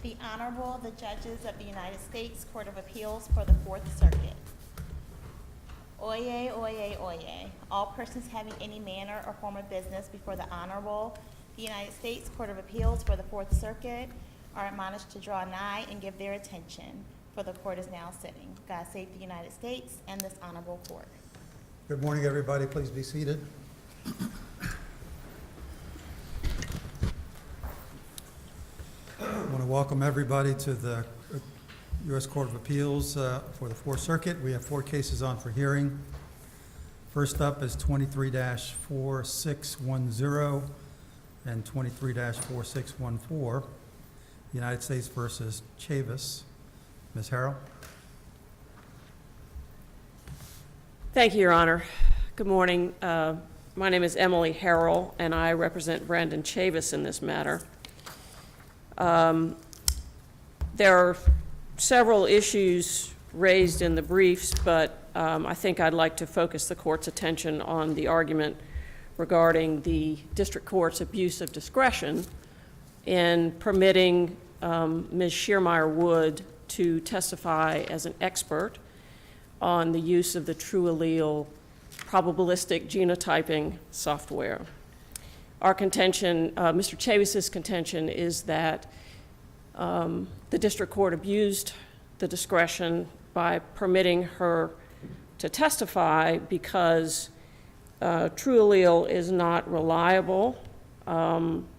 The Honorable, the Judges of the United States Court of Appeals for the Fourth Circuit. Oyez, oyez, oyez. All persons having any manner or form of business before the Honorable, the United States Court of Appeals for the Fourth Circuit are admonished to draw nigh and give their attention, for the court is now sitting. God save the United States and this honorable court. Good morning, everybody. Please be seated. I want to welcome everybody to the U.S. Court of Appeals for the Fourth Circuit. We have 4 cases on for hearing. First up is 23-4610 and 23-4614, United States versus Chavis. Ms. Harrell. Thank you, Your Honor. Good morning. My name is Emily Harrell, and I represent Brandon Chavis in this matter. There are several issues raised in the briefs, but I think I'd like to focus the court's attention on the argument regarding the district court's abuse of discretion in permitting Ms. Shearmeyer-Wood to testify as an expert on the use of the true allele probabilistic genotyping software. Our contention, Mr. Chavis's contention, is that the district court abused the discretion by permitting her to testify because true allele is not reliable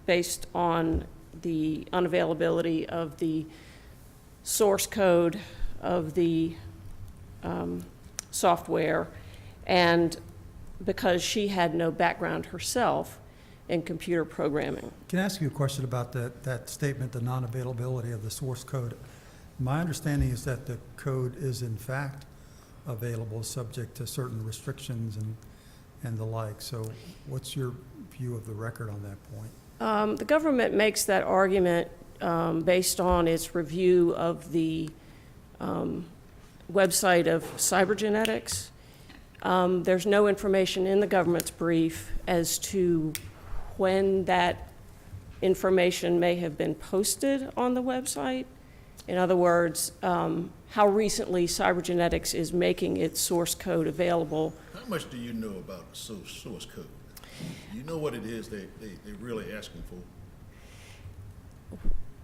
based on the unavailability of the source code of the software, and because she had no background herself in computer programming. Can I ask you a question about that statement, the non-availability of the source code? My understanding is that the code is in fact available, subject to certain restrictions and the like. So what's your view of the record on that point? The government makes that argument based on its review of the website of cybergenetics. There's no information in the government's brief as to when that information may have been posted on the website. In other words, how recently cybergenetics is making its source code available. How much do you know about the source code? You know what it is they're really asking for?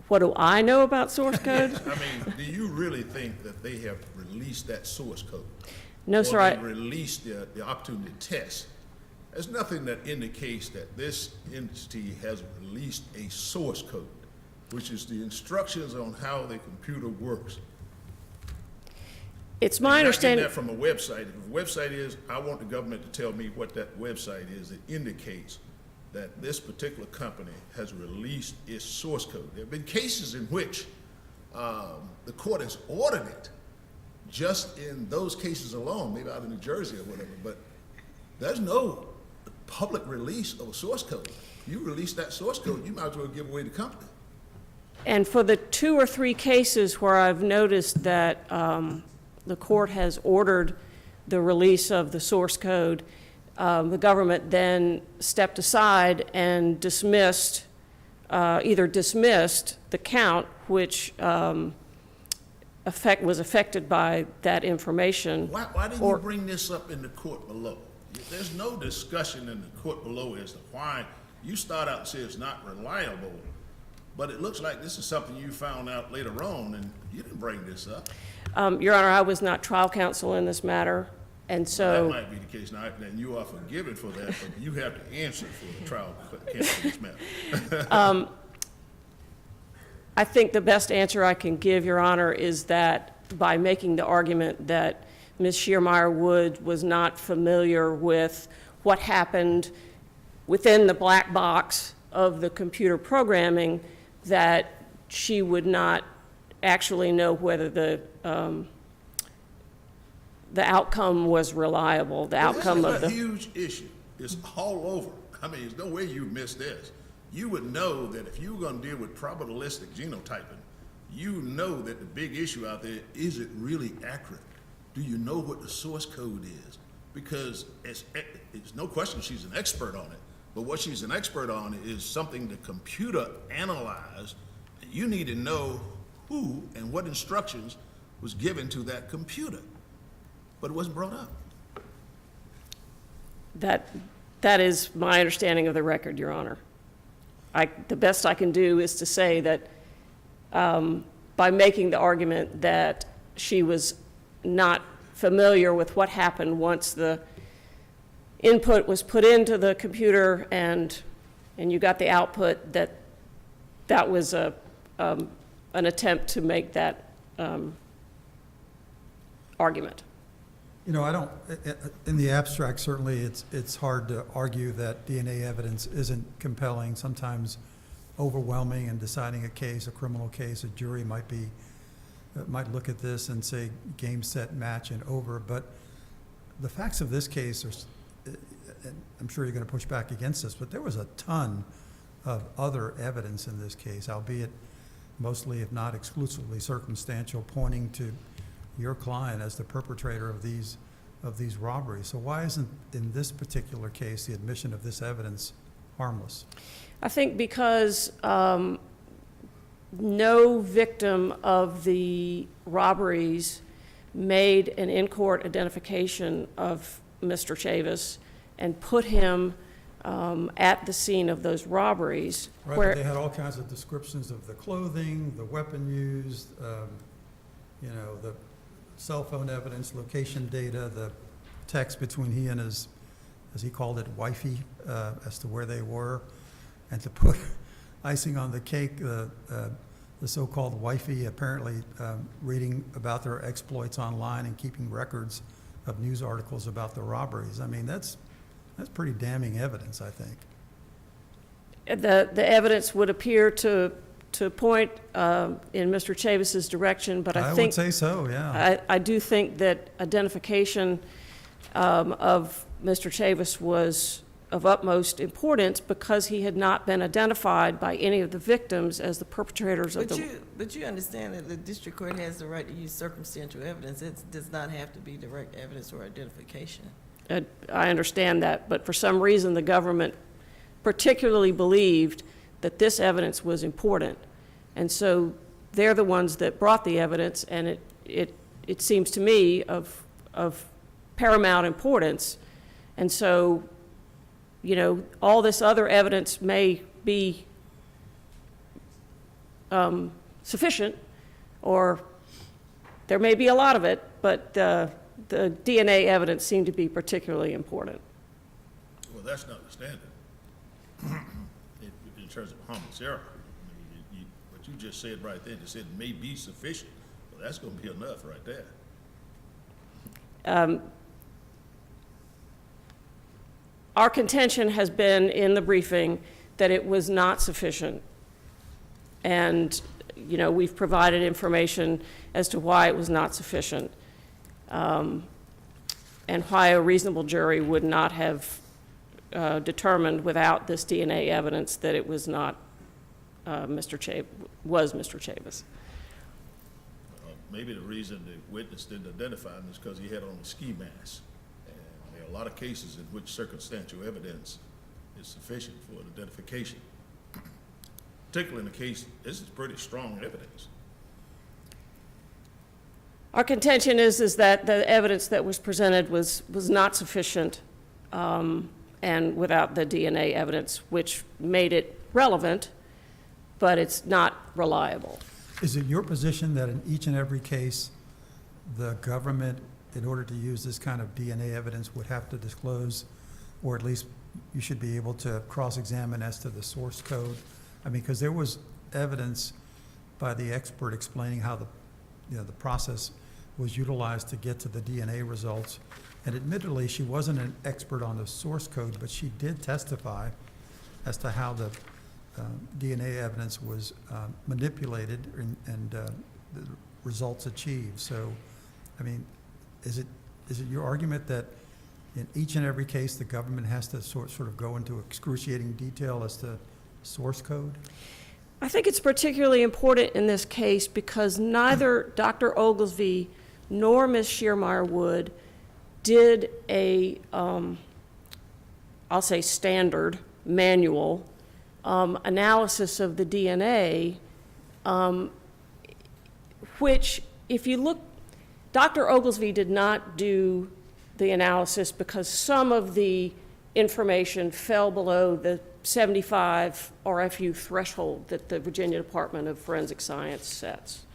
What do I know about source code? I mean, do you really think that they have released that source code? No, sir. Or they released the opportunity to test? There's nothing that indicates that this entity has released a source code, which is the instructions on how the computer works. It's my understanding. That from a website. If a website is, I want the government to tell me what that website is. It indicates that this particular company has released its source code. There have been cases in which the court has ordered it, just in those cases alone, maybe out in New Jersey or whatever, but there's no public release of a source code. You release that source code, you might as well give away the company. And for the 2 or 3 cases where I've noticed that the court has ordered the release of the source code, the government then stepped aside and dismissed, either dismissed the count which was affected by that information. Why didn't you bring this up in the court below? There's no discussion in the court below as to why you start out and say it's not reliable, but it looks like this is something you found out later on and you didn't bring this up. Your Honor, I was not trial counsel in this matter, and so... That might be the case, now, and you are forgiven for that, but you have to answer for the trial counsel in this matter. I think the best answer I can give, Your Honor, is that by making the argument that Ms. Shearmeyer-Wood was not familiar with what happened within the black box of the computer programming, that she would not actually know whether the outcome was reliable, the outcome of the... This is a huge issue. It's all over. I mean, there's no way you miss this. You would know that if you were going to deal with probabilistic genotyping, you know that the big issue out there, is it really accurate? Do you know what the source code is? Because it's no question she's an expert on it, but what she's an expert on is something the computer analyzed you need to know who and what instructions was given to that computer, but it wasn't brought up. That is my understanding of the record, Your Honor. The best I can do is to say that by making the argument that she was not familiar with what happened once the input was put into the computer and you got the output, that was an attempt to make that argument. You know, I don't, in the abstract, certainly it's hard to argue that DNA evidence isn't compelling, sometimes overwhelming in deciding a case, a criminal case. A jury might look at this and say game, set, match, and over. But the facts of this case are, and I'm sure you're going to push back against this, but there was a ton of other evidence in this case, albeit mostly, if not exclusively circumstantial, pointing to your client as the perpetrator of these robberies. So why isn't, in this particular case, the admission of this evidence harmless? I think because no victim of the robberies made an in-court identification of Mr. Chavis and put him at the scene of those robberies. Right, but they had all kinds of descriptions of the clothing, the weapon used, you know, the cell phone evidence, location data, the text between he and his, as he called it, wifey, as to where they were. And to put icing on the cake, the so-called wifey apparently reading about their exploits online and keeping records of news articles about the robberies. I mean, that's pretty damning evidence, I think. The evidence would appear to point in Mr. Chavis's direction, but I think would say so, yeah. I do think that identification of Mr. Chavis was of utmost importance because he had not been identified by any of the victims as the perpetrators of the... But you understand that the district court has the right to use circumstantial evidence. It does not have to be direct evidence or identification. I understand that, but for some reason the government particularly believed that this evidence was important. And so they're the ones that brought the evidence, and it seems to me of paramount importance. And so, you know, all this other evidence may be sufficient, or there may be a lot of it, but the DNA evidence seemed to be particularly important. Well, that's not the standard in terms of harmless error. I mean, what you just said right there, you said it may be sufficient. Well, that's going to be enough right there. Our contention has been in the briefing that it was not sufficient. And, you know, we've provided information as to why it was not sufficient, and why a reasonable jury would not have determined without this DNA evidence that it was not Mr. Chavis. Maybe the reason the witness didn't identify him is because he had on a ski mask. And there are a lot of cases in which circumstantial evidence is sufficient for an identification. Particularly in the case, this is pretty strong evidence. Our contention is that the evidence that was presented was not sufficient, and without the DNA evidence, which made it relevant, but it's not reliable. Is it your position that in each and every case, the government, in order to use this kind of DNA evidence, would have to disclose, or at least you should be able to cross-examine as to the source code? I mean, because there was evidence by the expert explaining how the process was utilized to get to the DNA results. And admittedly, she wasn't an expert on the source code, but she did testify as to how the DNA evidence was manipulated and the results achieved. So, I mean, is it your argument that in each and every case the government has to sort of go into excruciating detail as to source code? I think it's particularly important in this case because neither Dr. Oglesby nor Ms. Schiermeyer Wood did a, I'll say standard manual analysis of the DNA which, if you look, Dr. Oglesby did not do the analysis because some of the information fell below the 75 RFU threshold that the Virginia Department of Forensic Science sets.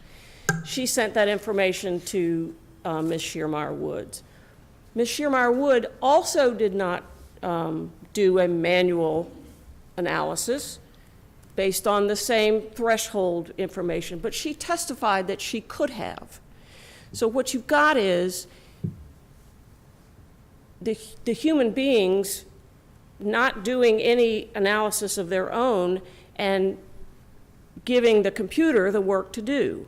She sent that information to Ms. Shearmeyer Woods. Ms. Shearmeyer Wood also did not do a manual analysis based on the same threshold information, but she testified that she could have. So what you've got is the human beings not doing any analysis of their own and giving the computer the work to do.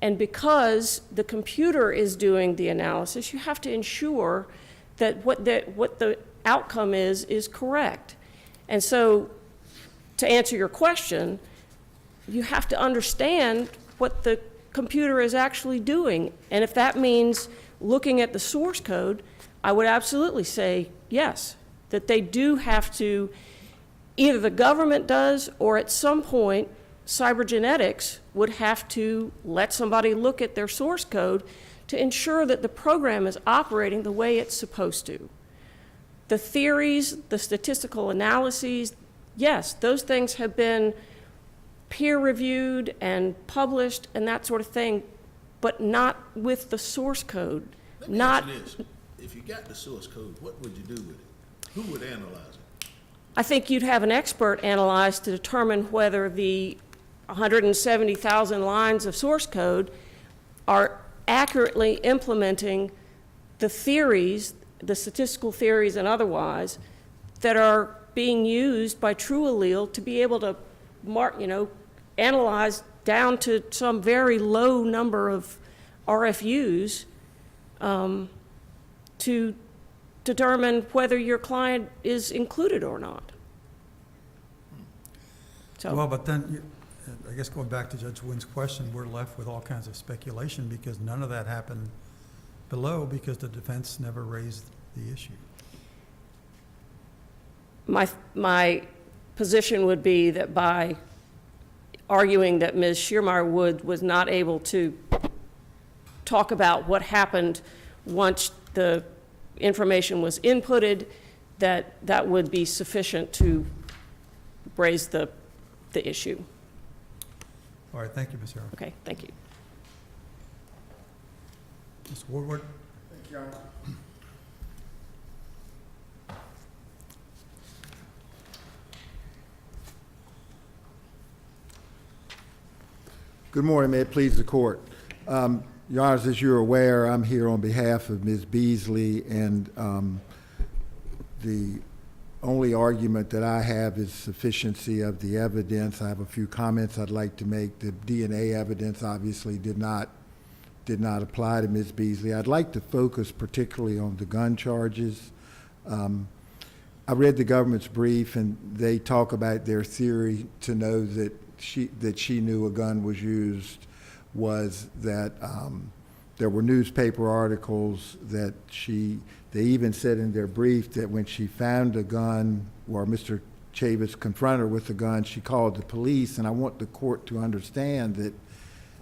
And because the computer is doing the analysis, you have to ensure that what the outcome is correct. And so, to answer your question, you have to understand what the computer is actually doing. And if that means looking at the source code, I would absolutely say yes, that they do have to, either the government does, or at some point, cybergenetics would have to let somebody look at their source code to ensure that the program is operating the way it's supposed to. The theories, the statistical analyses, yes, those things have been peer-reviewed and published and that sort of thing, but not with the source code. Let me ask you this. If you got the source code, what would you do with it? Who would analyze it? I think you'd have an expert analyze to determine whether the 170,000 lines of source code are accurately implementing the theories, the statistical theories and otherwise, that are being used by True Allele to be able to analyze down to some very low number of RFUs to determine whether your client is included or not. So. Well, but then, I guess going back to Judge Wynn's question, we're left with all kinds of speculation because none of that happened below because the defense never raised the issue. My position would be that by arguing that Ms. Shearmeyer Wood was not able to talk about what happened once the information was inputted, that would be sufficient to raise the issue. All right, thank you, Ms. Harrell. Okay, thank you. Mr. Woodward? Thank you, Your Honor. Good morning. May it please the court. Your Honor, as you're aware, I'm here on behalf of Ms. Beasley, and the only argument that I have is sufficiency of the evidence. I have a few comments I'd like to make. The DNA evidence obviously did not apply to Ms. Beasley. I'd like to focus particularly on the gun charges. I read the government's brief, and they talk about their theory to know that she knew a gun was used was that there were newspaper articles that they even said in their brief that when she found a gun, or Mr. Chavis confronted her with a gun, she called the police. And I want the court to understand that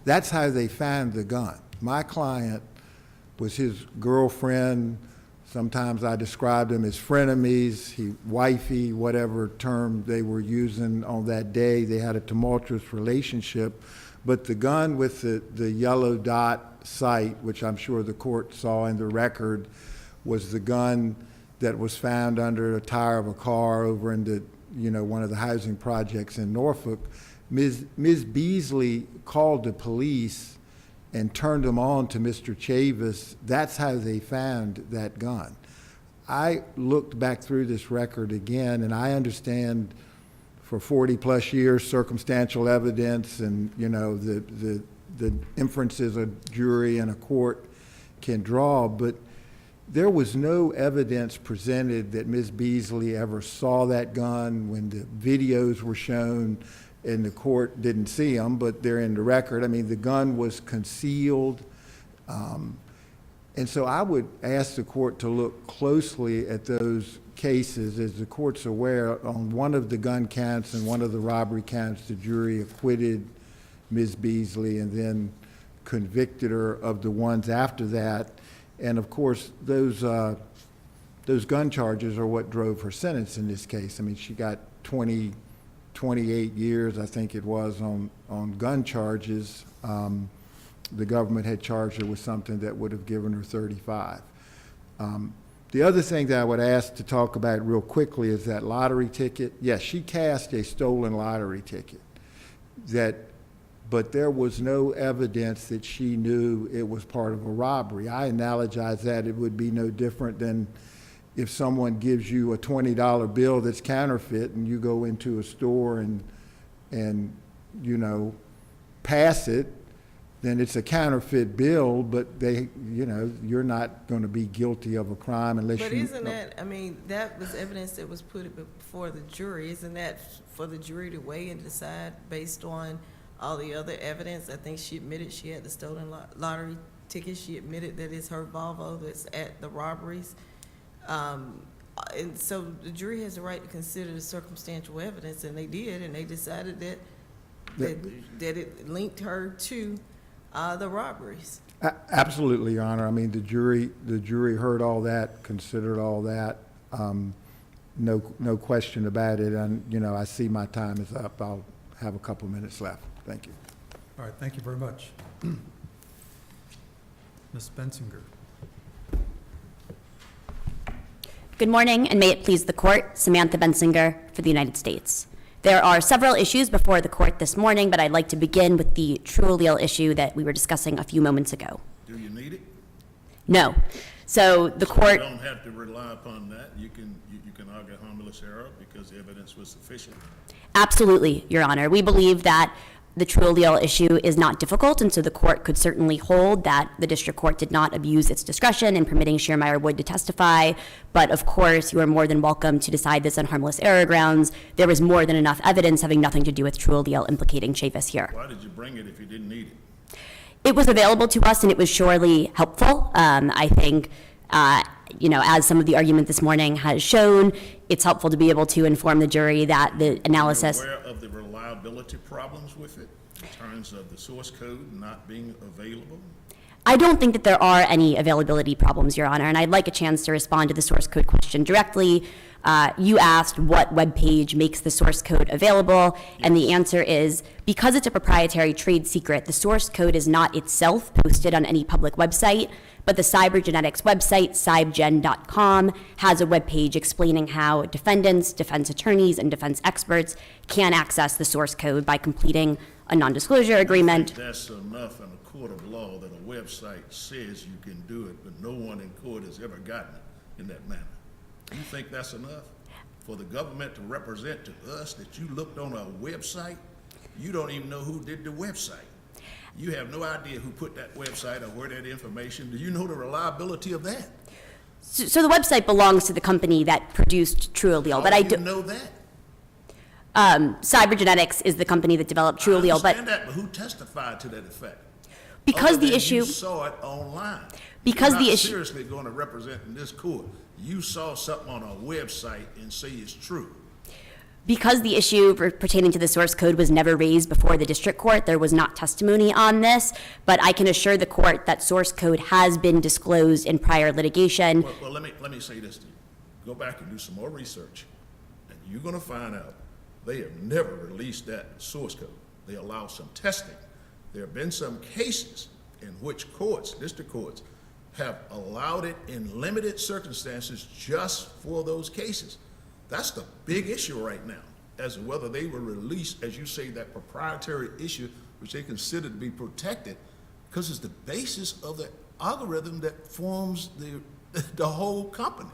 that's how they found the gun. My client was his girlfriend. Sometimes I described them as frenemies, wifey, whatever term they were using on that day. They had a tumultuous relationship. But the gun with the yellow dot sight, which I'm sure the court saw in the record, was the gun that was found under a tire of a car over in one of the housing projects in Norfolk. Ms. Beasley called the police and turned them on to Mr. Chavis. That's how they found that gun. I looked back through this record again, and I understand for 40 plus years circumstantial evidence and the inferences a jury and a court can draw, but there was no evidence presented that Ms. Beasley ever saw that gun when the videos were shown, and the court didn't see them, but they're in the record. I mean, the gun was concealed. And so I would ask the court to look closely at those cases. As the court's aware, on one of the gun counts and one of the robbery counts, the jury acquitted Ms. Beasley and then convicted her of the ones after that. And of course, those gun charges are what drove her sentence in this case. I mean, she got 28 years, I think it was, on gun charges. The government had charged her with something that would have given her 35. The other thing that I would ask to talk about real quickly is that lottery ticket. Yes, she cast a stolen lottery ticket, but there was no evidence that she knew it was part of a robbery. I analogize that it would be no different than if someone gives you a $20 bill that's counterfeit and you go into a store and you know, pass it, then it's a counterfeit bill, but you're not going to be guilty of a crime unless But you. isn't that, I mean, that was evidence that was put before the jury. Isn't that for the jury to weigh and decide based on all the other evidence? I think she admitted she had the stolen lottery ticket. She admitted that it's her Volvo that's at the robberies. And so the jury has the right to consider the circumstantial evidence, and they did, and they decided that it linked her to the robberies. Absolutely, Your Honor. I mean, the jury heard all that, considered all that. No question about it. And, I see my time is up. I'll have a couple minutes left. Thank you. All right, thank you very much. Ms. Bensinger. Good morning, and may it please the court, Samantha Bensinger for the United States. There are several issues before the court this morning, but I'd like to begin with the true allele issue that we were discussing a few moments ago. Do you need it? No. So the So court, you don't have to rely upon that. You can argue harmless error because the evidence was sufficient. absolutely, Your Honor. We believe that the true allele issue is not difficult, and so the court could certainly hold that the district court did not abuse its discretion in permitting Schiermeyer Wood to testify. But of course, you are more than welcome to decide this on harmless error grounds. There was more than enough evidence having nothing to do with true allele implicating Chavis here. Why did you bring it if you didn't need it? It was available to us, and it was surely helpful. I think, as some of the argument this morning has shown, it's helpful to be able to inform the jury that the analysis. Are you aware of the reliability problems with it in terms of the source code not being available? I don't think that there are any availability problems, Your Honor, and I'd like a chance to respond to the source code question directly. You asked what web page makes the source code available, and the answer is because it's a proprietary trade secret, the source code is not itself posted on any public website, but the cybergenetics website, cybgen.com, has a web page explaining how defendants, defense attorneys, and defense experts can access the source code by completing a non-disclosure agreement. I think that's enough in a court of law that a website says you can do it, but no one in court has ever gotten it in that manner. You think that's enough for the government to represent to us that you looked on a website? You don't even know who did the website. You have no idea who put that website or where that information. Do you know the reliability of that? So the website belongs to the company that produced True Allele, but I do do. you know that? Cybergenetics is the company that developed True Allele, I understand but that, but who testified to that effect? because Other the than issue. You saw it online. Because You're the not issue- seriously going to represent in this court. You saw something on a website and say it's true. Because the issue pertaining to the source code was never raised before the district court, there was not testimony on this, but I can assure the court that source code has been disclosed in prior litigation. Well, let me say this to you. Go back and do some more research, and you're going to find out they have never released that source code. They allow some testing. There have been some cases in which courts, district courts, have allowed it in limited circumstances just for those cases. That's the big issue right now, as to whether they will release, as you say, that proprietary issue, which they consider to be protected, because it's the basis of the algorithm that forms the whole company.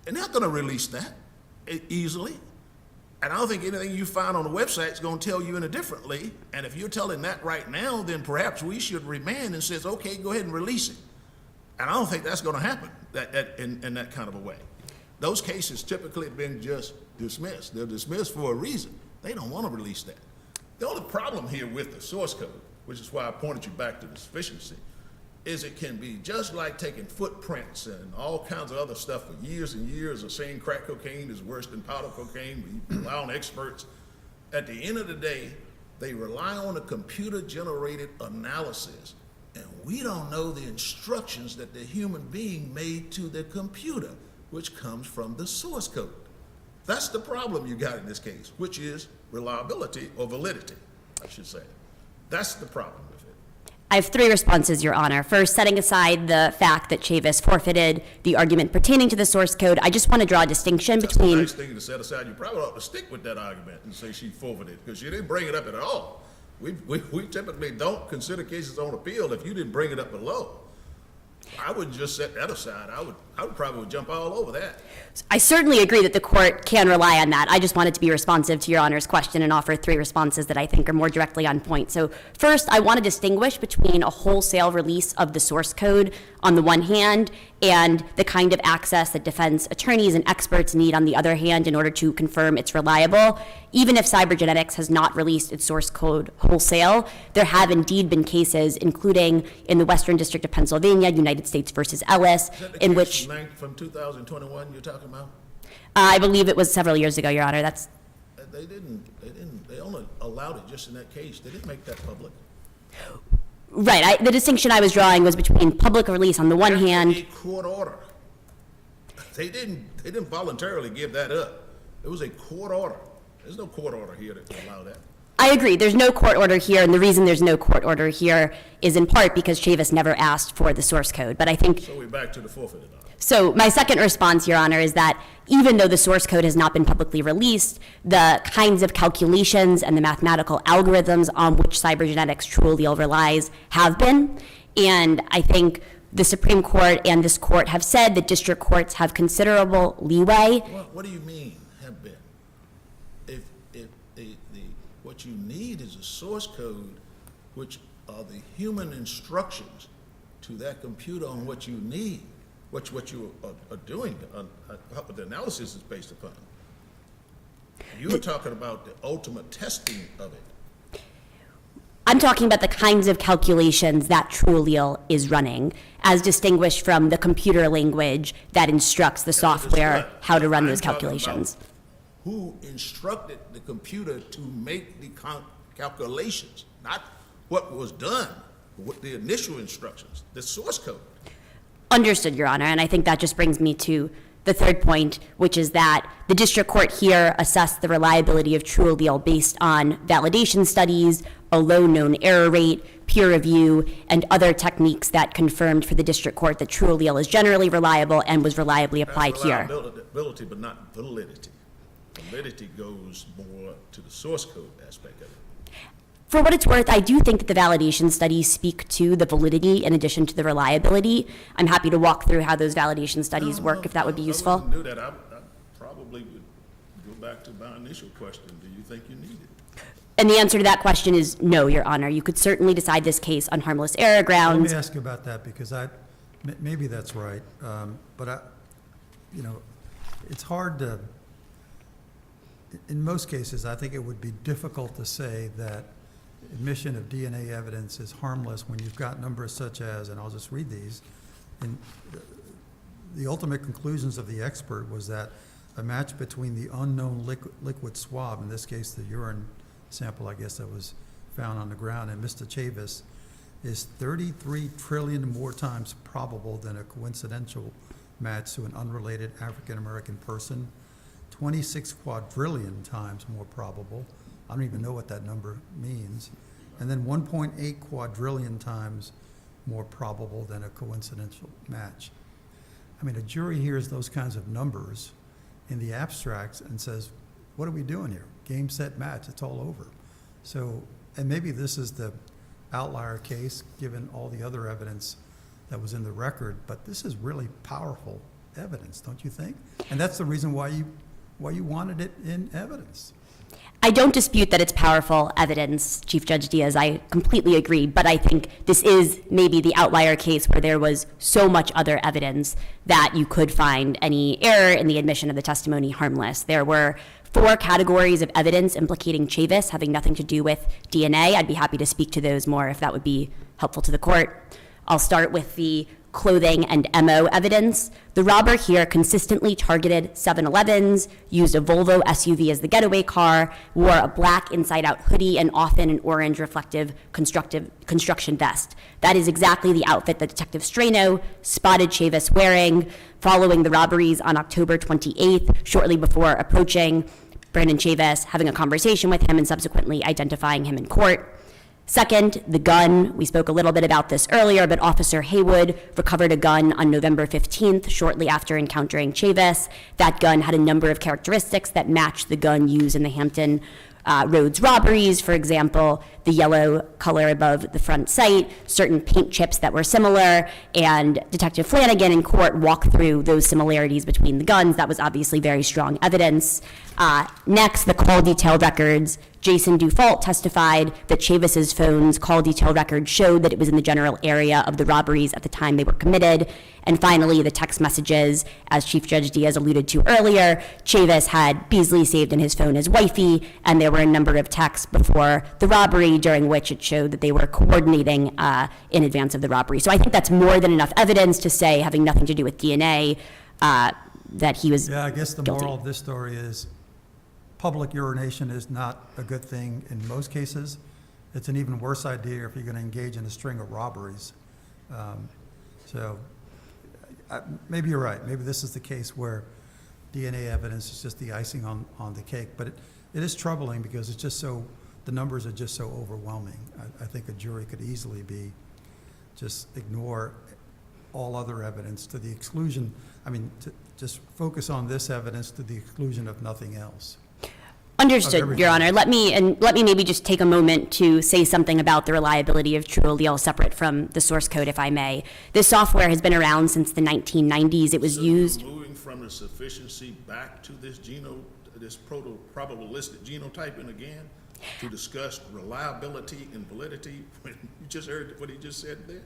And they're not going to release that easily. And I don't think anything you find on the website is going to tell you any differently. And if you're telling that right now, then perhaps we should remand and says, okay, go ahead and release it. And I don't think that's going to happen in that kind of a way. Those cases typically have been just dismissed. They're dismissed for a reason. They don't want to release that. The only problem here with the source code, which is why I pointed you back to the sufficiency, is it can be just like taking footprints and all kinds of other stuff for years and years of saying crack cocaine is worse than powder cocaine. We rely on experts. At the end of the day, They rely on a computer-generated analysis, and we don't know the instructions that the human being made to the computer, which comes from the source code. That's the problem you got in this case, which is reliability or validity, I should say. That's the problem with it. I have three responses, Your Honor. First, setting aside the fact that Chavis forfeited the argument pertaining to the source code, I just want to draw a distinction That's between... a nice thing to set aside. You probably ought to stick with that argument and say she forfeited, because she didn't bring it up at all. We typically don't consider cases on appeal if you didn't bring it up below. I wouldn't just set that aside. I would probably jump all over that. I certainly agree that the court can rely on that. I just wanted to be responsive to Your Honor's question and offer three responses that I think are more directly on point. So first, I want to distinguish between a wholesale release of the source code on the one hand and the kind of access that defense attorneys and experts need on the other hand in order to confirm it's reliable. Even if cybergenetics has not released its source code wholesale, there have indeed been cases, including in the Western District of Pennsylvania, United States versus Ellis, Is that the in case which... from 2021 you're talking about? I believe it was several years ago, Your Honor. That's... They only allowed it just in that case. They didn't make that public. Right. The distinction I was drawing was between public release on the one hand... A court order. They didn't voluntarily give that up. It was a court order. There's no court order here that can allow that. I agree. There's no court order here, and the reason there's no court order here is in part because Chavis never asked for the source code. But I think... So we're back to the forfeited order. So my second response, Your Honor, is that even though the source code has not been publicly released, the kinds of calculations and the mathematical algorithms on which cybergenetics truly relies have been. And I think the Supreme Court and this court have said that district courts have considerable leeway. What do you mean, have been? If what you need is a source code, which are the human instructions to that computer on what you need, what you are doing, what the analysis is based upon. You were talking about the ultimate testing of it. I'm talking about the kinds of calculations that TrueAllele is running, as distinguished from the computer language that instructs the software how to run those calculations. Who instructed the computer to make the calculations, not what was done, what the initial instructions, the source code. Understood, Your Honor, and I think that just brings me to the third point, which is that the district court here assessed the reliability of TrueAllele based on validation studies, a low known error rate, peer review, and other techniques that confirmed for the district court that TrueAllele is generally reliable and was reliably applied here. Reliability, but not validity. Validity goes more to the source code aspect of it. For what it's worth, I do think that the validation studies speak to the validity in addition to the reliability. I'm happy to walk through how those validation studies work, if that would be useful. I wouldn't do that. I probably would go back to my initial question. Do you think you need it? And the answer to that question is no, Your Honor. You could certainly decide this case on harmless error grounds. Let me ask you about that, because maybe that's right, but it's hard to, in most cases, I think it would be difficult to say that admission of DNA evidence is harmless when you've got numbers such as, and I'll just read these, and the ultimate conclusions of the expert was that a match between the unknown liquid swab, in this case the urine sample, I guess, that was found on the ground, and Mr. Chavis, is 33 trillion more times probable than a coincidental match to an unrelated African-American person, 26 quadrillion times more probable. I don't even know what that number means. And then 1.8 quadrillion times more probable than a coincidental match. I mean, a jury hears those kinds of numbers in the abstracts and says, what are we doing here? Game, set, match, it's all over. So, and maybe this is the outlier case, given all the other evidence that was in the record, but this is really powerful evidence, don't you think? And that's the reason why you wanted it in evidence. I don't dispute that it's powerful evidence, Chief Judge Diaz. I completely agree, but I think this is maybe the outlier case where there was so much other evidence that you could find any error in the admission of the testimony harmless. There were 4 categories of evidence implicating Chavis having nothing to do with DNA. I'd be happy to speak to those more if that would be helpful to the court. I'll start with the clothing and MO evidence. The robber here consistently targeted 7-Elevens, used a Volvo SUV as the getaway car, wore a black inside-out hoodie, and often an orange reflective construction vest. That is exactly the outfit that Detective Strano spotted Chavis wearing following the robberies on October 28th, shortly before approaching Brandon Chavis, having a conversation with him, and subsequently identifying him in court. Second, the gun. We spoke a little bit about this earlier, but Officer Haywood recovered a gun on November 15th, shortly after encountering Chavis. That gun had a number of characteristics that matched the gun used in the Hampton Roads robberies. For example, the yellow color above the front sight, certain paint chips that were similar, and Detective Flanagan in court walked through those similarities between the guns. That was obviously very strong evidence. Next, the call detail records. Jason Dufault testified that Chavis's phone's call detail record showed that it was in the general area of the robberies at the time they were committed. And finally, the text messages, as Chief Judge Diaz alluded to earlier, Chavis had Beasley saved in his phone as wifey, and there were a number of texts before the robbery during which it showed that they were coordinating in advance of the robbery. So I think that's more than enough evidence to say, having nothing to do with DNA, that he was Yeah, I guess the guilty. moral of this story is public urination is not a good thing in most cases. It's an even worse idea if you're going to engage in a string of robberies. Maybe you're right. Maybe this is the case where DNA evidence is just the icing on the cake. But it is troubling because it's just so, the numbers are just so overwhelming. I think a jury could easily just ignore all other evidence to the exclusion, to just focus on this evidence to the exclusion of nothing else. Understood, Your Honor. Let me maybe just take a moment to say something about the reliability of True Allele separate from the source code, if I may. This software has been around since the 1990s. It was used. Moving from the sufficiency back to this probabilistic genotyping again to discuss reliability and validity. You just heard what he just said there.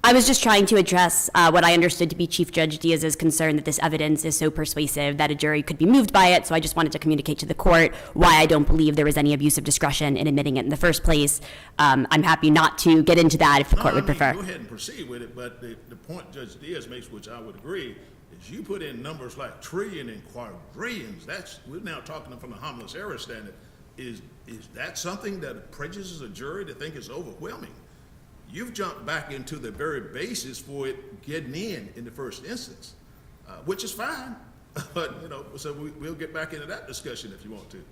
I was just trying to address what I understood to be Chief Judge Diaz's concern that this evidence is so persuasive that a jury could be moved by it. So I just wanted to communicate to the court why I don't believe there was any abuse of discretion in admitting it in the first place. I'm happy not to get into that if the court would prefer. Go ahead and proceed with it, but the point Judge Diaz makes, which I would agree, is you put in numbers like trillion and quadrillions. We're now talking from the harmless error standard. Is that something that prejudices a jury to think is overwhelming? You've jumped back into the very basis for it getting in the first instance, which is fine. But, so we'll get back into that discussion if you want to.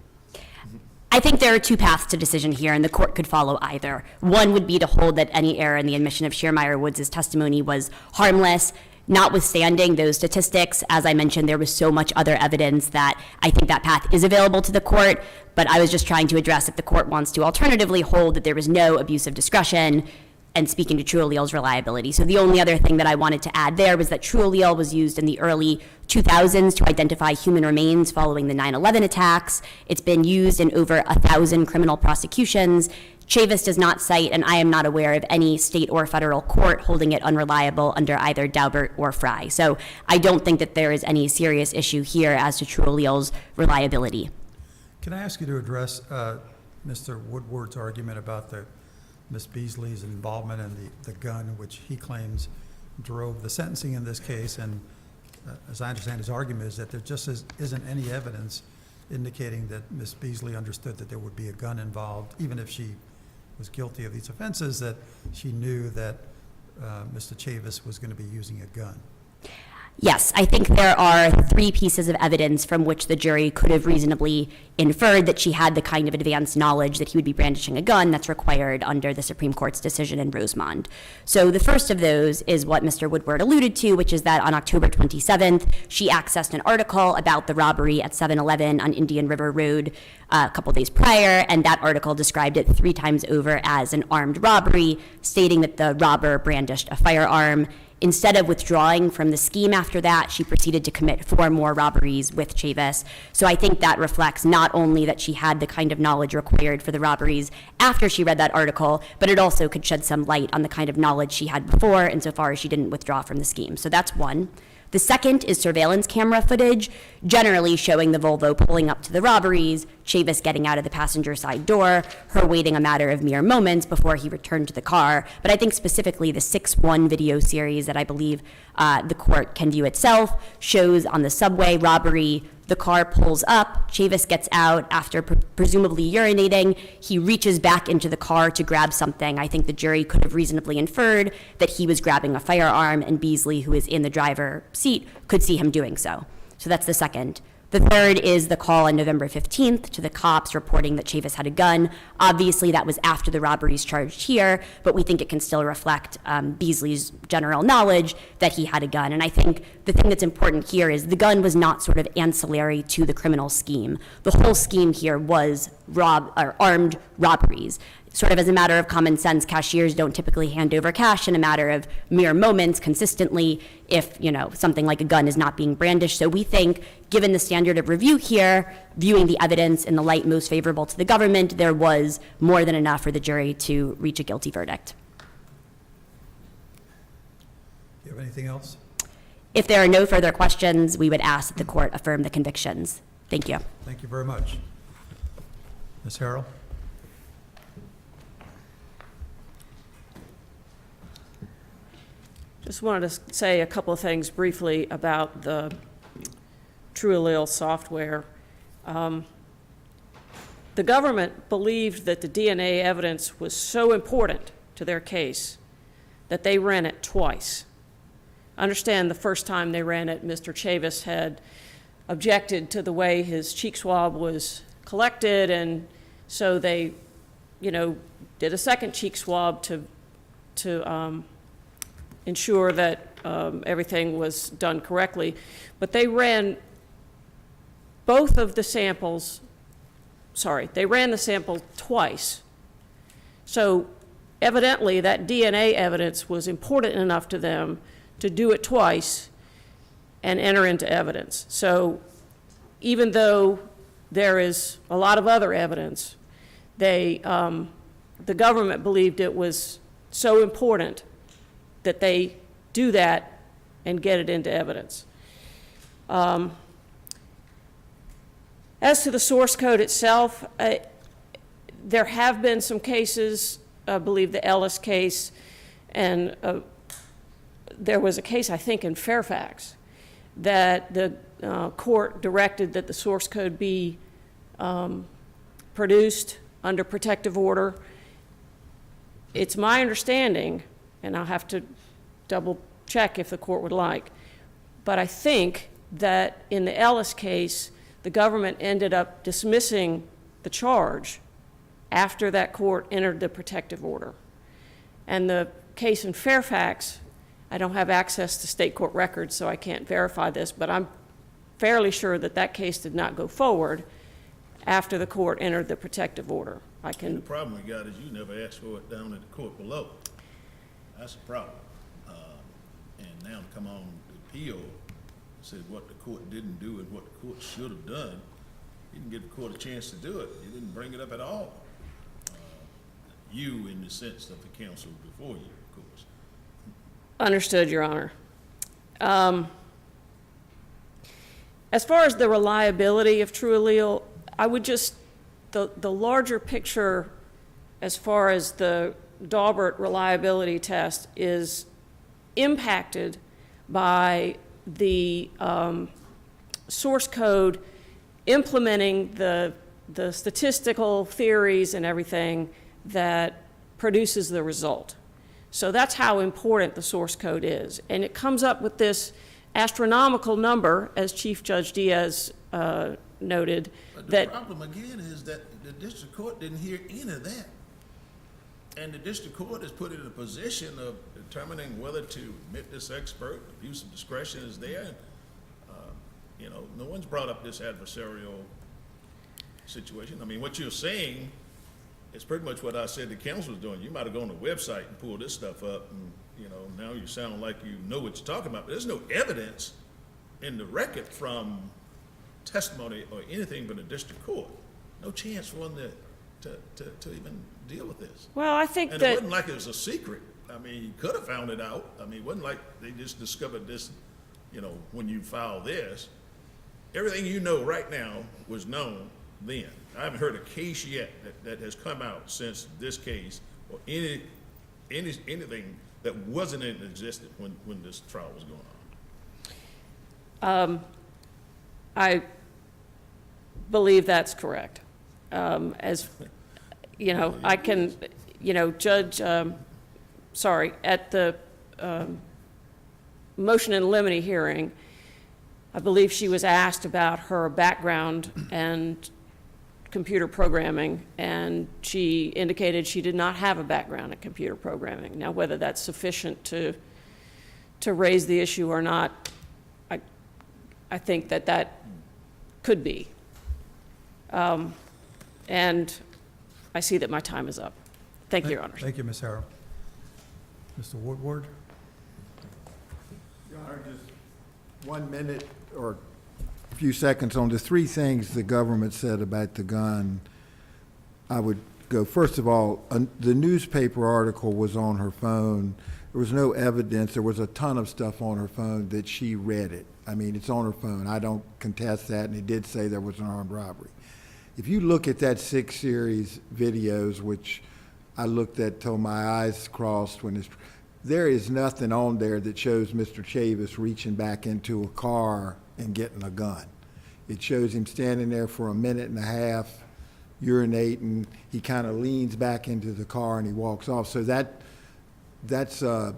I think there are two paths to decision here, and the court could follow either. One would be to hold that any error in the admission of Schiermeier Woods' testimony was harmless. Notwithstanding those statistics, as I mentioned, there was so much other evidence that I think that path is available to the court, but I was just trying to address if the court wants to alternatively hold that there was no abuse of discretion and speaking to True Allele's reliability. So the only other thing that I wanted to add there was that True Allele was used in the early 2000s to identify human remains following the 9/11 attacks. It's been used in over 1,000 criminal prosecutions. Chavis does not cite, and I am not aware of any state or federal court holding it unreliable under either Daubert or Fry. So I don't think that there is any serious issue here as to True Allele's reliability. Can I ask you to address Mr. Woodward's argument about Ms. Beasley's involvement in the gun, which he claims drove the sentencing in this case, and as I understand his argument is that there just isn't any evidence indicating that Ms. Beasley understood that there would be a gun involved, even if she was guilty of these offenses, that she knew that Mr. Chavis was going to be using a gun. Yes, I think there are three pieces of evidence from which the jury could have reasonably inferred that she had the kind of advanced knowledge that he would be brandishing a gun that's required under the Supreme Court's decision in Rosemond. So the first of those is what Mr. Woodward alluded to, which is that on October 27th, she accessed an article about the robbery at 7-Eleven on Indian River Road a couple days prior, and that article described it 3 times over as an armed robbery, stating that the robber brandished a firearm. Instead of withdrawing from the scheme after that, she proceeded to commit 4 more robberies with Chavis. So I think that reflects not only that she had the kind of knowledge required for the robberies after she read that article, but it also could shed some light on the kind of knowledge she had before insofar as she didn't withdraw from the scheme. So that's one. The second is surveillance camera footage, generally showing the Volvo pulling up to the robberies, Chavis getting out of the passenger side door, her waiting a matter of mere moments before he returned to the car. But I think specifically the 6-1 video series that I believe the court can view itself shows on the subway robbery, the car pulls up, Chavis gets out after presumably urinating. He reaches back into the car to grab something. I think the jury could have reasonably inferred that he was grabbing a firearm, and Beasley, who is in the driver's seat, could see him doing so. So that's the second. The third is the call on November 15th to the cops reporting that Chavis had a gun. Obviously, that was after the robberies charged here, but we think it can still reflect Beasley's general knowledge that he had a gun. And I think the thing that's important here is the gun was not sort of ancillary to the criminal scheme. The whole scheme here was armed robberies. Sort of as a matter of common sense, cashiers don't typically hand over cash in a matter of mere moments consistently if, something like a gun is not being brandished. So we think, given the standard of review here, viewing the evidence in the light most favorable to the government, there was more than enough for the jury to reach a guilty verdict. Do you have anything else? If there are no further questions, we would ask that the court affirm the convictions. Thank you. Thank you very much. Ms. Harrell? Just wanted to say a couple of things briefly about the TrueAllele software. The government believed that the DNA evidence was so important to their case that they ran it twice. I understand the first time they ran it, Mr. Chavis had objected to the way his cheek swab was collected, and so they, did a second cheek swab to ensure that everything was done correctly. But they ran both of the samples, they ran the sample twice. So evidently that DNA evidence was important enough to them to do it twice and enter into evidence. So even though there is a lot of other evidence, the government believed it was so important that they do that and get it into evidence. As to the source code itself, there have been some cases, I believe the Ellis case, and there was a case, I think, in Fairfax, that the court directed that the source code be produced under protective order. It's my understanding, and I'll have to double check if the court would like, but I think that in the Ellis case, the government ended up dismissing the charge after that court entered the protective order. And the case in Fairfax, I don't have access to state court records, so I can't verify this, but I'm fairly sure that that case did not go forward after the court entered the protective order. The problem we got is you never asked for it down at the court below. That's a problem. And now to come on the appeal, said what the court didn't do and what the court should have done. You didn't give the court a chance to do it. You didn't bring it up at all. You, in the sense of the counsel before you, of course. Understood, Your Honor. As far as the reliability of TrueAllele, I would just, the larger picture as far as the Daubert reliability test is impacted by the source code implementing the statistical theories and everything that produces the result. So that's how important the source code is. And it comes up with this astronomical number, as Chief Judge Diaz noted. But the that problem again is that the district court didn't hear any of that. And the district court is put in a position of determining whether to admit this expert. Abuse of discretion is there. And, no one's brought up this adversarial situation. I mean, what you're saying is pretty much what I said the counsel was doing. You might have gone to the website and pulled this stuff up, and now you sound like you know what you're talking about. But there's no evidence in the record from testimony or anything from the district court. No chance for one to even deal with this. well, I think And that it wasn't like it was a secret. I mean, you could have found it out. I mean, it wasn't like they just discovered this, when you filed this. Everything you know right now was known then. I haven't heard a case yet that has come out since this case, or anything that wasn't in existence when this trial was going on. I believe that's correct. As, you know, I can, you know, Judge, at the motion in limine hearing, I believe she was asked about her background and computer programming, and she indicated she did not have a background in computer programming. Now, whether that's sufficient to raise the issue or not, I think that could be. And I see that my time is up. Thank you, Your Honor. Thank you, Ms. Harrell. Mr. Woodward? Your Honor, just 1 minute or a few seconds on the three things the government said about the gun. I would go, first of all, the newspaper article was on her phone. There was no evidence. There was a ton of stuff on her phone that she read it. I mean, it's on her phone. I don't contest that, and it did say there was an armed robbery. If you look at that 6 series videos, which I looked at till my eyes crossed when there is nothing on there that shows Mr. Chavis reaching back into a car and getting a gun. It shows him standing there for a minute and a half, urinating. He kind of leans back into the car and he walks off. So that's you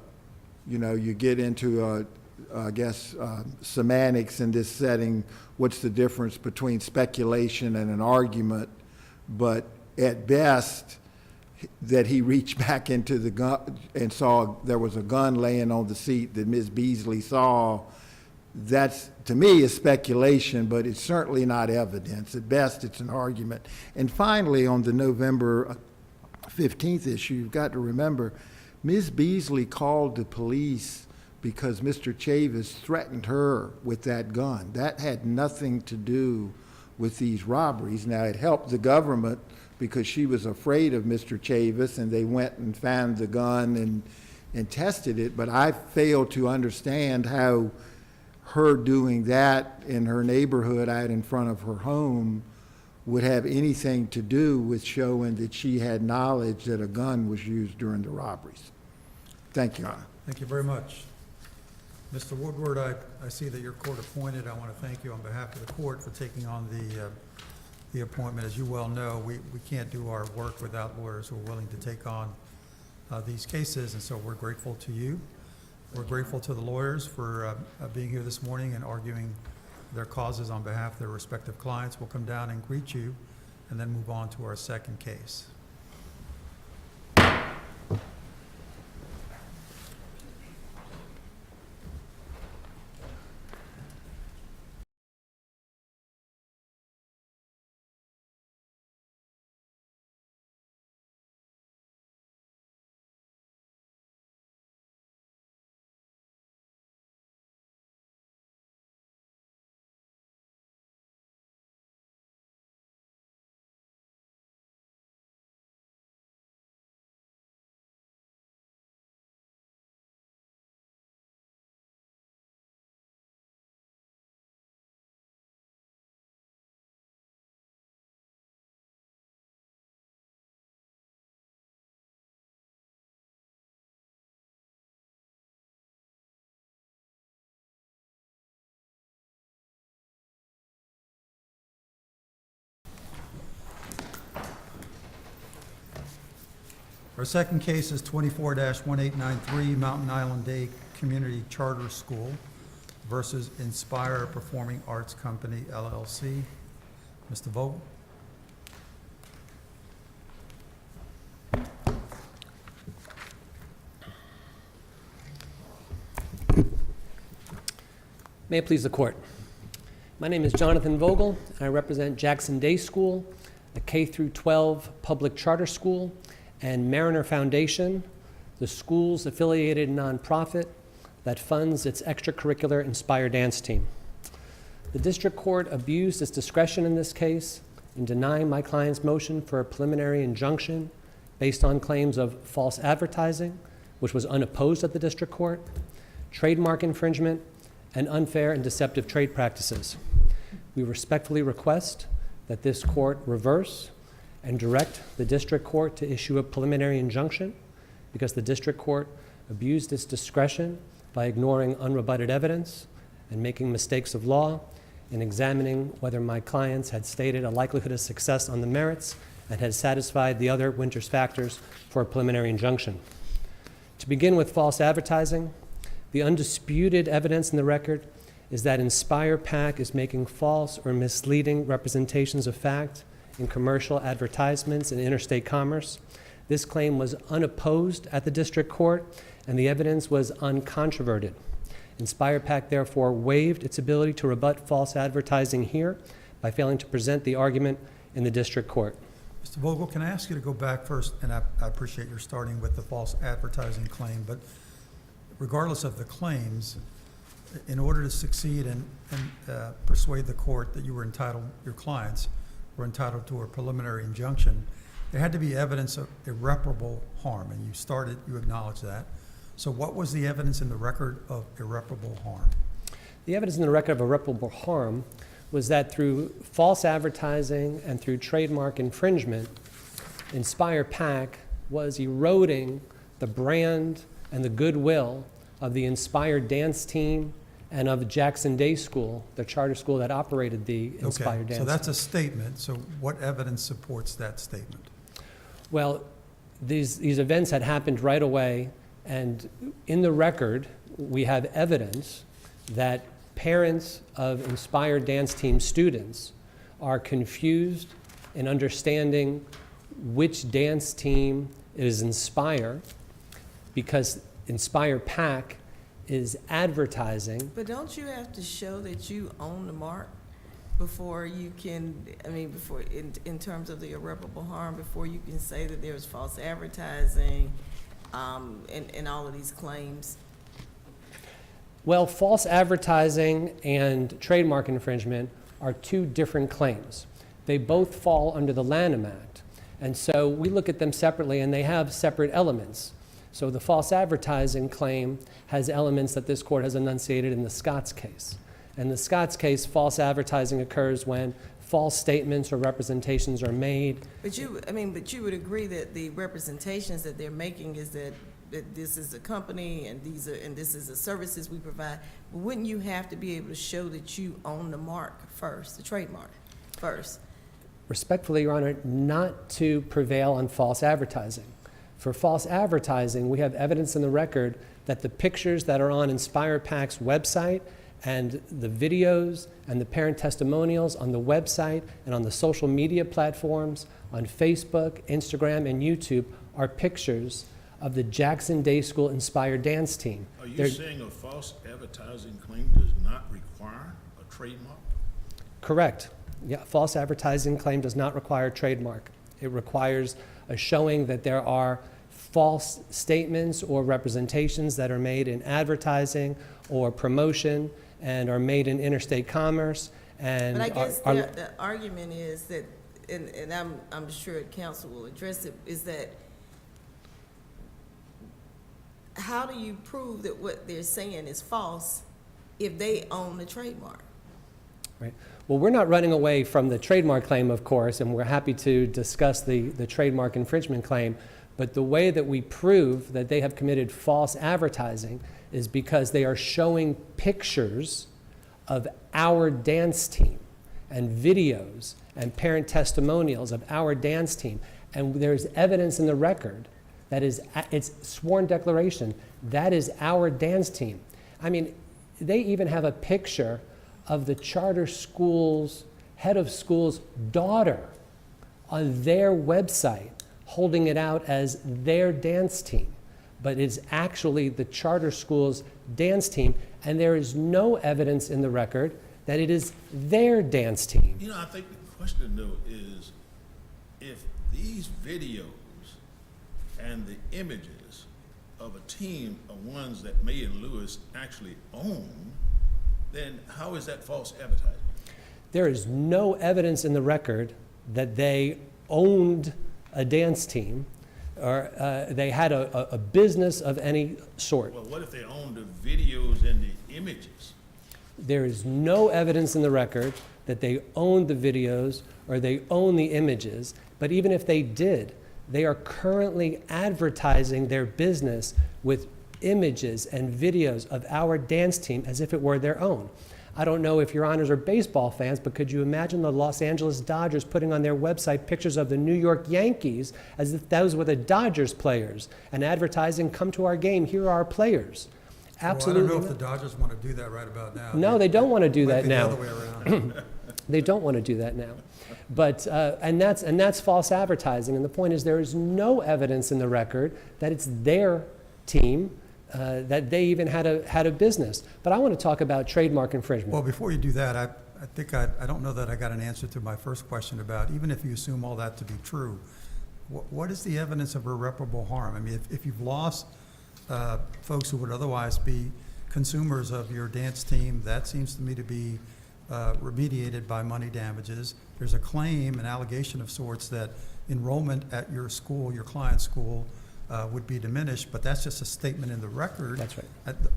know, you get into I guess semantics in this setting. What's the difference between speculation and an argument? But at best, that he reached back into the gun and saw there was a gun laying on the seat that Ms. Beasley saw, that's, to me, is speculation, but it's certainly not evidence. At best, it's an argument. And finally, on the November 15th issue, you've got to remember, Ms. Beasley called the police because Mr. Chavis threatened her with that gun. That had nothing to do with these robberies. Now, it helped the government because she was afraid of Mr. Chavis, and they went and found the gun and tested it. But I fail to understand how her doing that in her neighborhood out in front of her home would have anything to do with showing that she had knowledge that a gun was used during the robberies. Thank you, Your Honor. Thank you very much. Mr. Woodward, I see that you're court appointed. I want to thank you on behalf of the court for taking on the appointment. As you well know, we can't do our work without lawyers who are willing to take on these cases, and so we're grateful to you. We're grateful to the lawyers for being here this morning and arguing their causes on behalf of their respective clients. We'll come down and greet you and then move on to our second case. Our second case is 24-1893 Mountain Island Day Community Charter School versus Inspire Performing Arts Company, LLC. Mr. Vogel. May it please the court. My name is Jonathan Vogel, and I represent Jackson Day School, a K-12 public charter school, and Mariner Foundation, the school's affiliated nonprofit that funds its extracurricular Inspire dance team. The district court abused its discretion in this case in denying my client's motion for a preliminary injunction based on claims of false advertising, which was unopposed at the district court, trademark infringement, and unfair and deceptive trade practices. We respectfully request that this court reverse and direct the district court to issue a preliminary injunction because the district court abused its discretion by ignoring unrebutted evidence and making mistakes of law in examining whether my clients had stated a likelihood of success on the merits and had satisfied the other Winters factors for a preliminary injunction. To begin with false advertising, the undisputed evidence in the record is that Inspire PAC is making false or misleading representations of fact in commercial advertisements in interstate commerce. This claim was unopposed at the district court, and the evidence was uncontroverted. Inspire PAC therefore waived its ability to rebut false advertising here by failing to present the argument in the district court. Mr. Vogel, can I ask you to go back first, and I appreciate your starting with the false advertising claim, but regardless of the claims, in order to succeed and persuade the court that you were entitled, your clients were entitled to a preliminary injunction, there had to be evidence of irreparable harm, and you acknowledged that. So what was the evidence in the record of irreparable harm? The evidence in the record of irreparable harm was that through false advertising and through trademark infringement, Inspire PAC was eroding the brand and the goodwill of the Inspire dance team and of the Jackson Day School, the charter school that operated the Inspire dance team. So that's a statement. So what evidence supports that statement? Well, these events had happened right away, and in the record, we have evidence that parents of Inspire dance team students are confused in understanding which dance team is Inspire, because Inspire PAC is advertising. But don't you have to show that you own the mark before you can, before, in terms of the irreparable harm, before you can say that there's false advertising and all of these claims? Well, false advertising and trademark infringement are two different claims. They both fall under the Lanham Act. And so we look at them separately, and they have separate elements. So the false advertising claim has elements that this court has enunciated in the Scott's case. In the Scott's case, false advertising occurs when false statements or representations are made. But you would agree that the representations that they're making is that this is a company and this is the services we provide. But wouldn't you have to be able to show that you own the mark first, the trademark first? Respectfully, Your Honor, not to prevail on false advertising. For false advertising, we have evidence in the record that the pictures that are on Inspire PAC's website and the videos and the parent testimonials on the website and on the social media platforms, on Facebook, Instagram, and YouTube, are pictures of the Jackson Day School Inspire dance team. Are you saying a false advertising claim does not require a trademark? Correct. Yeah, false advertising claim does not require a trademark. It requires a showing that there are false statements or representations that are made in advertising or promotion and are made in interstate commerce. And but I guess the argument is that, and I'm sure counsel will address it, is that how do you prove that what they're saying is false if they own the trademark? Right. Well, we're not running away from the trademark claim, of course, and we're happy to discuss the trademark infringement claim. But the way that we prove that they have committed false advertising is because they are showing pictures of our dance team and videos and parent testimonials of our dance team. And there's evidence in the record that it's sworn declaration, that is our dance team. I mean, they even have a picture of the charter school's, head of school's daughter on their website, holding it out as their dance team. But it's actually the charter school's dance team, and there is no evidence in the record that it is their dance team. You know, I think the question, though, is if these videos and the images of a team are ones that May and Lewis actually own, then how is that false advertising? There is no evidence in the record that they owned a dance team or they had a business of any sort. Well, what if they owned the videos and the images? There is no evidence in the record that they owned the videos or they own the images, but even if they did, they are currently advertising their business with images and videos of our dance team as if it were their own. I don't know if your honors are baseball fans, but could you imagine the Los Angeles Dodgers putting on their website pictures of the New York Yankees as if those were the Dodgers players and advertising, come to our game, here are our players? Absolutely. Well, I don't know if the Dodgers want to do that right about now. No, they don't want to do that now. Might be the other way around. They don't want to do that now. But, and that's false advertising. And the point is there is no evidence in the record that it's their team, that they even had a business. But I want to talk about trademark infringement. Well, before you do that, I think I don't know that I got an answer to my first question about, even if you assume all that to be true, what is the evidence of irreparable harm? I mean, if you've lost folks who would otherwise be consumers of your dance team, that seems to me to be remediated by money damages. There's a claim, an allegation of sorts, that enrollment at your school, your client's school, would be diminished, but that's just a statement in the record. That's right.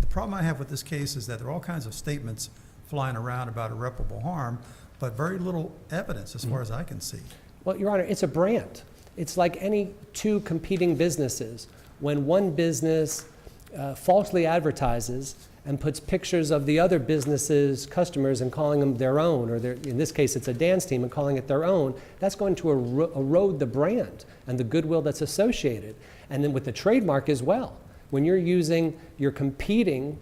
The problem I have with this case is that there are all kinds of statements flying around about irreparable harm, but very little evidence as far as I can see. Well, Your Honor, it's a brand. It's like any two competing businesses. When one business falsely advertises and puts pictures of the other business's customers and calling them their own, or in this case it's a dance team and calling it their own, that's going to erode the brand and the goodwill that's associated. And then with the trademark as well. When you're using your competing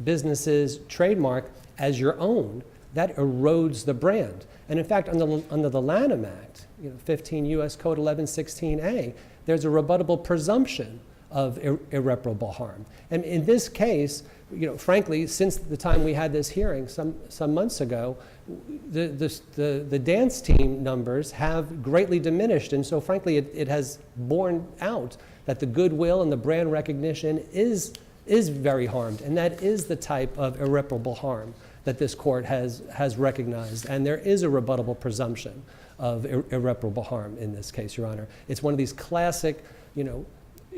business's trademark as your own, that erodes the brand. And in fact, under the Lanham Act, 15 U.S. Code 1116A, there's a rebuttable presumption of irreparable harm. And in this case, frankly, since the time we had this hearing some months ago, the dance team numbers have greatly diminished. And so frankly, it has borne out that the goodwill and the brand recognition is very harmed. And that is the type of irreparable harm that this court has recognized. And there is a rebuttable presumption of irreparable harm in this case, Your Honor. It's one of these classic,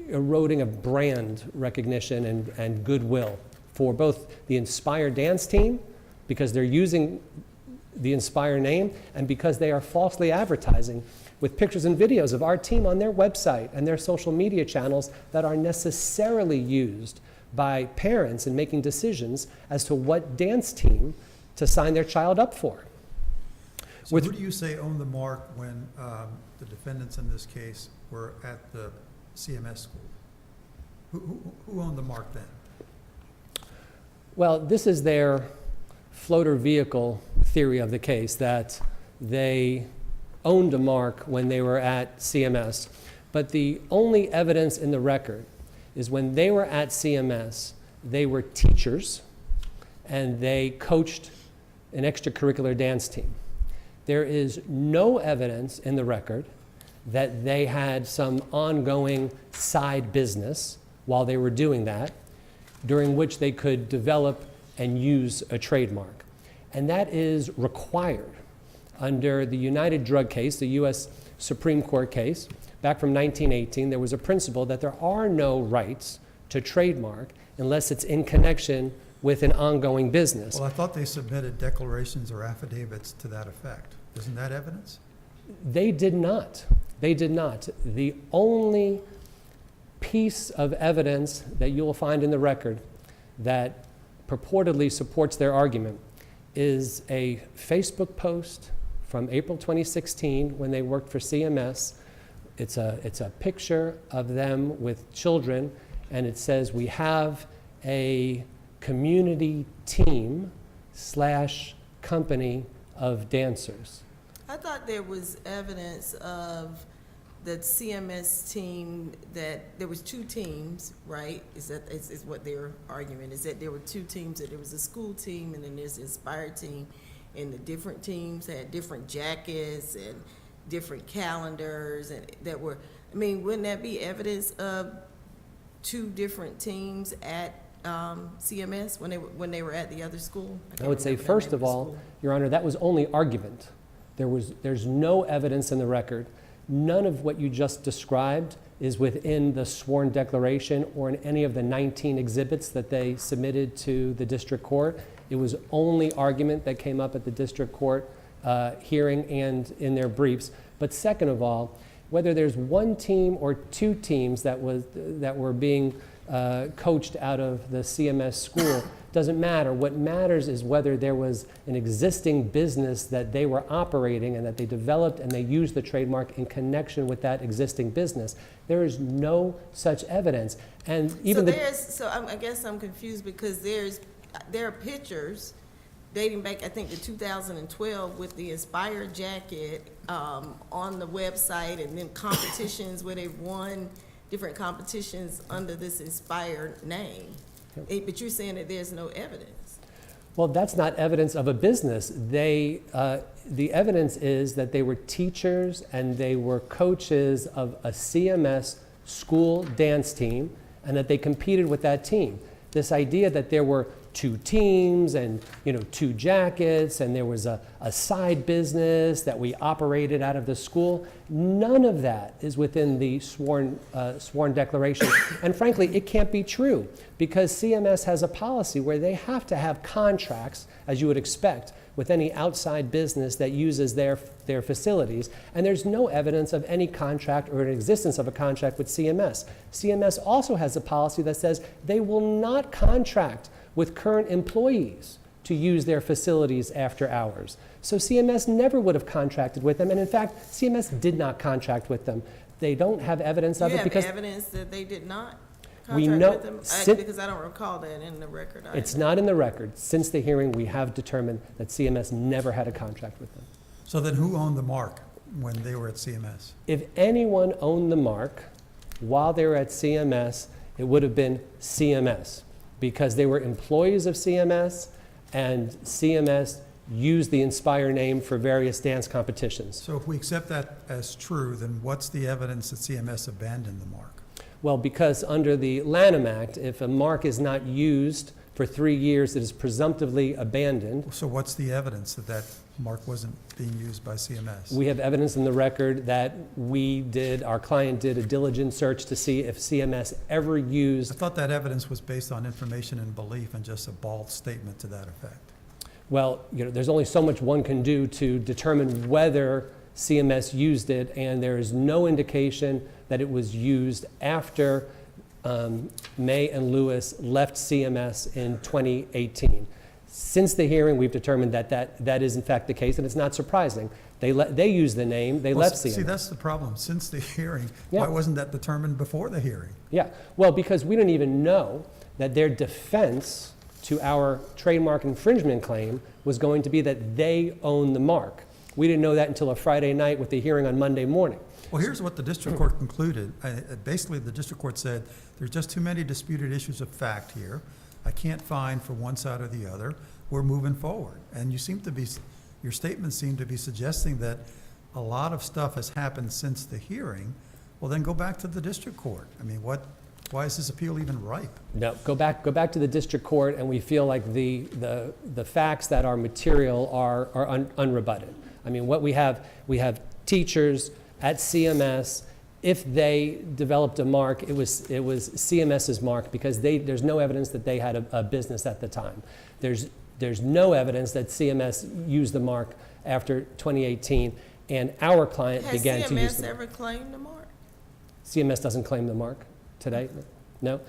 eroding of brand recognition and goodwill for both the Inspire dance team, because they're using the Inspire name, and because they are falsely advertising with pictures and videos of our team on their website and their social media channels that are necessarily used by parents in making decisions as to what dance team to sign their child up for. So who do you say owned the mark when the defendants in this case were at the CMS school? Who owned the mark then? Well, this is their floater vehicle theory of the case, that they owned a mark when they were at CMS. But the only evidence in the record is when they were at CMS, they were teachers and they coached an extracurricular dance team. There is no evidence in the record that they had some ongoing side business while they were doing that, during which they could develop and use a trademark. And that is required under the United Drug case, the U.S. Supreme Court case. Back from 1918, there was a principle that there are no rights to trademark unless it's in connection with an ongoing business. Well, I thought they submitted declarations or affidavits to that effect. Isn't that evidence? They did not. They did not. The only piece of evidence that you will find in the record that purportedly supports their argument is a Facebook post from April 2016 when they worked for CMS. It's a picture of them with children, and it says, "We have a community team / company of dancers." I thought there was evidence of the CMS team, that there was two teams, right? Is what their argument is, that there were two teams, that there was a school team and then there's the Inspire team, and the different teams had different jackets and different calendars, and that were, wouldn't that be evidence of two different teams at CMS when they were at the other school? I would say, first of all, Your Honor, that was only argument. There's no evidence in the record. None of what you just described is within the sworn declaration or in any of the 19 exhibits that they submitted to the district court. It was only argument that came up at the district court hearing and in their briefs. But second of all, whether there's one team or two teams that were being coached out of the CMS school doesn't matter. What matters is whether there was an existing business that they were operating and that they developed and they used the trademark in connection with that existing business. There is no such evidence. And even I guess I'm confused because there are pictures dating back, I think, to 2012 with the Inspire jacket on the website, and then competitions where they've won different competitions under this Inspire name. But you're saying that there's no evidence. Well, that's not evidence of a business. The evidence is that they were teachers and they were coaches of a CMS school dance team and that they competed with that team. This idea that there were two teams and two jackets and there was a side business that we operated out of the school, none of that is within the sworn declaration. And frankly, it can't be true because CMS has a policy where they have to have contracts, as you would expect, with any outside business that uses their facilities, and there's no evidence of any contract or an existence of a contract with CMS. CMS also has a policy that says they will not contract with current employees to use their facilities after hours. So CMS never would have contracted with them, and in fact, CMS did not contract with them. They don't have evidence of it because— You have evidence that they did not we contract know, with them? Because I don't recall that in the record either. It's not in the record. Since the hearing, we have determined that CMS never had a contract with them. So then who owned the mark when they were at CMS? If anyone owned the mark while they were at CMS, it would have been CMS because they were employees of CMS and CMS used the Inspire name for various dance competitions. So if we accept that as true, then what's the evidence that CMS abandoned the mark? Well, because under the Lanham Act, if a mark is not used for 3 years, it is presumptively abandoned. So what's the evidence that that mark wasn't being used by CMS? We have evidence in the record that our client did a diligent search to see if CMS ever used— I thought that evidence was based on information and belief and just a bald statement to that effect. Well, there's only so much one can do to determine whether CMS used it, and there is no indication that it was used after May and Lewis left CMS in 2018. Since the hearing, we've determined that is in fact the case, and it's not surprising. They used the name, they left CMS. See, that's the problem. Since the hearing, Yeah. why wasn't that determined before the hearing? Yeah, well, because we don't even know that their defense to our trademark infringement claim was going to be that they own the mark. We didn't know that until a Friday night with the hearing on Monday morning. Well, here's what the district court concluded. Basically, the district court said, there's just too many disputed issues of fact here. I can't find for one side or the other. We're moving forward. And your statements seem to be suggesting that a lot of stuff has happened since the hearing. Well, then go back to the district court. I mean, why is this appeal even ripe? No, go back to the district court, and we feel like the facts that are material are unrebutted. I mean, what we have teachers at CMS. If they developed a mark, it was CMS's mark because there's no evidence that they had a business at the time. There's no evidence that CMS used the mark after 2018, and our client began to use the mark. Has CMS ever claimed the mark? CMS doesn't claim the mark today. No.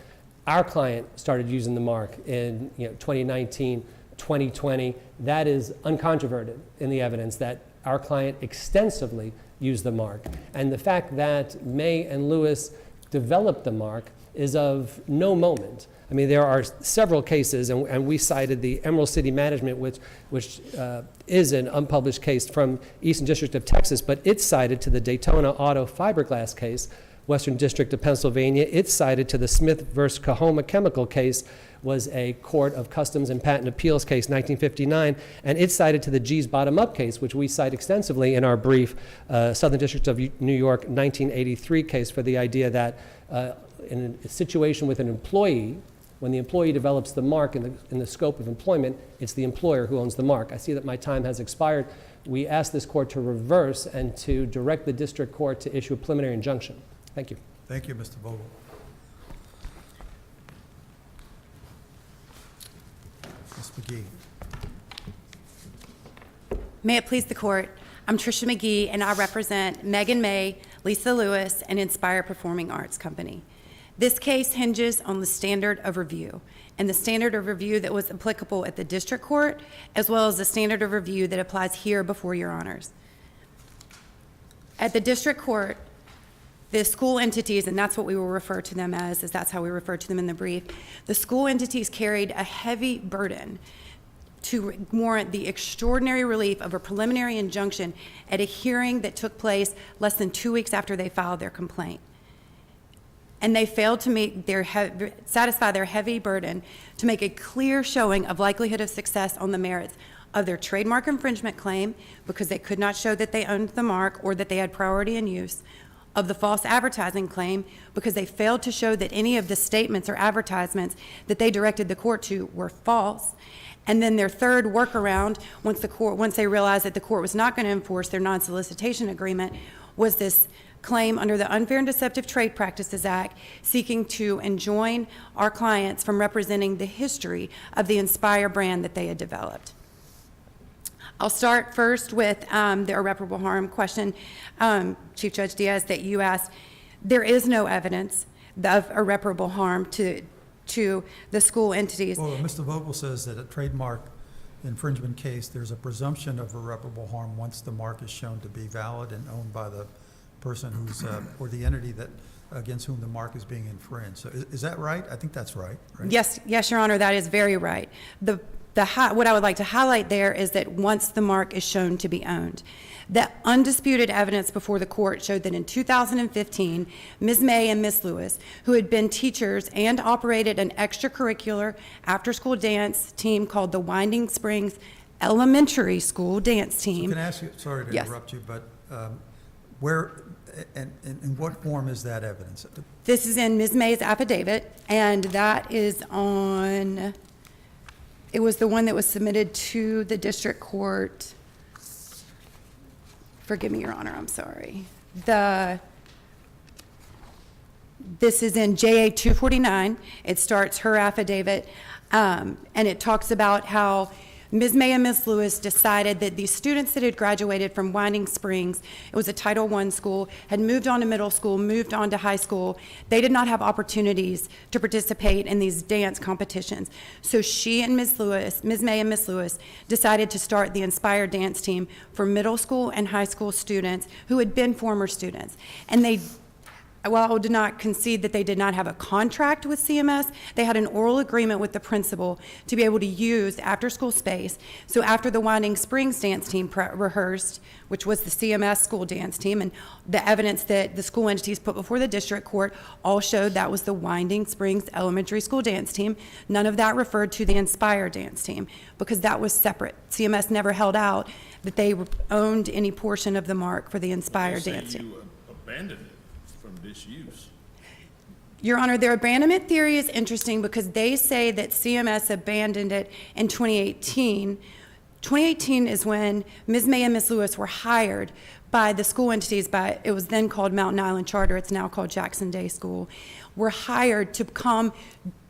Our client started using the mark in 2019, 2020. That is uncontroverted in the evidence that our client extensively used the mark. And the fact that May and Lewis developed the mark is of no moment. I mean, there are several cases, and we cited the Emerald City Management, which is an unpublished case from Eastern District of Texas, but it's cited to the Daytona Auto Fiberglass case, Western District of Pennsylvania. It's cited to the Smith versus Kahoma Chemical case, was a Court of Customs and Patent Appeals case, 1959, and it's cited to the G's Bottom Up case, which we cite extensively in our brief, Southern District of New York, 1983 case, for the idea that in a situation with an employee, when the employee develops the mark in the scope of employment, it's the employer who owns the mark. I see that my time has expired. We ask this court to reverse and to direct the district court to issue a preliminary injunction. Thank you. Thank you, Mr. Vogel. Ms. McGee. May it please the court, I'm Tricia McGee, and I represent Megan May, Lisa Lewis, and Inspire Performing Arts Company. This case hinges on the standard of review, and the standard of review that was applicable at the district court, as well as the standard of review that applies here before your honors. At the district court, the school entities, and that's what we will refer to them as that's how we refer to them in the brief, the school entities carried a heavy burden to warrant the extraordinary relief of a preliminary injunction at a hearing that took place less than 2 weeks after they filed their complaint. And they failed to meet satisfy their heavy burden to make a clear showing of likelihood of success on the merits of their trademark infringement claim, because they could not show that they owned the mark or that they had priority in use, of the false advertising claim, because they failed to show that any of the statements or advertisements that they directed the court to were false. And then their third workaround, once they realized that the court was not going to enforce their non-solicitation agreement, was this claim under the Unfair and Deceptive Trade Practices Act, seeking to enjoin our clients from representing the history of the Inspire brand that they had developed. I'll start first with the irreparable harm question, Chief Judge Diaz, that you asked. There is no evidence of irreparable harm to the school entities. Well, Mr. Vogel says that a trademark infringement case, there's a presumption of irreparable harm once the mark is shown to be valid and owned by the person who's, or the entity that against whom the mark is being infringed. So is that right? I think that's right. Yes, Your Honor, that is very right. What I would like to highlight there is that once the mark is shown to be owned, the undisputed evidence before the court showed that in 2015, Ms. May and Ms. Lewis, who had been teachers and operated an extracurricular after-school dance team called the Winding Springs Elementary School Dance Team. So can I ask you, sorry to interrupt you, but where and in what form is that evidence? This is in Ms. May's affidavit, and that is on, it was the one that was submitted to the district court. Forgive me, Your Honor, I'm sorry. This is in JA 249. It starts her affidavit, and it talks about how Ms. May and Ms. Lewis decided that these students that had graduated from Winding Springs, it was a Title I school, had moved on to middle school, moved on to high school. They did not have opportunities to participate in these dance competitions. So she and Ms. May and Ms. Lewis decided to start the Inspire Dance Team for middle school and high school students who had been former students. And they, while I did not concede that they did not have a contract with CMS, they had an oral agreement with the principal to be able to use after-school space. So after the Winding Springs dance team rehearsed, which was the CMS school dance team, and the evidence that the school entities put before the district court all showed that was the Winding Springs Elementary School dance team. None of that referred to the Inspire dance team because that was separate. CMS never held out that they owned any portion of the mark for the Inspire dance team. You abandoned it from disuse. Your Honor, their abandonment theory is interesting because they say that CMS abandoned it in 2018. 2018 is when Ms. May and Ms. Lewis were hired by the school entities, it was then called Mountain Island Charter, it's now called Jackson Day School, were hired to come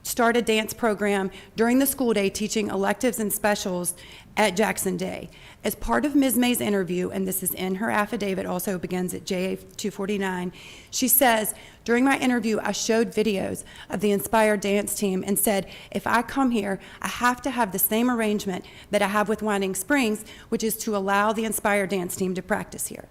start a dance program during the school day teaching electives and specials at Jackson Day. As part of Ms. May's interview, and this is in her affidavit, also begins at JA 249, she says, during my interview, I showed videos of the Inspire dance team and said, if I come here, I have to have the same arrangement that I have with Winding Springs, which is to allow the Inspire dance team to practice here.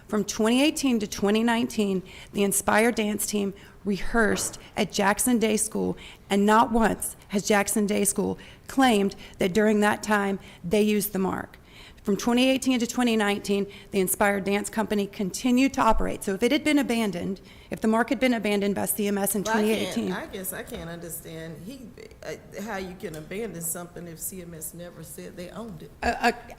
From 2018 to 2019, the Inspire dance team rehearsed at Jackson Day School, and not once has Jackson Day School claimed that during that time they used the mark. From 2018 to 2019, the Inspire Dance Company continued to operate. So if it had been abandoned, if the mark had been abandoned by CMS in 2018. I guess I can't understand how you can abandon something if CMS never said they owned it.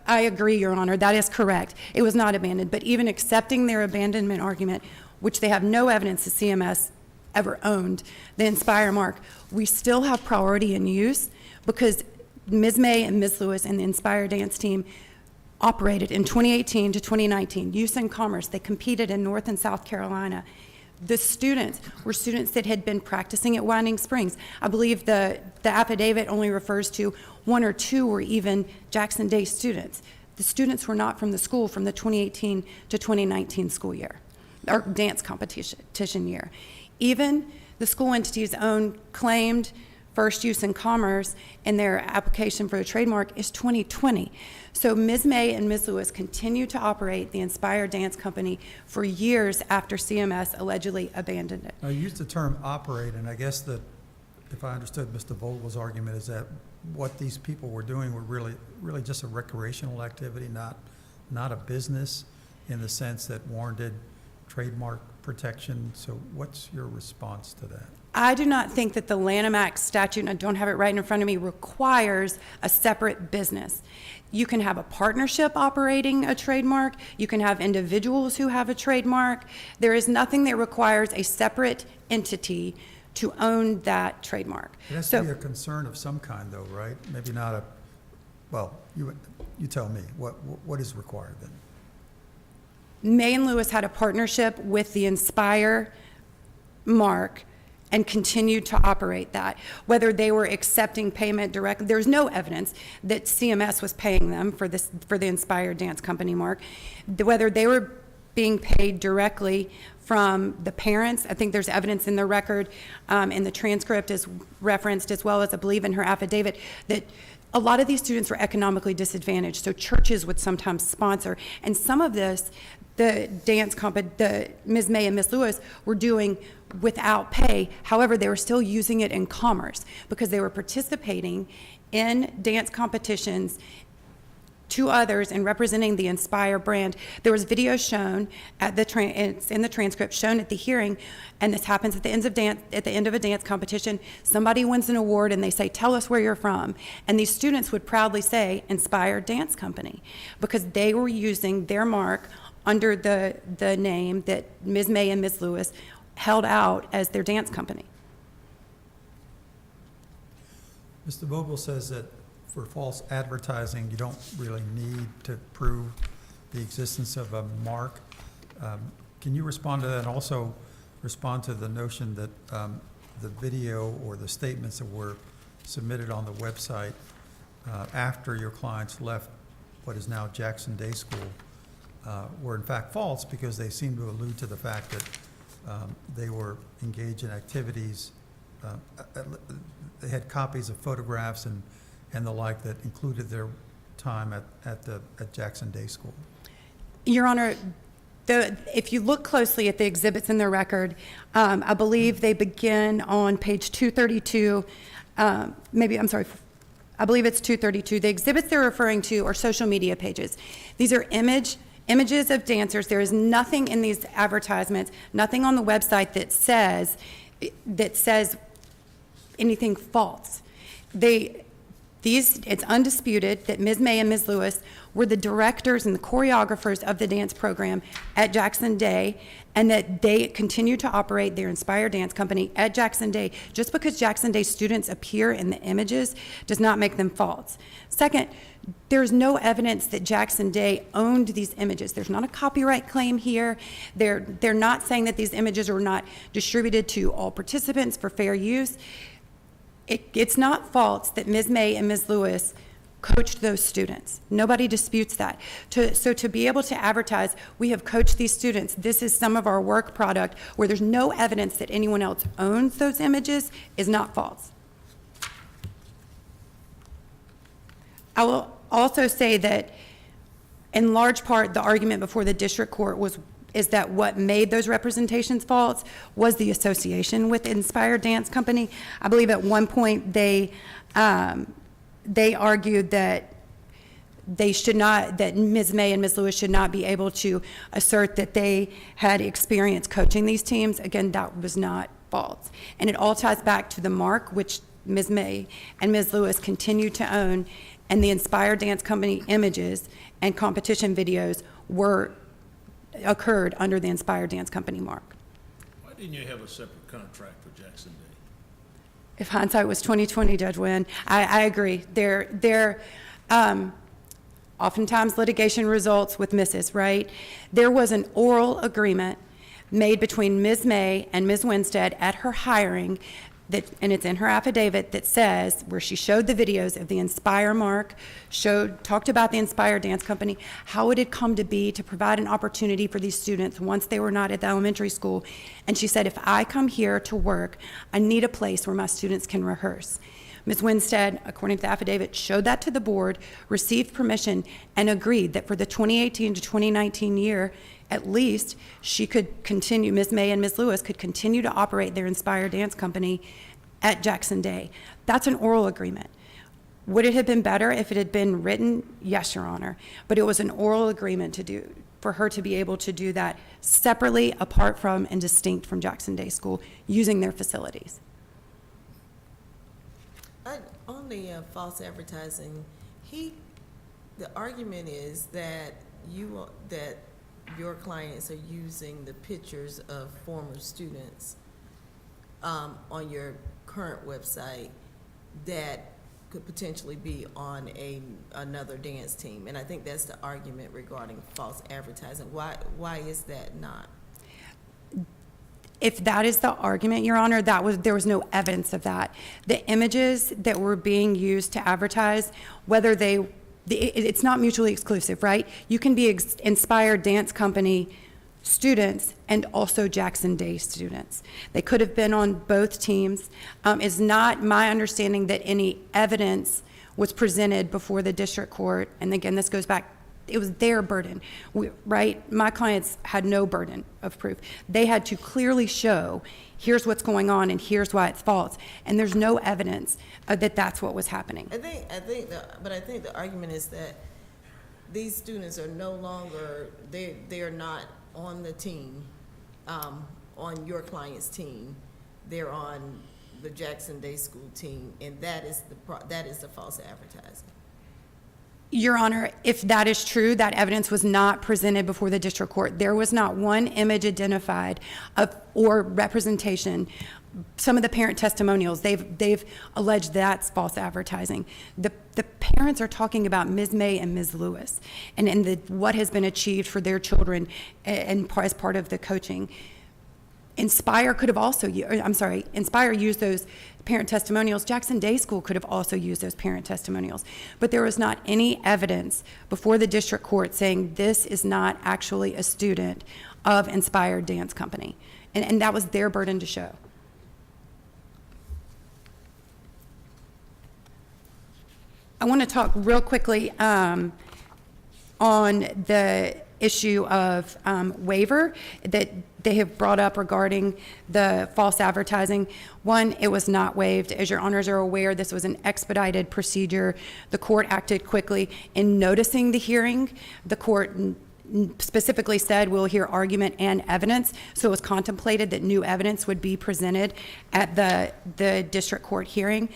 I agree, Your Honor, that is correct. It was not abandoned, but even accepting their abandonment argument, which they have no evidence that CMS ever owned the Inspire mark, we still have priority in use because Ms. May and Ms. Lewis and the Inspire Dance Team operated in 2018 to 2019. Use and Commerce, they competed in North and South Carolina. The students were students that had been practicing at Winding Springs. I believe the affidavit only refers to 1 or 2 or even Jackson Day students. The students were not from the school from the 2018 to 2019 school year, or dance competition year. Even the school entity's own claimed first use in commerce in their application for the trademark is 2020. So Ms. May and Ms. Lewis continue to operate the Inspire Dance Company for years after CMS allegedly abandoned it. I used the term operate, and I guess that, if I understood Mr. Vogel's argument, is that what these people were doing were really just a recreational activity, not a business in the sense that warranted trademark protection. So what's your response to that? I do not think that the Lanham Act statute, and I don't have it right in front of me, requires a separate business. You can have a partnership operating a trademark. You can have individuals who have a trademark. There is nothing that requires a separate entity to own that trademark. It has to be a concern of some kind, though, right? Maybe not a, well, you tell me, what is required then? May and Lewis had a partnership with the Inspire mark and continued to operate that. Whether they were accepting payment directly, there's no evidence that CMS was paying them for the Inspire Dance Company mark. Whether they were being paid directly from the parents, I think there's evidence in the record, in the transcript is referenced, as well as I believe in her affidavit, that a lot of these students were economically disadvantaged, so churches would sometimes sponsor. And some of this, the Ms. May and Ms. Lewis were doing without pay. However, they were still using it in commerce because they were participating in dance competitions to others and representing the Inspire brand. There was video shown at it's in the transcript, shown at the hearing, and this happens at the end of a dance competition. Somebody wins an award and they say, "Tell us where you're from," and these students would proudly say Inspire Dance Company because they were using their mark under the name that Ms. May and Ms. Lewis held out as their dance company. Mr. Vogel says that for false advertising, you don't really need to prove the existence of a mark. Can you respond to that, and also respond to the notion that the video or the statements that were submitted on the website after your clients left what is now Jackson Day School were in fact false, because they seem to allude to the fact that they were engaged in activities, they had copies of photographs and the like that included their time at Jackson Day School? Your Honor, if you look closely at the exhibits in the record, I believe they begin on page 232, I believe it's 232. The exhibits they're referring to are social media pages. These are images of dancers. There is nothing in these advertisements, nothing on the website that says anything false. It's undisputed that Ms. May and Ms. Lewis were the directors and the choreographers of the dance program at Jackson Day, and that they continue to operate their Inspire Dance Company at Jackson Day. Just because Jackson Day students appear in the images does not make them false. Second, there's no evidence that Jackson Day owned these images. There's not a copyright claim here. They're not saying that these images were not distributed to all participants for fair use. It's not false that Ms. May and Ms. Lewis coached those students. Nobody disputes that. So to be able to advertise, we have coached these students, this is some of our work product, where there's no evidence that anyone else owns those images, is not false. I will also say that in large part, the argument before the district court is that what made those representations false was the association with Inspire Dance Company. I believe at one point they argued that that Ms. May and Ms. Lewis should not be able to assert that they had experience coaching these teams. Again, that was not false. And it all ties back to the mark which Ms. May and Ms. Lewis continue to own, and the Inspire Dance Company images and competition videos occurred under the Inspire Dance Company mark. Why didn't you have a separate contract for Jackson Day? If hindsight was 20/20, Judge Wynn, I agree. Oftentimes litigation results with misses, right? There was an oral agreement made between Ms. May and Ms. Winstead at her hiring, that, and it's in her affidavit, that says, where she showed the videos of the Inspire mark, talked about the Inspire Dance Company, how it had come to be to provide an opportunity for these students once they were not at the elementary school. And she said, if I come here to work, I need a place where my students can rehearse. Ms. Winstead, according to the affidavit, showed that to the board, received permission, and agreed that for the 2018 to 2019 year, at least, she could continue, Ms. May and Ms. Lewis could continue to operate their Inspire Dance Company at Jackson Day. That's an oral agreement. Would it have been better if it had been written? Yes, Your Honor. But it was an oral agreement for her to be able to do that separately, apart from, and distinct from Jackson Day School, using their facilities. On the false advertising, the argument is that your clients are using the pictures of former students on your current website that could potentially be on another dance team. And I think that's the argument regarding false advertising. Why is that not? If that is the argument, Your Honor, there was no evidence of that. The images that were being used to advertise, it's not mutually exclusive, right? You can be Inspired Dance Company students and also Jackson Day students. They could have been on both teams. It's not my understanding that any evidence was presented before the district court. And again, this goes back, it was their burden, right? My clients had no burden of proof. They had to clearly show, here's what's going on and here's why it's false. And there's no evidence that that's what was happening. I think the argument is that these students are no longer, they are not on the team, on your client's team. They're on the Jackson Day School team, and that is the false advertising. Your Honor, if that is true, that evidence was not presented before the district court. There was not one image identified or representation. Some of the parent testimonials, they've alleged that's false advertising. The parents are talking about Ms. May and Ms. Lewis and what has been achieved for their children and as part of the coaching. Inspire used those parent testimonials. Jackson Day School could have also used those parent testimonials. But there was not any evidence before the district court saying this is not actually a student of Inspired Dance Company. And that was their burden to show. I want to talk real quickly on the issue of waiver that they have brought up regarding the false advertising. One, it was not waived. As your honors are aware, this was an expedited procedure. The court acted quickly in noticing the hearing. The court specifically said we'll hear argument and evidence, so it was contemplated that new evidence would be presented at the district court hearing.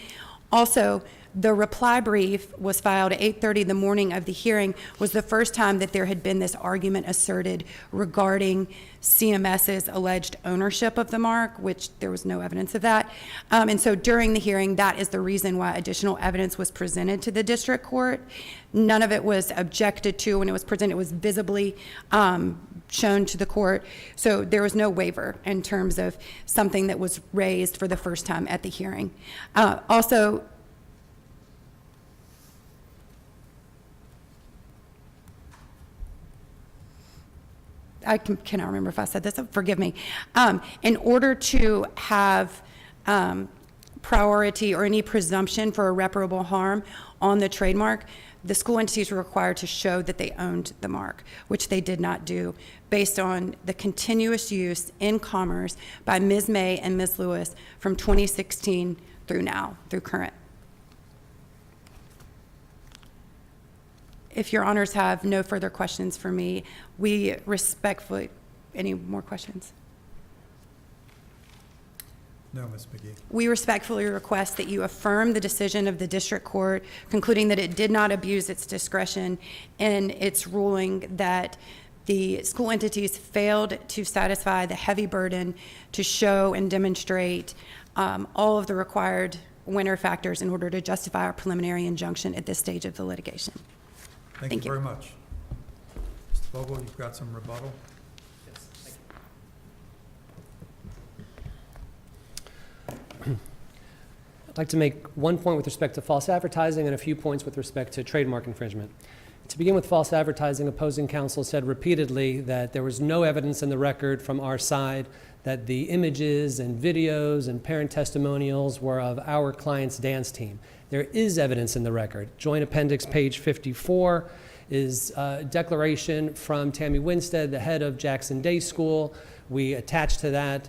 Also, the reply brief was filed at 8:30 the morning of the hearing, was the first time that there had been this argument asserted regarding CMS's alleged ownership of the mark, which there was no evidence of that. And so during the hearing, that is the reason why additional evidence was presented to the district court. None of it was objected to. When it was presented, it was visibly shown to the court. So there was no waiver in terms of something that was raised for the first time at the hearing. Also, I cannot remember if I said this, forgive me. In order to have priority or any presumption for irreparable harm on the trademark, the school entities were required to show that they owned the mark, which they did not do, based on the continuous use in commerce by Ms. May and Ms. Lewis from 2016 through now, through current. If your honors have no further questions for me, we respectfully, any more questions? No, Ms. McGee. We respectfully request that you affirm the decision of the district court, concluding that it did not abuse its discretion in its ruling that the school entities failed to satisfy the heavy burden to show and demonstrate all of the required winner factors in order to justify our preliminary injunction at this stage of the litigation. Thank you very much. Mr. Vogel, you've got some rebuttal? Yes, thank you. I'd like to make one point with respect to false advertising and a few points with respect to trademark infringement. To begin with false advertising, opposing counsel said repeatedly that there was no evidence in the record from our side that the images and videos and parent testimonials were of our client's dance team. There is evidence in the record. Joint Appendix page 54 is a declaration from Tammy Winstead, the head of Jackson Day School. We attached to that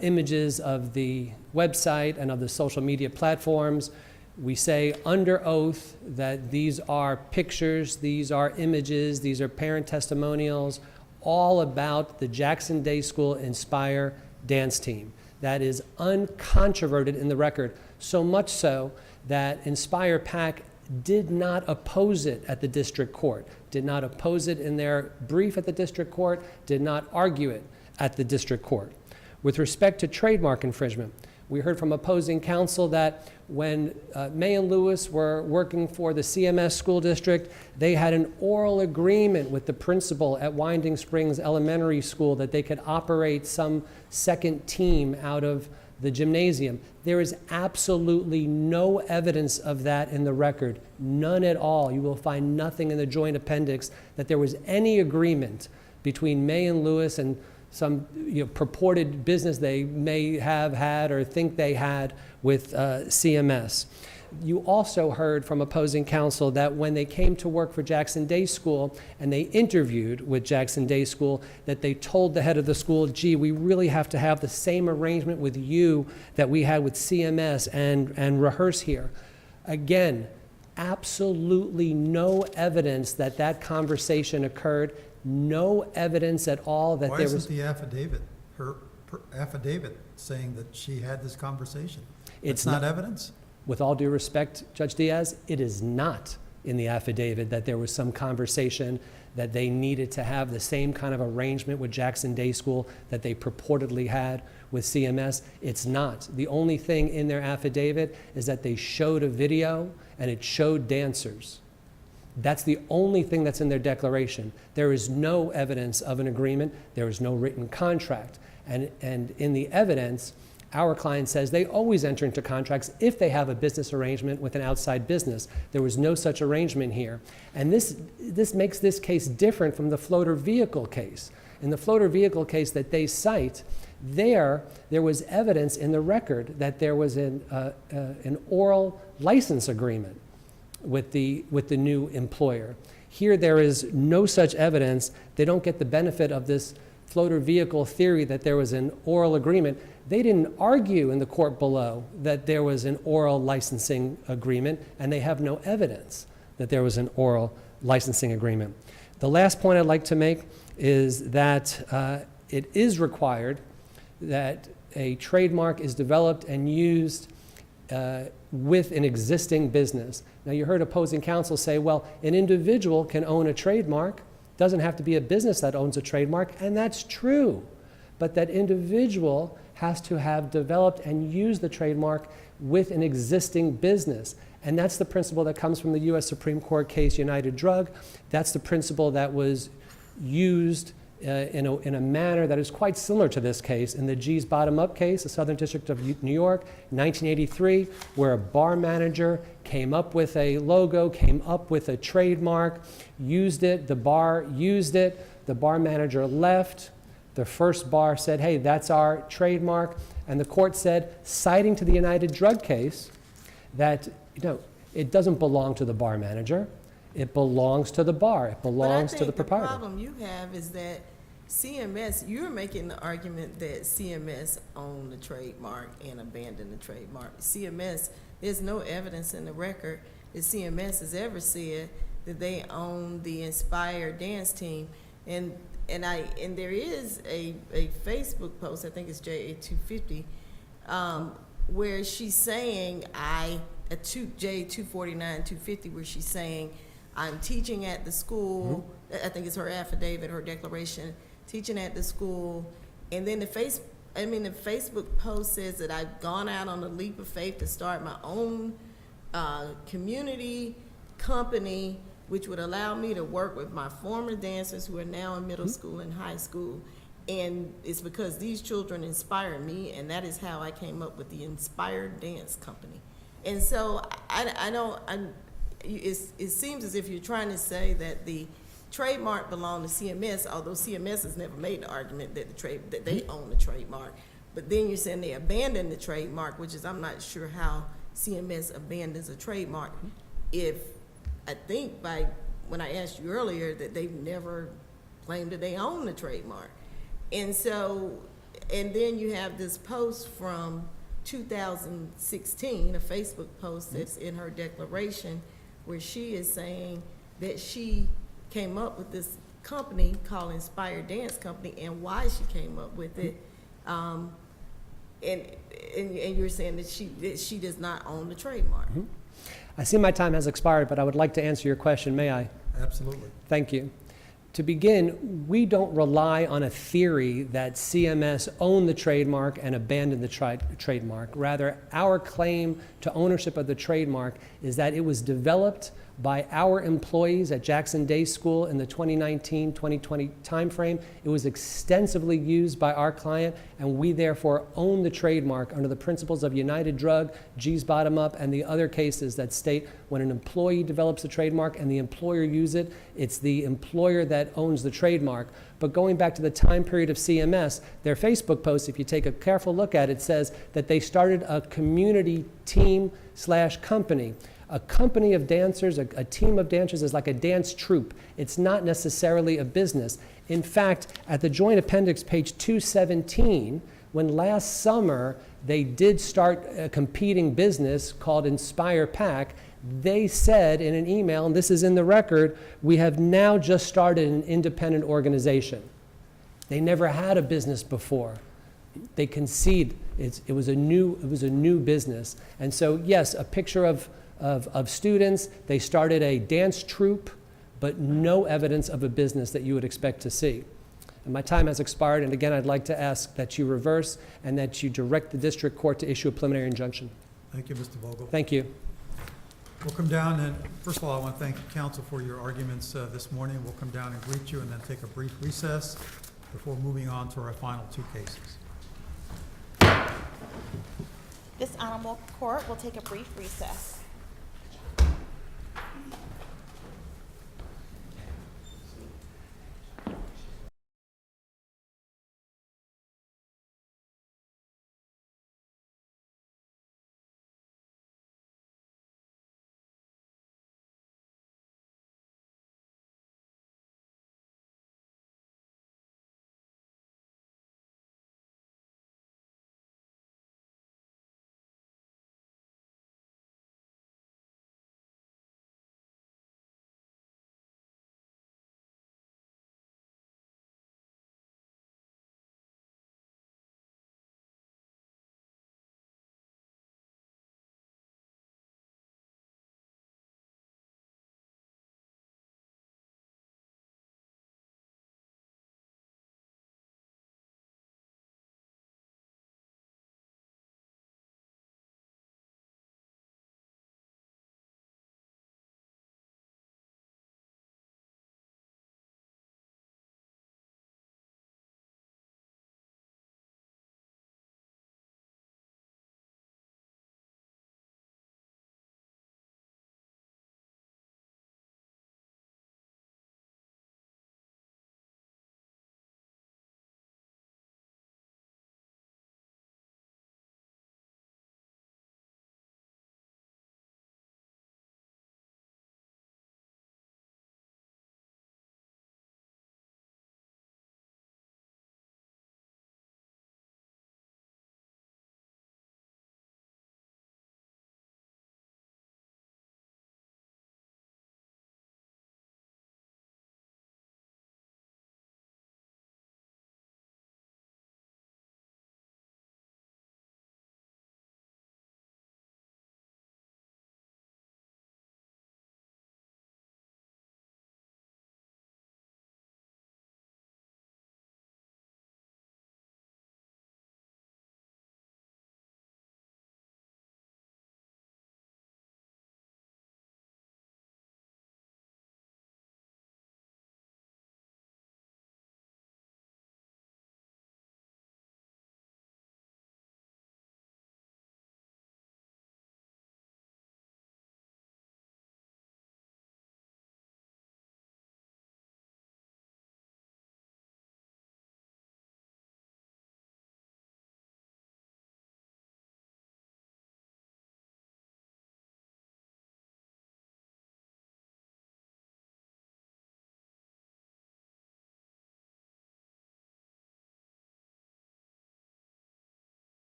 images of the website and of the social media platforms. We say under oath that these are pictures, these are images, these are parent testimonials, all about the Jackson Day School Inspire dance team. That is uncontroverted in the record, so much so that Inspire PAC did not oppose it at the district court, did not oppose it in their brief at the district court, did not argue it at the district court. With respect to trademark infringement, we heard from opposing counsel that when May and Lewis were working for the CMS school district, they had an oral agreement with the principal at Winding Springs Elementary School that they could operate some second team out of the gymnasium. There is absolutely no evidence of that in the record, none at all. You will find nothing in the joint appendix that there was any agreement between May and Lewis and some purported business they may have had or think they had with CMS. You also heard from opposing counsel that when they came to work for Jackson Day School and they interviewed with Jackson Day School, that they told the head of the school, gee, we really have to have the same arrangement with you that we had with CMS and rehearse here. Again, absolutely no evidence that that conversation occurred. No evidence at all that Why there was. isn't the affidavit, her affidavit saying that she had this conversation? It's not evidence? With all due respect, Judge Diaz, it is not in the affidavit that there was some conversation that they needed to have the same kind of arrangement with Jackson Day School that they purportedly had with CMS. It's not. The only thing in their affidavit is that they showed a video and it showed dancers. That's the only thing that's in their declaration. There is no evidence of an agreement. There is no written contract. And in the evidence, our client says they always enter into contracts if they have a business arrangement with an outside business. There was no such arrangement here. And this makes this case different from the floater vehicle case. In the floater vehicle case that they cite, there was evidence in the record that there was an oral license agreement with the new employer. Here there is no such evidence. They don't get the benefit of this floater vehicle theory that there was an oral agreement. They didn't argue in the court below that there was an oral licensing agreement, and they have no evidence that there was an oral licensing agreement. The last point I'd like to make is that it is required that a trademark is developed and used with an existing business. Now, you heard opposing counsel say, well, an individual can own a trademark. It doesn't have to be a business that owns a trademark, and that's true. But that individual has to have developed and used the trademark with an existing business. And that's the principle that comes from the U.S. Supreme Court case United Drug. That's the principle that was used in a manner that is quite similar to this case in the G's Bottom Up case, the Southern District of New York, 1983, where a bar manager came up with a logo, came up with a trademark, used it, the bar used it, the bar manager left, the first bar said, hey, that's our trademark, and the court said, citing to the United Drug case, that it doesn't belong to the bar manager. It belongs to the bar. It belongs to the proprietor. The problem you have is that CMS, you're making the argument that CMS owned the trademark and abandoned the trademark. CMS, there's no evidence in the record that CMS has ever said that they own the Inspire dance team. And there is a Facebook post, I think it's JA250, where she's saying JA249-250, where she's saying, I'm teaching at the school, I think it's her affidavit, her declaration, teaching at the school, and then the Facebook post says that I've gone out on a leap of faith to start my own community company, which would allow me to work with my former dancers who are now in middle school and high school. And it's because these children inspire me, and that is how I came up with the Inspired Dance Company. And so it seems as if you're trying to say that the trademark belonged to CMS, although CMS has never made the argument that they own the trademark. But then you're saying they abandoned the trademark, which is, I'm not sure how CMS abandons a trademark. If, I think when I asked you earlier, that they've never claimed that they own the trademark. And so, and then you have this post from 2016, a Facebook post that's in her declaration, where she is saying that she came up with this company called Inspire Dance Company, and why she came up with it. And you're saying that she does not own the trademark. I see my time has expired, but I would like to answer your question. May I? Absolutely. Thank you. To begin, we don't rely on a theory that CMS owned the trademark and abandoned the trademark. Rather, our claim to ownership of the trademark is that it was developed by our employees at Jackson Day School in the 2019-2020 timeframe. It was extensively used by our client, and we therefore own the trademark under the principles of United Drug, G's Bottom Up, and the other cases that state when an employee develops a trademark and the employer uses it, it's the employer that owns the trademark. But going back to the time period of CMS, their Facebook post, if you take a careful look at it, says that they started a community team/company. A company of dancers, a team of dancers is like a dance troupe. It's not necessarily a business. In fact, at the Joint Appendix, page 217, when last summer they did start a competing business called Inspire Pack, they said in an email, and this is in the record, we have now just started an independent organization. They never had a business before. They concede it was a new business. And so yes, a picture of students. They started a dance troupe, but no evidence of a business that you would expect to see. And my time has expired, and again, I'd like to ask that you reverse and that you direct the district court to issue a preliminary injunction. Thank you, Mr. Vogel. Thank you. We'll come down and, first of all, I want to thank counsel for your arguments this morning. We'll come down and greet you and then take a brief recess before moving on to our final two cases. This honorable court will take a brief recess.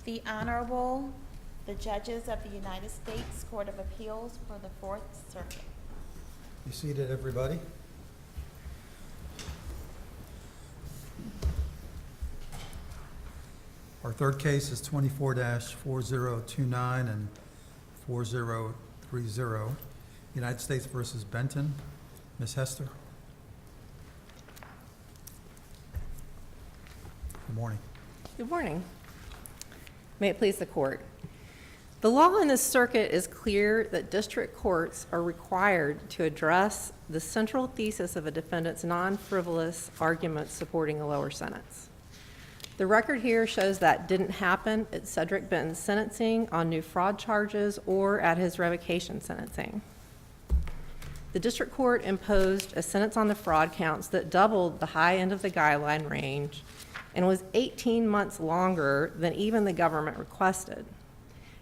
The Honorable, the Judges of the United States Court of Appeals for the Fourth Circuit. You seated, everybody? Our third case is 24-4029 and 4030, United States versus Benton. Ms. Hester? Good morning. Good morning. May it please the court. The law in this circuit is clear that district courts are required to address the central thesis of a defendant's non-frivolous argument supporting a lower sentence. The record here shows that didn't happen at Cedric Benton's sentencing on new fraud charges or at his revocation sentencing. The district court imposed a sentence on the fraud counts that doubled the high end of the guideline range and was 18 months longer than even the government requested.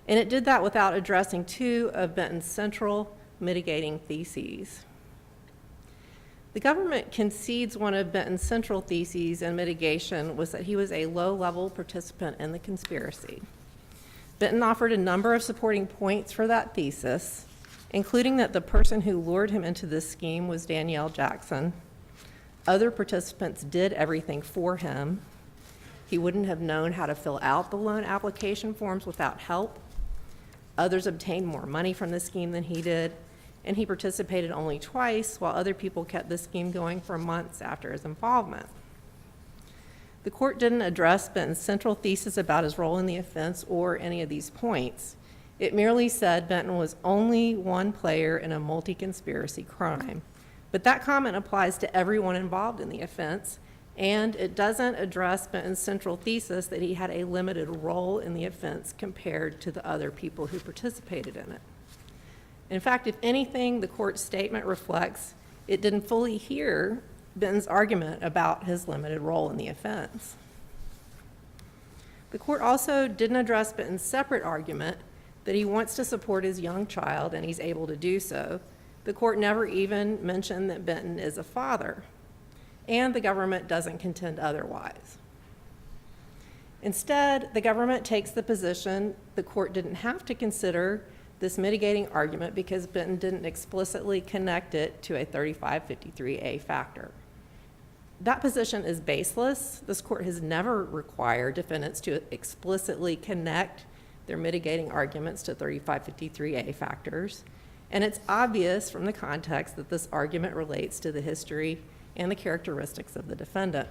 And it did that without addressing two of Benton's central mitigating theses. The government concedes one of Benton's central theses in mitigation was that he was a low-level participant in the conspiracy. Benton offered a number of supporting points for that thesis, including that the person who lured him into this scheme was Danielle Jackson. Other participants did everything for him. He wouldn't have known how to fill out the loan application forms without help. Others obtained more money from the scheme than he did, and he participated only twice while other people kept the scheme going for months after his involvement. The court didn't address Benton's central thesis about his role in the offense or any of these points. It merely said Benton was only one player in a multi-conspiracy crime. But that comment applies to everyone involved in the offense, and it doesn't address Benton's central thesis that he had a limited role in the offense compared to the other people who participated in it. In fact, if anything, the court's statement reflects it didn't fully hear Benton's argument about his limited role in the offense. The court also didn't address Benton's separate argument that he wants to support his young child and he's able to do so. The court never even mentioned that Benton is a father, and the government doesn't contend otherwise. Instead, the government takes the position the court didn't have to consider this mitigating argument because Benton didn't explicitly connect it to a 3553A factor. That position is baseless. This court has never required defendants to explicitly connect their mitigating arguments to 3553A factors, and it's obvious from the context that this argument relates to the history and the characteristics of the defendant.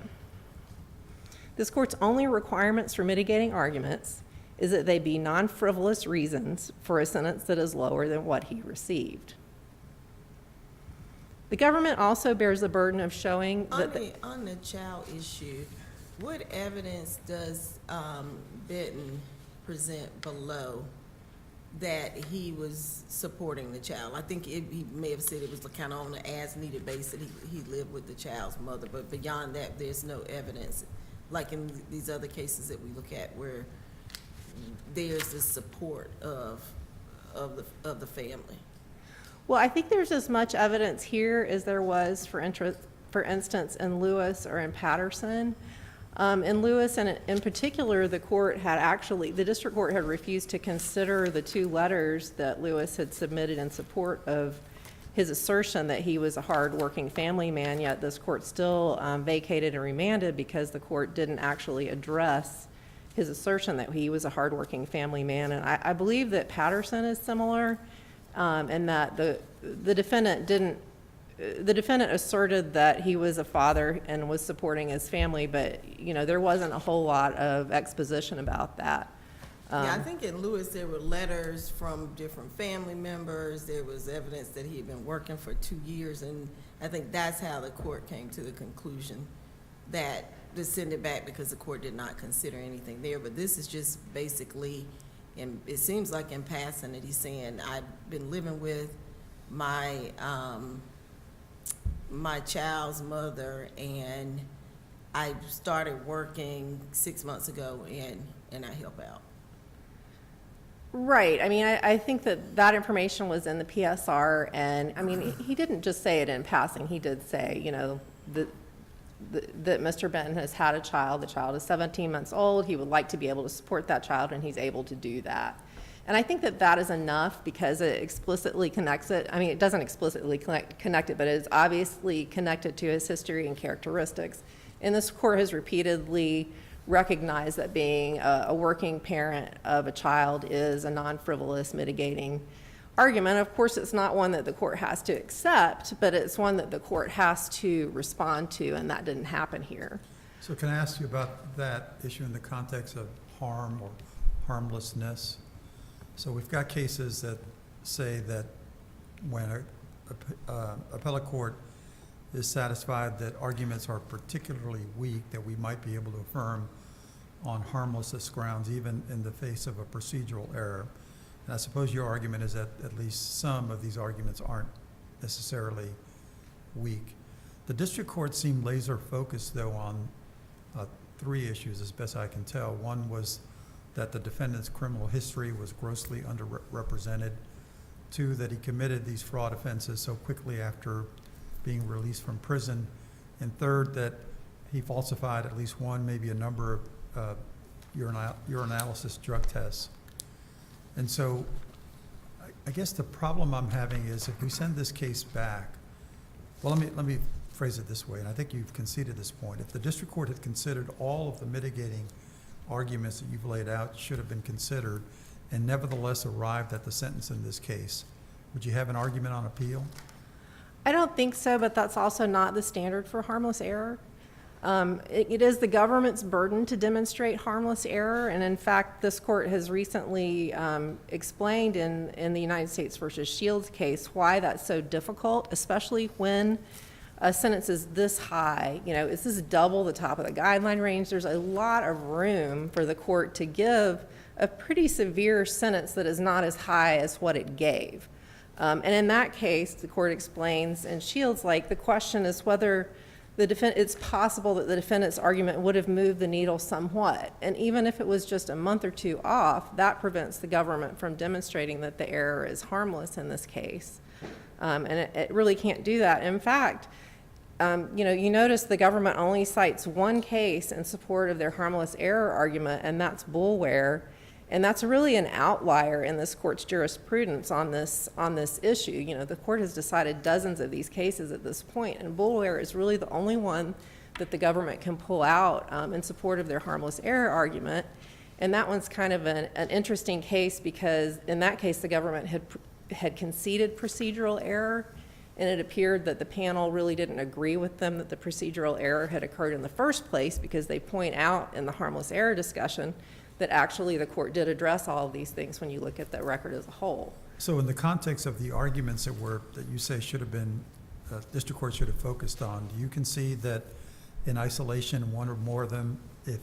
This court's only requirements for mitigating arguments is that they be non-frivolous reasons for a sentence that is lower than what he received. The government also bears the burden of showing that on the child issue, what evidence does Benton present below that he was supporting the child? I think he may have said it was kind of on an as-needed basis that he lived with the child's mother, but beyond that, there's no evidence, like in these other cases that we look at where there's the support of the family. Well, I think there's as much evidence here as there was, for instance, in Lewis or in Patterson. In Lewis, and in particular, the district court had refused to consider the two letters that Lewis had submitted in support of his assertion that he was a hard-working family man, yet this court still vacated and remanded because the court didn't actually address his assertion that he was a hardworking family man. And I believe that Patterson is similar, and that the defendant asserted that he was a father and was supporting his family, but there wasn't a whole lot of exposition about that. Yeah, I think in Lewis there were letters from different family members. There was evidence that he had been working for 2 years, and I think that's how the court came to the conclusion that to send it back because the court did not consider anything there. But this is just basically, and it seems like in passing that he's saying, I've been living with my my child's mother, and I started working 6 months ago, and I help out. Right. I mean, I think that information was in the PSR, and I mean, he didn't just say it in passing. He did say, that Mr. Benton has had a child. The child is 17 months old. He would like to be able to support that child, and he's able to do that. And I think that that is enough because it explicitly connects it. I mean, it doesn't explicitly connect it, but it is obviously connected to his history and characteristics. And this court has repeatedly recognized that being a working parent of a child is a non-frivolous mitigating argument. Of course, it's not one that the court has to accept, but it's one that the court has to respond to, and that didn't happen here. So can I ask you about that issue in the context of harm or harmlessness? So we've got cases that say that when a appellate court is satisfied that arguments are particularly weak, that we might be able to affirm on harmlessness grounds, even in the face of a procedural error. And I suppose your argument is that at least some of these arguments aren't necessarily weak. The district court seemed laser focused, though, on three issues, as best I can tell. One was that the defendant's criminal history was grossly underrepresented. Two, that he committed these fraud offenses so quickly after being released from prison. And third, that he falsified at least one, maybe a number of urinalysis drug tests. And so I guess the problem I'm having is if we send this case back, well, let me phrase it this way, and I think you've conceded this point. If the district court had considered all of the mitigating arguments that you've laid out should have been considered and nevertheless arrived at the sentence in this case, would you have an argument on appeal? I don't think so, but that's also not the standard for harmless error. It is the government's burden to demonstrate harmless error, and in fact, this court has recently explained in the United States versus Shields case why that's so difficult, especially when a sentence is this high. You know, this is double the top of the guideline range. There's a lot of room for the court to give a pretty severe sentence that is not as high as what it gave. And in that case, the court explains in Shields, like, the question is whether it's possible that the defendant's argument would have moved the needle somewhat. And even if it was just a month or two off, that prevents the government from demonstrating that the error is harmless in this case. And it really can't do that. In fact, you know, you notice the government only cites one case in support of their harmless error argument, and that's Boulware. And that's really an outlier in this court's jurisprudence on this issue. You know, the court has decided dozens of these cases at this point, and Boulware is really the only one that the government can pull out in support of their harmless error argument. And that one's kind of an interesting case because in that case the government had conceded procedural error, and it appeared that the panel really didn't agree with them that the procedural error had occurred in the first place, because they point out in the harmless error discussion that actually the court did address all of these things when you look at the record as a whole. So in the context of the arguments that you say should have been, district court should have focused on, do you concede that in isolation, one or more of them, it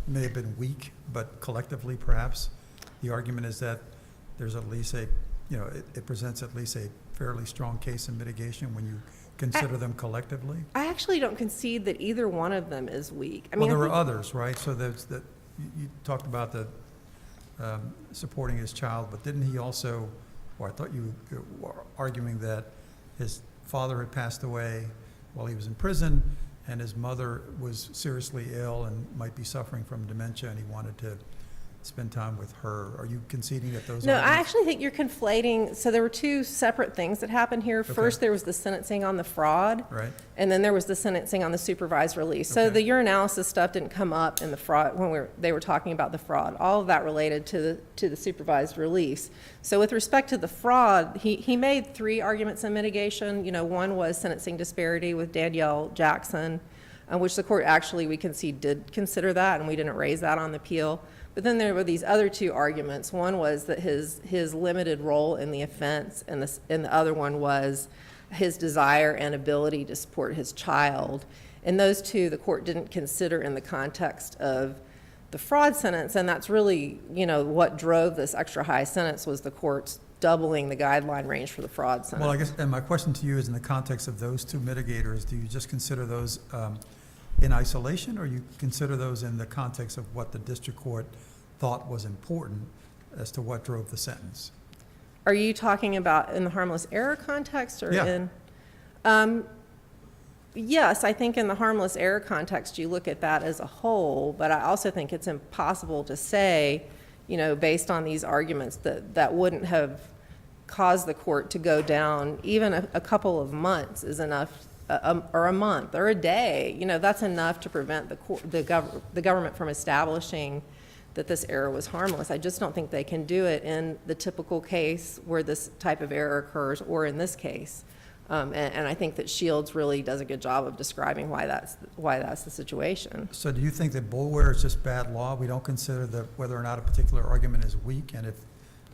may have been weak, but collectively perhaps the argument is that there's at least it presents at least a fairly strong case in mitigation when you consider them collectively? I actually don't concede that either one of them is weak. I mean, Well, there were others, right? So there's that. You talked about the supporting his child, but didn't he also, or I thought you were arguing that his father had passed away while he was in prison, and his mother was seriously ill and might be suffering from dementia, and he wanted to spend time with her. Are you conceding that those No, arguments? I actually think you're conflating. So there were two separate things that happened here. Okay. First, there was the sentencing on the fraud, Right. and then there was the sentencing on the supervised release. So Okay. the urinalysis stuff didn't come up in the fraud when they were talking about the fraud. All of that related to the supervised release. So with respect to the fraud, he made three arguments in mitigation. You know, one was sentencing disparity with Danielle Jackson, which the court actually, we concede, did consider that, and we didn't raise that on the appeal. But then there were these other two arguments. One was that his limited role in the offense, and the other one was his desire and ability to support his child. And those two the court didn't consider in the context of the fraud sentence, and that's really, you know, what drove this extra high sentence was the court's doubling the guideline range for the fraud sentence. Well, I guess, and my question to you is in the context of those two mitigators, do you just consider those in isolation, or you consider those in the context of what the district court thought was important as to what drove the sentence? Are you talking about in the harmless error context or Yeah. in? Yes, I think in the harmless error context, you look at that as a whole, but I also think it's impossible to say, based on these arguments, that wouldn't have caused the court to go down even a couple of months is enough, or a month, or a day. That's enough to prevent the government from establishing that this error was harmless. I just don't think they can do it in the typical case where this type of error occurs, or in this case. And I think that Shields really does a good job of describing why that's the situation. So do you think that bullware is just bad law? We don't consider whether or not a particular argument is weak? And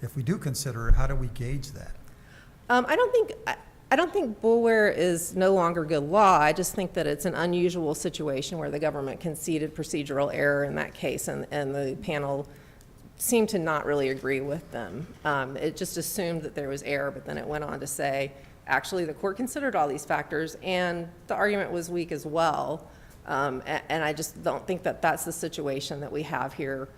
if we do consider it, how do we gauge that? I don't think bullware is no longer good law. I just think that it's an unusual situation where the government conceded procedural error in that case, and the panel seemed to not really agree with them. It just assumed that there was error, but then it went on to say, actually, the court considered all these factors, and the argument was weak as well. And I just don't think that that's the situation that we have here,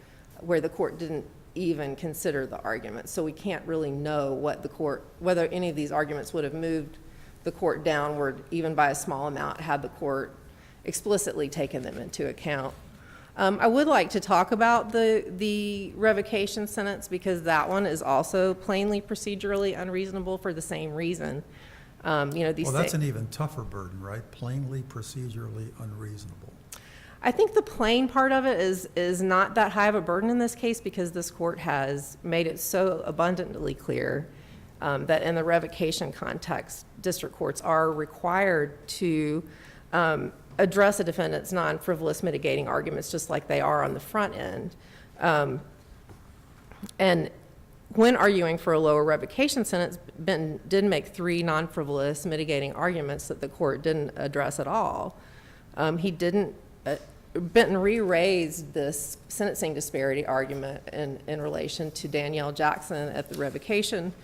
where the court didn't even consider the argument. So we can't really know whether any of these arguments would have moved the court downward, even by a small amount, had the court explicitly taken them into account. I would like to talk about the revocation sentence, because that one is also plainly procedurally unreasonable for the same reason. Well, that's an even tougher burden, right? Plainly procedurally unreasonable. I think the plain part of it is not that high of a burden in this case, because this court has made it so abundantly clear that in the revocation context, district courts are required to address a defendant's non-frivolous mitigating arguments just like they are on the front end. And when arguing for a lower revocation sentence, Benton did make 3 non-frivolous mitigating arguments that the court didn't address at all. Benton re-raised this sentencing disparity argument in relation to Danielle Jackson at the revocation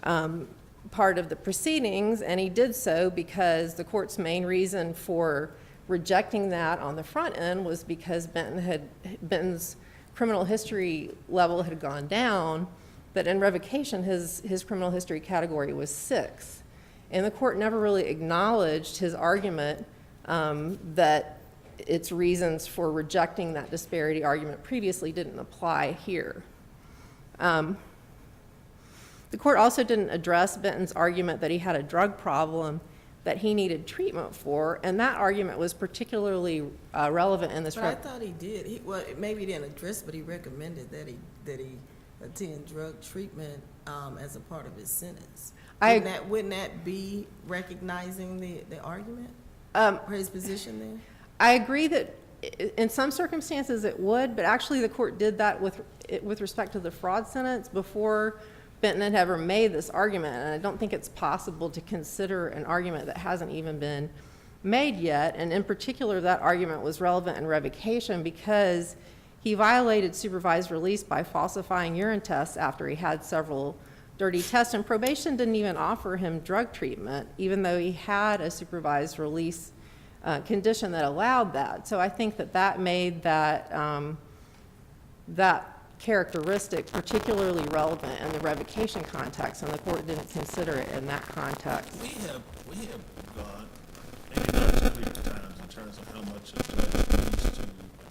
part of the proceedings, and he did so because the court's main reason for rejecting that on the front end was because Benton's criminal history level had gone down, but in revocation his criminal history category was 6. And the court never really acknowledged his argument that its reasons for rejecting that disparity argument previously didn't apply here. The court also didn't address Benton's argument that he had a drug problem that he needed treatment for, and that argument was particularly relevant in this. But I thought he did. Maybe he didn't address, but he recommended that he attend drug treatment as a part of his sentence. Wouldn't that be recognizing the argument or his position there? I agree that in some circumstances it would, but actually the court did that with respect to the fraud sentence before Benton had ever made this argument, and I don't think it's possible to consider an argument that hasn't even been made yet. And in particular, that argument was relevant in revocation because he violated supervised release by falsifying urine tests after he had several dirty tests, and probation didn't even offer him drug treatment, even though he had a supervised release condition that allowed that. So I think that made that characteristic particularly relevant in the revocation context, and the court didn't consider it in that context. We have gone, maybe not as many times in terms of how much a judge needs to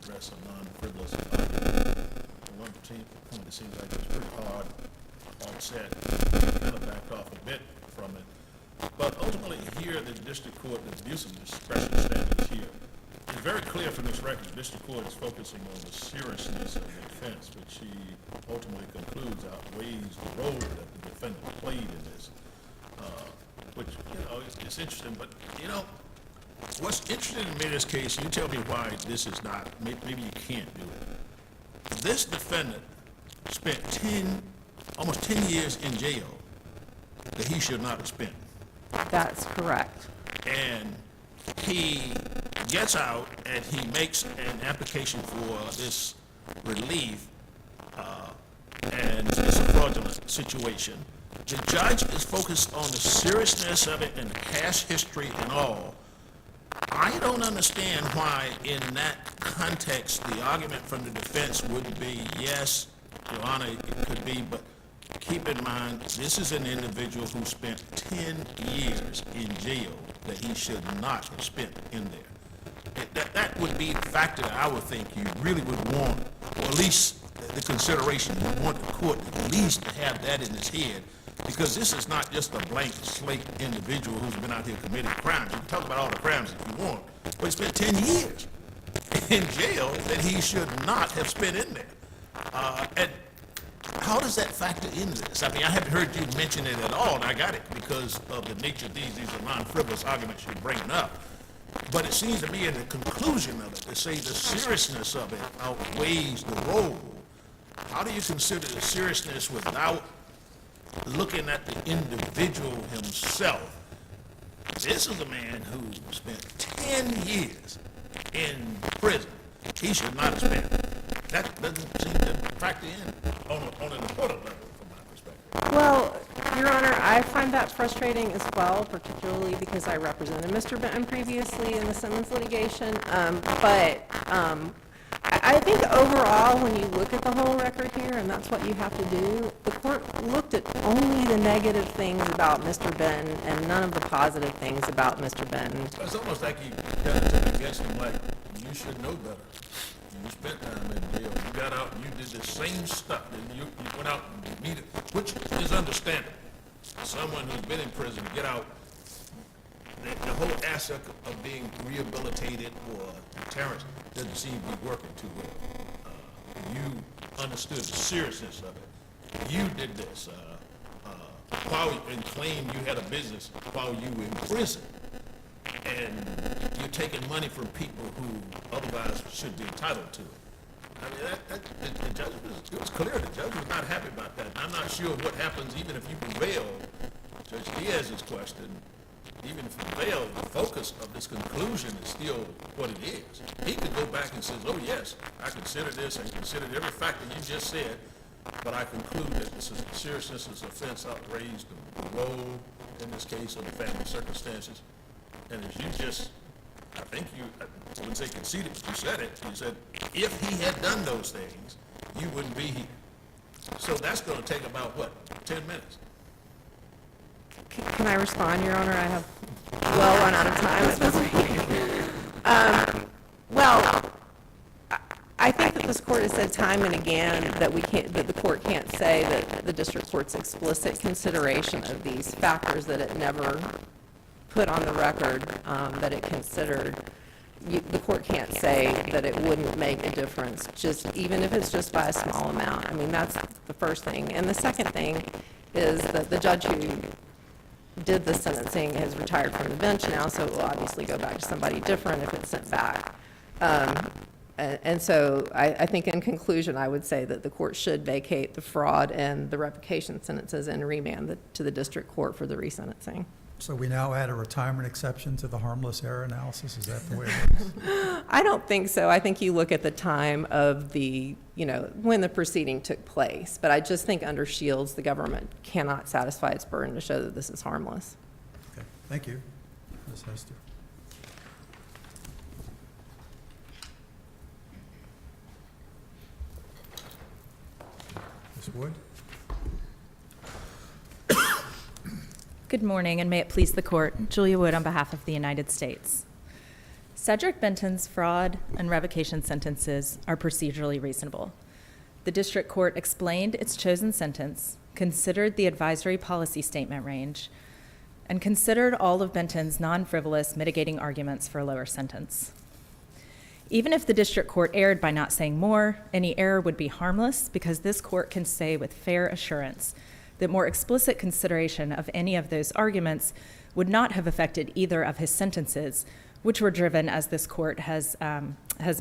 address a non-frivolous argument. One point, it seems like it was pretty hard on set, kind of backed off a bit from it. But ultimately here, the district court, the abuse of discretion standards here, it's very clear from this record, the district court is focusing on the seriousness of the offense, which he ultimately concludes outweighs the role that the defendant played in this, which, it's interesting. But, what's interesting to me in this case, you tell me why this is not, maybe you can't do it. This defendant spent almost 10 years in jail that he should not have spent. That's correct. And he gets out and he makes an application for this relief, and it's a fraudulent situation. The judge is focused on the seriousness of it and the past history and all. I don't understand why in that context the argument from the defense would be, yes, Your Honor, it could be, but keep in mind, this is an individual who spent 10 years in jail that he should not have spent in there. That would be the factor that I would think you really would want, or at least the consideration you want the court at least to have that in his head, because this is not just a blank slate individual who's been out here committing crimes. You can talk about all the crimes if you want, but he spent 10 years in jail that he should not have spent in there. And how does that factor into this? I mean, I haven't heard you mention it at all, and I got it because of the nature of these are non-frivolous arguments you're bringing up. But it seems to me in the conclusion of it, to say the seriousness of it outweighs the role. How do you consider the seriousness without looking at the individual himself? This is a man who spent 10 years in prison. He should not have spent. That doesn't seem to factor in on an important level from my perspective. Well, Your Honor, I find that frustrating as well, particularly because I represented Mr. Benton previously in the Simmons litigation. I think overall, when you look at the whole record here, and that's what you have to do, the court looked at only the negative things about Mr. Benton and none of the positive things about Mr. Benton. It's almost like you got to take against him like, you should know better. You spent time in jail. You got out and you did the same stuff. And you went out and needed, which is understandable. Someone who's been in prison to get out, the whole aspect of being rehabilitated or deterrence doesn't seem to be working too well. You understood the seriousness of it. You did this and claimed you had a business while you were in prison. And you're taking money from people who otherwise should be entitled to it. I mean, the judge was clear. The judge was not happy about that. And I'm not sure what happens even if you prevail. Judge Diaz's question, even if you prevail, the focus of this conclusion is still what it is. He could go back and say, oh yes, I consider this, I considered every factor you just said, but I conclude that this is the seriousness of this offense outweighs the role in this case of the family circumstances. And as you just, I think I wouldn't say conceded, but you said it. You said, if he had done those things, you wouldn't be here. So that's going to take about, 10 minutes? Can I respond, Your Honor? I have well run out of time at this point. I think that this court has said time and again that the court can't say that the district court's explicit consideration of these factors that it never put on the record that it considered. The court can't say that it wouldn't make a difference, even if it's just by a small amount. I mean, that's the first thing. And the second thing is that the judge who did the sentencing has retired from the bench now, so it will obviously go back to somebody different if it's sent back. And so I think in conclusion, I would say that the court should vacate the fraud and the revocation sentences and remand to the district court for the resentencing. So we now add a retirement exception to the harmless error analysis? Is that the way it works? I don't think so. I think you look at the time of when the proceeding took place. But I just think under Shields, the government cannot satisfy its burden to show that this is harmless. Okay, thank you. Ms. Hester. Ms. Wood? Good morning, and may it please the court. Julia Wood on behalf of the United States. Cedric Benton's fraud and revocation sentences are procedurally reasonable. The district court explained its chosen sentence, considered the advisory policy statement range, and considered all of Benton's non-frivolous mitigating arguments for a lower sentence. Even if the district court erred by not saying more, any error would be harmless because this court can say with fair assurance that more explicit consideration of any of those arguments would not have affected either of his sentences, which were driven, as this court has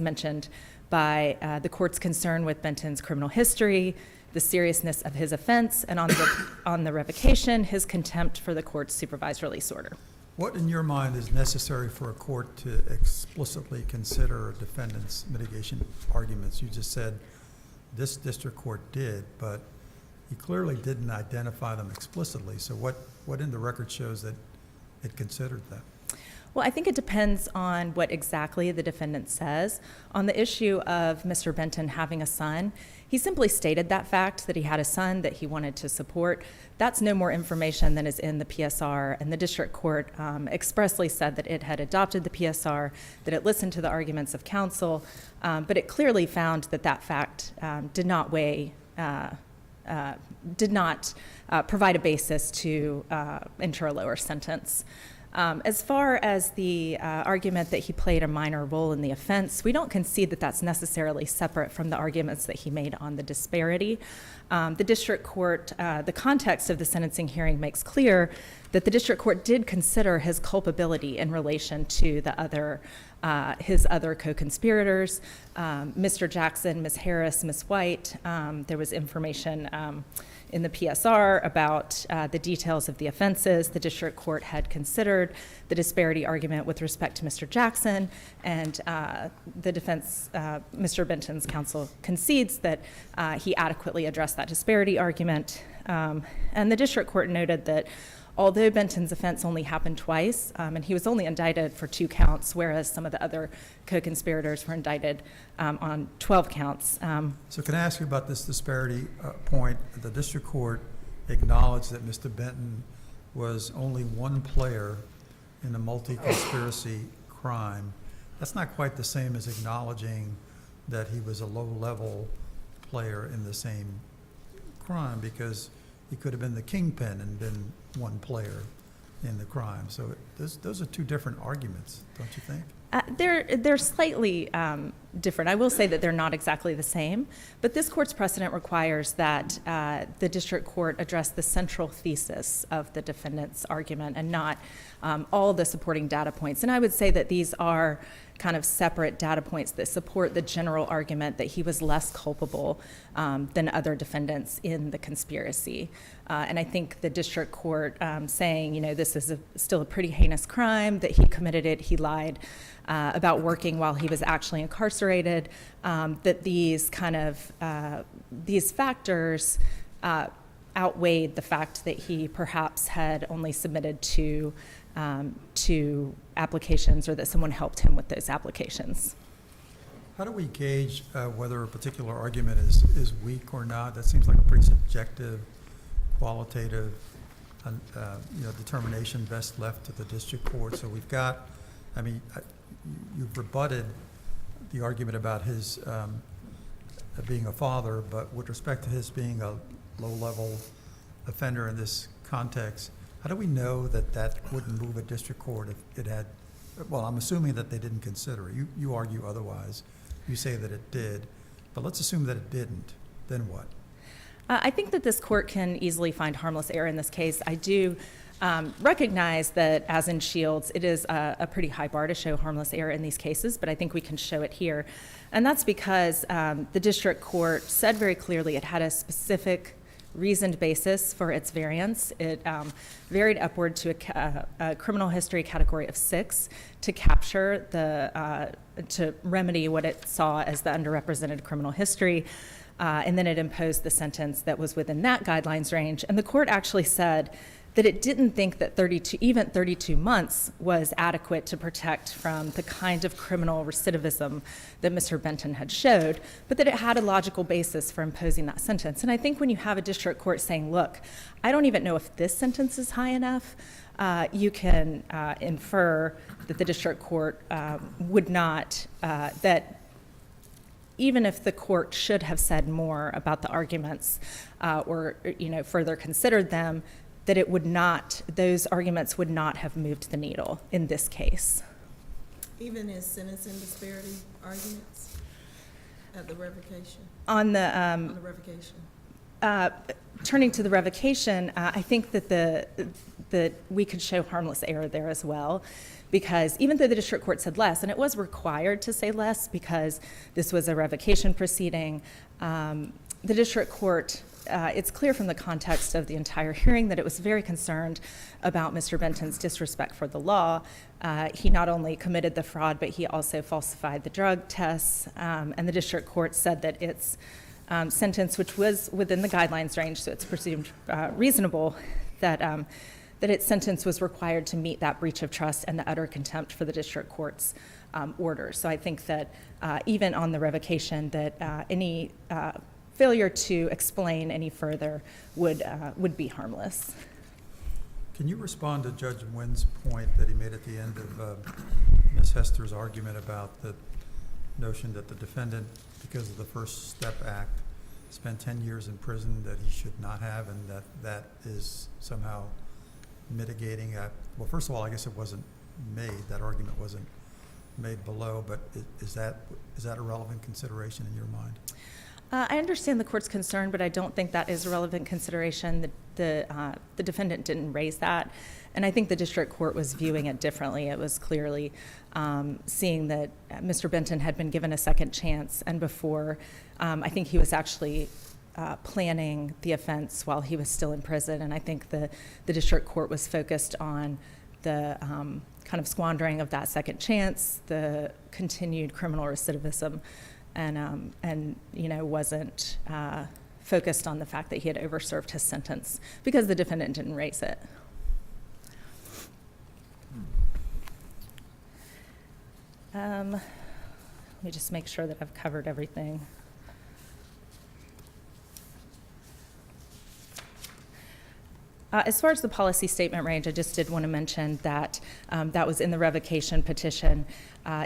mentioned, by the court's concern with Benton's criminal history, the seriousness of his offense, and on the revocation, his contempt for the court's supervised release order. What in your mind is necessary for a court to explicitly consider a defendant's mitigation arguments? You just said this district court did, but he clearly didn't identify them explicitly. So what in the record shows that it considered that? Well, I think it depends on what exactly the defendant says. On the issue of Mr. Benton having a son, he simply stated that fact, that he had a son that he wanted to support. That's no more information than is in the PSR, and the district court expressly said that it had adopted the PSR, that it listened to the arguments of counsel, but it clearly found that that fact did not provide a basis to ensure a lower sentence. As far as the argument that he played a minor role in the offense, we don't concede that that's necessarily separate from the arguments that he made on the disparity. The district court, the context of the sentencing hearing makes clear that the district court did consider his culpability in relation to the other, his other co-conspirators, Mr. Jackson, Ms. Harris, Ms. White. There was information in the PSR about the details of the offenses. The district court had considered the disparity argument with respect to Mr. Jackson, and the defense, Mr. Benton's counsel, concedes that he adequately addressed that disparity argument. And the district court noted that although Benton's offense only happened twice, and he was only indicted for 2 counts, whereas some of the other co-conspirators were indicted on 12 counts. So can I ask you about this disparity point? The district court acknowledged that Mr. Benton was only one player in a multi-conspiracy crime. That's not quite the same as acknowledging that he was a low-level player in the same crime, because he could have been the kingpin and been one player in the crime. So those are 2 different arguments, don't you think? They're slightly different. I will say that they're not exactly the same, but this court's precedent requires that the district court address the central thesis of the defendant's argument and not all the supporting data points. And I would say that these are kind of separate data points that support the general argument that he was less culpable than other defendants in the conspiracy. And I think the district court saying, you know, this is still a pretty heinous crime, that he committed it, he lied about working while he was actually incarcerated, that these kind of, these factors outweighed the fact that he perhaps had only submitted to applications, or that someone helped him with those applications. How do we gauge whether a particular argument is weak or not? That seems like a pretty subjective, qualitative determination best left to the district court. So we've got, I mean, you've rebutted the argument about his being a father, but with respect to his being a low-level offender in this context, how do we know that that wouldn't move a district court if it had, well, I'm assuming that they didn't consider it. You argue otherwise. You say that it did, but let's assume that it didn't. Then what? I think that this court can easily find harmless error in this case. I do recognize that, as in Shields, it is a pretty high bar to show harmless error in these cases, but I think we can show it here. And that's because the district court said very clearly it had a specific reasoned basis for its variance. It varied upward to a criminal history category of 6 to capture to remedy what it saw as the underrepresented criminal history. And then it imposed the sentence that was within that guidelines range. And the court actually said that it didn't think that 32 months was adequate to protect from the kind of criminal recidivism that Mr. Benton had showed, but that it had a logical basis for imposing that sentence. And I think when you have a district court saying, look, I don't even know if this sentence is high enough, you can infer that the district court would not, that even if the court should have said more about the arguments or further considered them, that it would not, those arguments would not have moved the needle in this case. Even in sentencing disparity arguments at the revocation? On the revocation. Turning to the revocation, I think that that we could show harmless error there as well, because even though the district court said less, and it was required to say less because this was a revocation proceeding, the district court, it's clear from the context of the entire hearing that it was very concerned about Mr. Benton's disrespect for the law. He not only committed the fraud, but he also falsified the drug tests, and the district court said that its sentence, which was within the guidelines range, so it's presumed reasonable, that that its sentence was required to meet that breach of trust and the utter contempt for the district court's orders. So I think that even on the revocation, that any failure to explain any further would be harmless. Can you respond to Judge Nguyen's point that he made at the end of Ms. Hester's argument about the notion that the defendant, because of the First Step Act, spent 10 years in prison that he should not have, and that is somehow mitigating? Well, first of all, I guess it wasn't made, that argument wasn't made below, but is that a relevant consideration in your mind? I understand the court's concern, but I don't think that is a relevant consideration. The defendant didn't raise that, and I think the district court was viewing it differently. It was clearly seeing that Mr. Benton had been given a second chance, and before, I think he was actually planning the offense while he was still in prison, and I think the district court was focused on the kind of squandering of that second chance, the continued criminal recidivism, and wasn't focused on the fact that he had overserved his sentence because the defendant didn't raise it. Let me just make sure that I've covered everything. As far as the policy statement range, I just did want to mention that that was in the revocation petition.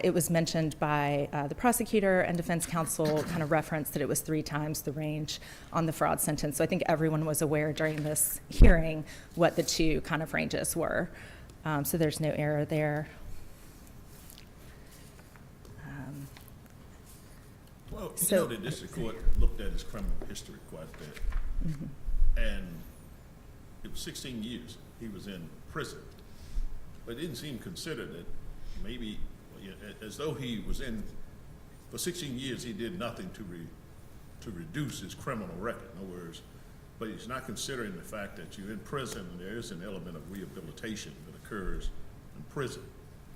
It was mentioned by the prosecutor, and defense counsel kind of referenced that it was 3 times the range on the fraud sentence. So I think everyone was aware during this hearing what the 2 kind of ranges were. So there's no error there. Well, So- the district court looked at his criminal history quite a bit. Mm-hmm. And it was 16 years he was in prison. But it didn't seem to consider that maybe, as though he was in, for 16 years he did nothing to reduce his criminal record. In other words, but he's not considering the fact that you're in prison and there is an element of rehabilitation that occurs in prison.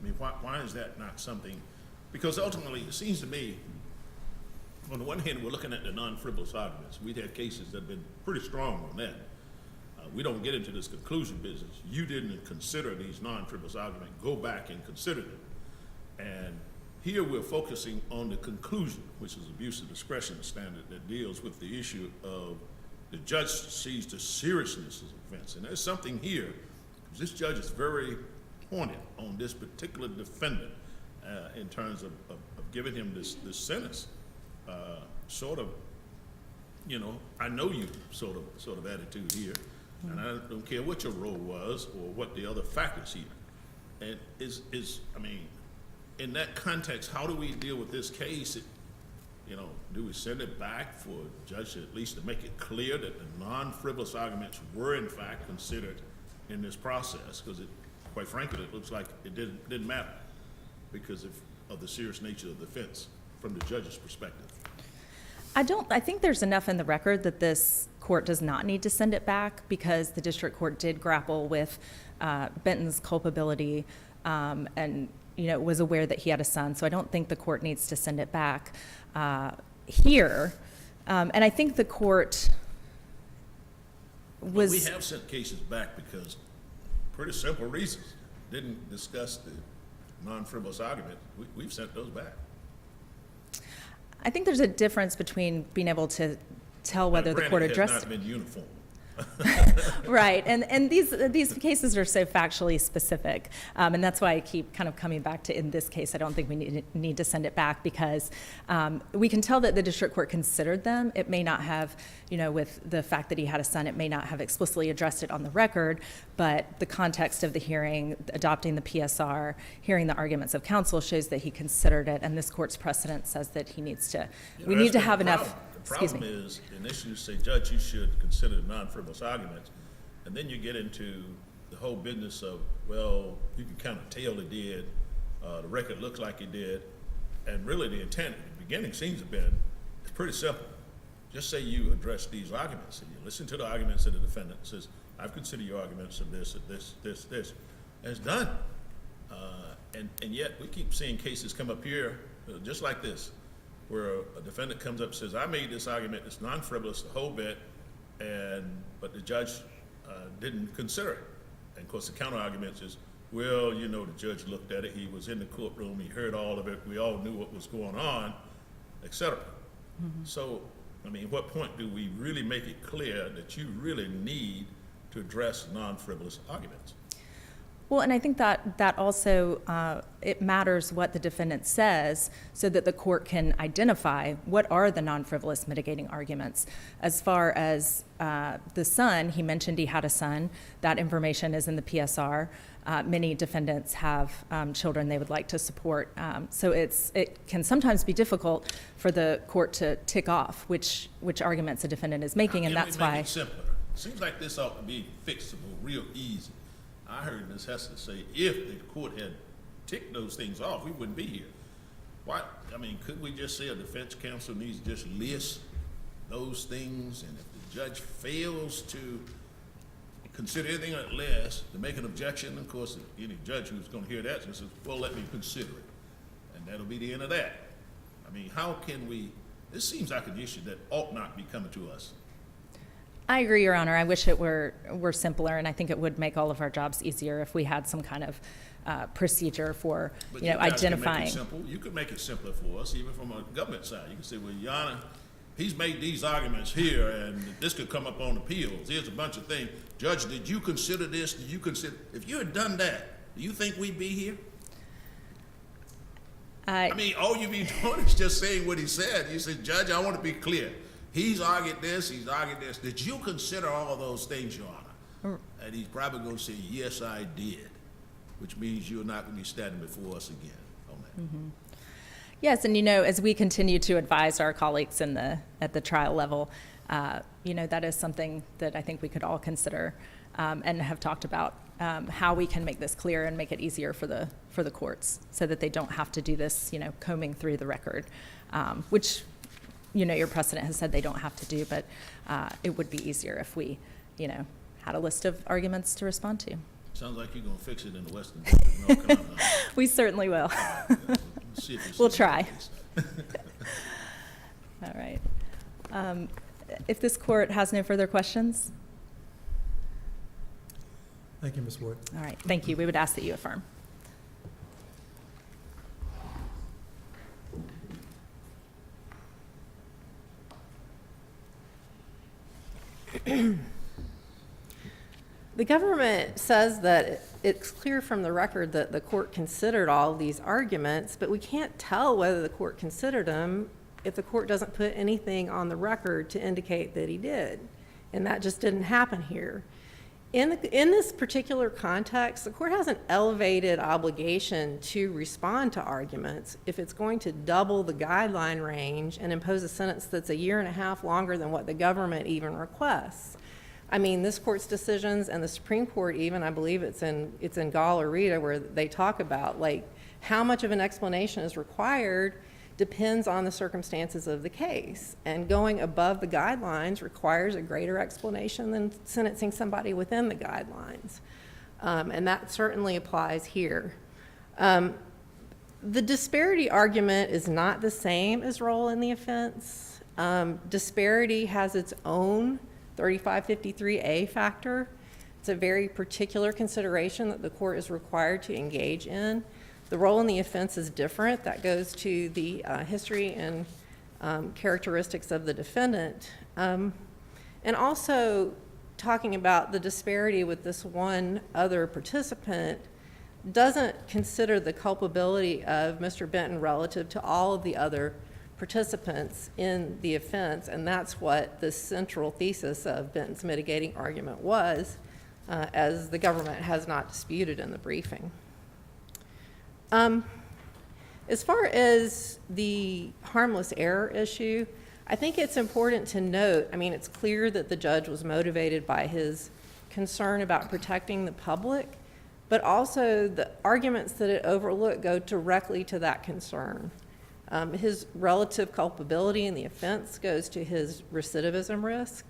I mean, why is that not something? Because ultimately, it seems to me, on the one hand, we're looking at the non-frivolous arguments. We've had cases that have been pretty strong on that. We don't get into this conclusion business. You didn't consider these non-frivolous arguments. Go back and consider them. And here we're focusing on the conclusion, which is abuse of discretion standard that deals with the issue of the judge sees the seriousness of the offense. And there's something here, because this judge is very pointed on this particular defendant in terms of giving him this sentence. Sort of, I know you sort of attitude here, and I don't care what your role was or what the other factors here. And I mean, in that context, how do we deal with this case? Do we send it back for a judge at least to make it clear that the non-frivolous arguments were in fact considered in this process? Because quite frankly, it looks like it didn't matter because of the serious nature of the offense from the judge's perspective. I think there's enough in the record that this court does not need to send it back because the district court did grapple with Benton's culpability and was aware that he had a son. So I don't think the court needs to send it back here. And I think the court was... Well, we have sent cases back because pretty simple reasons. Didn't discuss the non-frivolous argument. We've sent those back. I think there's a difference between being able to tell whether the court addressed... It has not been uniform. Right, and these cases are so factually specific, and that's why I keep kind of coming back to, in this case, I don't think we need to send it back because we can tell that the district court considered them. It may not have, with the fact that he had a son, it may not have explicitly addressed it on the record, but the context of the hearing, adopting the PSR, hearing the arguments of counsel shows that he considered it, and this court's precedent says that he needs to, we need to have enough... The problem is, initially you say, Judge, you should consider non-frivolous arguments, and then you get into the whole business of, well, you can kind of tell it did, the record looks like it did, and really the intent at the beginning seems to have been, it's pretty simple. Just say you address these arguments, and you listen to the arguments of the defendant, and says, I've considered your arguments of this, and it's done. And yet we keep seeing cases come up here, just like this, where a defendant comes up and says, I made this argument, it's non-frivolous, the whole bit, but the judge didn't consider it. And of course, the counter argument is, well, you know, the judge looked at it, he was in the courtroom, he heard all of it, we all knew what was going on, et cetera. So, I mean, what point do we really make it clear that you really need to address non-frivolous arguments? Well, and I think that also, it matters what the defendant says so that the court can identify what are the non-frivolous mitigating arguments. As far as the son, he mentioned he had a son. That information is in the PSR. Many defendants have children they would like to support. So it can sometimes be difficult for the court to tick off which arguments a defendant is making, and that's why. How can we make it simpler? Seems like this ought to be fixable real easy. I heard Ms. Hester say if the court had ticked those things off, we wouldn't be here. Why? I mean, could we just say a defense counsel needs to just list those things, and if the judge fails to consider anything less, to make an objection, of course, any judge who's going to hear that says, well, let me consider it. And that'll be the end of that. I mean, how can we, this seems like an issue that ought not be coming to us. I agree, Your Honor. I wish it were simpler, and I think it would make all of our jobs easier if we had some kind of procedure for, But you know, guys can identifying. make it simple. You could make it simpler for us, even from a government side. You can say, well, Your Honor, he's made these arguments here, and this could come up on appeals. Here's a bunch of things. Judge, did you consider this? Did you consider? If you had done that, do you think we'd be here? I mean, all you be doing is just saying what he said. You said, Judge, I want to be clear. He's argued this, he's argued this. Did you consider all those things, Your Honor? And he's probably going to say, yes, I did, which means you're not going to be standing before us again on that. Yes, and you know, as we continue to advise our colleagues at the trial level, you know, that is something that I think we could all consider and have talked about how we can make this clear and make it easier for the courts so that they don't have to do this, you know, combing through the record, which, you know, your precedent has said they don't have to do, but it would be easier if we, you know, had a list of arguments to respond to. Sounds like you're going to fix it in the Western District of North Carolina. We certainly will. Let's see if it's We'll try. All right. If this court has no further questions, Thank you, Ms. Wood. all right, thank you. We would ask that you affirm. The government says that it's clear from the record that the court considered all of these arguments, but we can't tell whether the court considered them if the court doesn't put anything on the record to indicate that he did. And that just didn't happen here. In this particular context, the court has an elevated obligation to respond to arguments if it's going to double the guideline range and impose a sentence that's 1.5 years longer than what the government even requests. I mean, this court's decisions and the Supreme Court even, I believe it's in Gall or Rita, where they talk about like how much of an explanation is required depends on the circumstances of the case. And going above the guidelines requires a greater explanation than sentencing somebody within the guidelines. And that certainly applies here. The disparity argument is not the same as role in the offense. Disparity has its own 3553A factor. It's a very particular consideration that the court is required to engage in. The role in the offense is different. That goes to the history and characteristics of the defendant. And also talking about the disparity with this one other participant doesn't consider the culpability of Mr. Benton relative to all of the other participants in the offense, and that's what the central thesis of Benton's mitigating argument was, as the government has not disputed in the briefing. As far as the harmless error issue, I think it's important to note, I mean, it's clear that the judge was motivated by his concern about protecting the public, but also the arguments that it overlooked go directly to that concern. His relative culpability in the offense goes to his recidivism risk,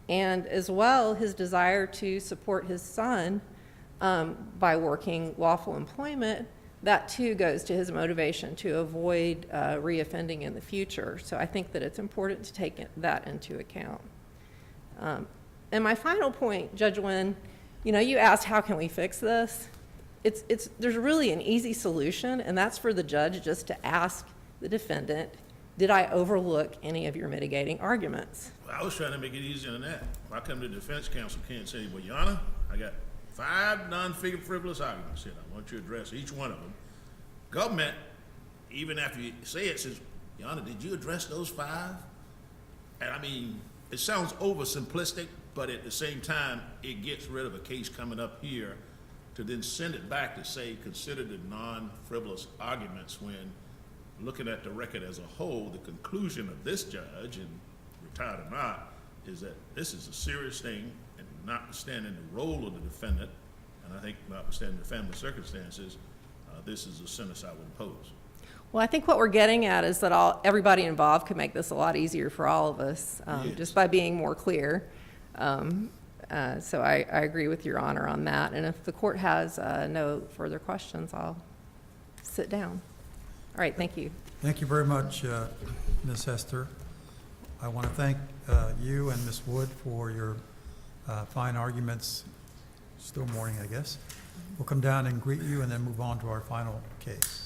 and as well his desire to support his son by working lawful employment. That too goes to his motivation to avoid reoffending in the future. So I think that it's important to take that into account. And my final point, Judge Wynn, You know, you asked, how can we fix this? There's really an easy solution, and that's for the judge just to ask the defendant, did I overlook any of your mitigating arguments? Well, I was trying to make it easier than that. Why come the defense counsel can't say, well, Your Honor, I got 5 non-frivolous arguments here. I want you to address each one of them. Government, even after you say it, says, Your Honor, did you address those 5? And I mean, it sounds oversimplistic, but at the same time, it gets rid of a case coming up here to then send it back to say, consider the non-frivolous arguments, when looking at the record as a whole, the conclusion of this judge, and retired or not, is that this is a serious thing, and notwithstanding the role of the defendant, and I think notwithstanding the family circumstances, this is a sentence I would impose. Well, I think what we're getting at is that everybody involved could make this a lot easier for all of us, just by being more clear. So I agree with Your Honor on that. And if the court has no further questions, I'll sit down. All right, thank you. Thank you very much, Ms. Hester. I want to thank you and Ms. Wood for your fine arguments. Still morning, I guess. We'll come down and greet you and then move on to our final case.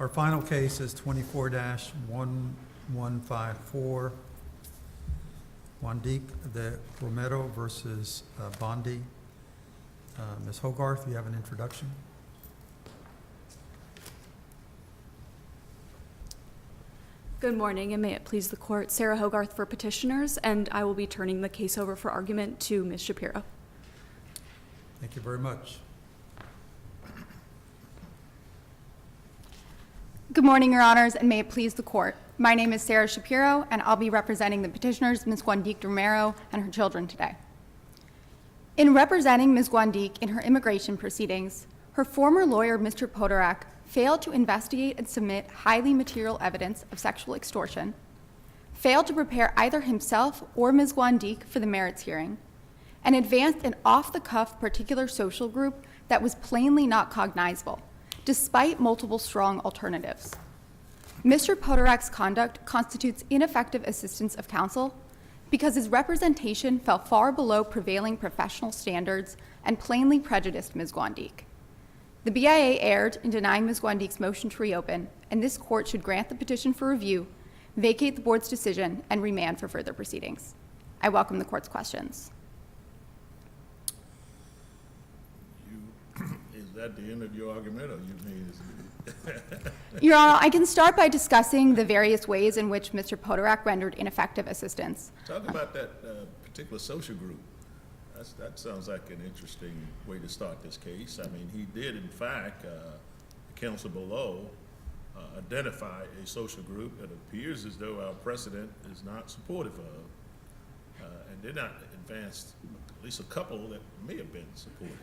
Our final case is 24-1154, Guandique de Romero versus Bondi. Ms. Hogarth, you have an introduction? Good morning, and may it please the court. Sarah Hogarth for petitioners, and I will be turning the case over for argument to Ms. Shapiro. Thank you very much. Good morning, Your Honors, and may it please the court. My name is Sarah Shapiro, and I'll be representing the petitioners, Ms. Guandique de Romero, and her children today. In representing Ms. Guandique in her immigration proceedings, her former lawyer, Mr. Podorak, failed to investigate and submit highly material evidence of sexual extortion, failed to prepare either himself or Ms. Guandique for the merits hearing, and advanced an off-the-cuff particular social group that was plainly not cognizable, despite multiple strong alternatives. Mr. Podorak's conduct constitutes ineffective assistance of counsel because his representation fell far below prevailing professional standards and plainly prejudiced Ms. Guandique. The BIA erred in denying Ms. Guandique's motion to reopen, and this court should grant the petition for review, vacate the board's decision, and remand for further proceedings. I welcome the court's questions. Is that the end of your argument, or you mean? Your Honor, I can start by discussing the various ways in which Mr. Podorak rendered ineffective assistance. Talk about that particular social group. That sounds like an interesting way to start this case. I mean, he did, in fact, the counsel below identify a social group that appears as though our precedent is not supportive of, and did not advance at least a couple that may have been supported.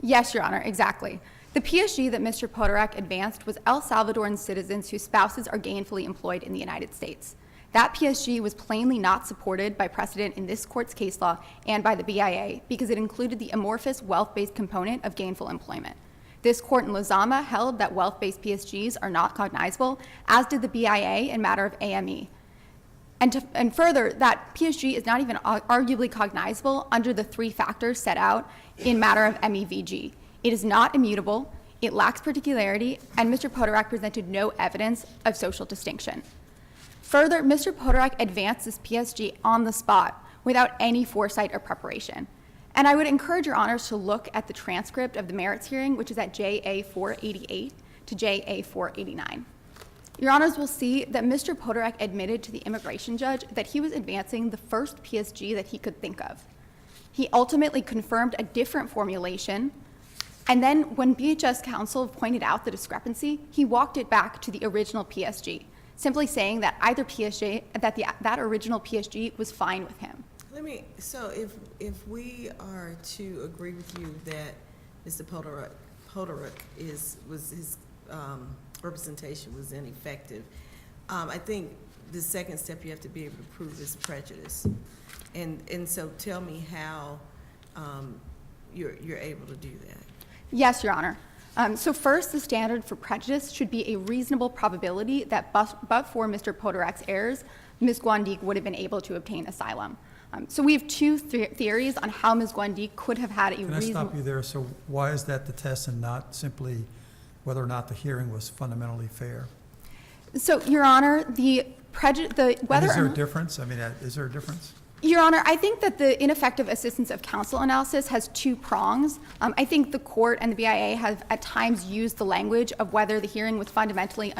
Yes, Your Honor, exactly. The PSG that Mr. Podorak advanced was El Salvadoran citizens whose spouses are gainfully employed in the United States. That PSG was plainly not supported by precedent in this court's case law and by the BIA because it included the amorphous wealth-based component of gainful employment. This court in Lozama held that wealth-based PSGs are not cognizable, as did the BIA in matter of AME. And further, that PSG is not even arguably cognizable under the 3 factors set out in matter of MEVG. It is not immutable, it lacks particularity, and Mr. Podorak presented no evidence of social distinction. Further, Mr. Podorak advanced this PSG on the spot without any foresight or preparation. And I would encourage your honors to look at the transcript of the merits hearing, which is at JA 488 to JA 489. Your honors will see that Mr. Podorak admitted to the immigration judge that he was advancing the first PSG that he could think of. He ultimately confirmed a different formulation, and then when BHS counsel pointed out the discrepancy, he walked it back to the original PSG, simply saying that either PSG, that original PSG was fine with him. So if we are to agree with you that Mr. Podorak his representation was ineffective, I think the second step you have to be able to prove is prejudice. And so tell me how you're able to do that. Yes, Your Honor. So first, the standard for prejudice should be a reasonable probability that but for Mr. Podorak's errors, Ms. Guandique would have been able to obtain asylum. So we have 2 theories on how Ms. Guandique could have had a reasonable... Can I stop you there? So why is that the test and not simply whether or not the hearing was fundamentally fair? So, Your Honor, the prejudice... And is there a difference? I mean, is there a difference? Your Honor, I think that the ineffective assistance of counsel analysis has 2 prongs. I think the court and the BIA have at times used the language of whether the hearing was fundamentally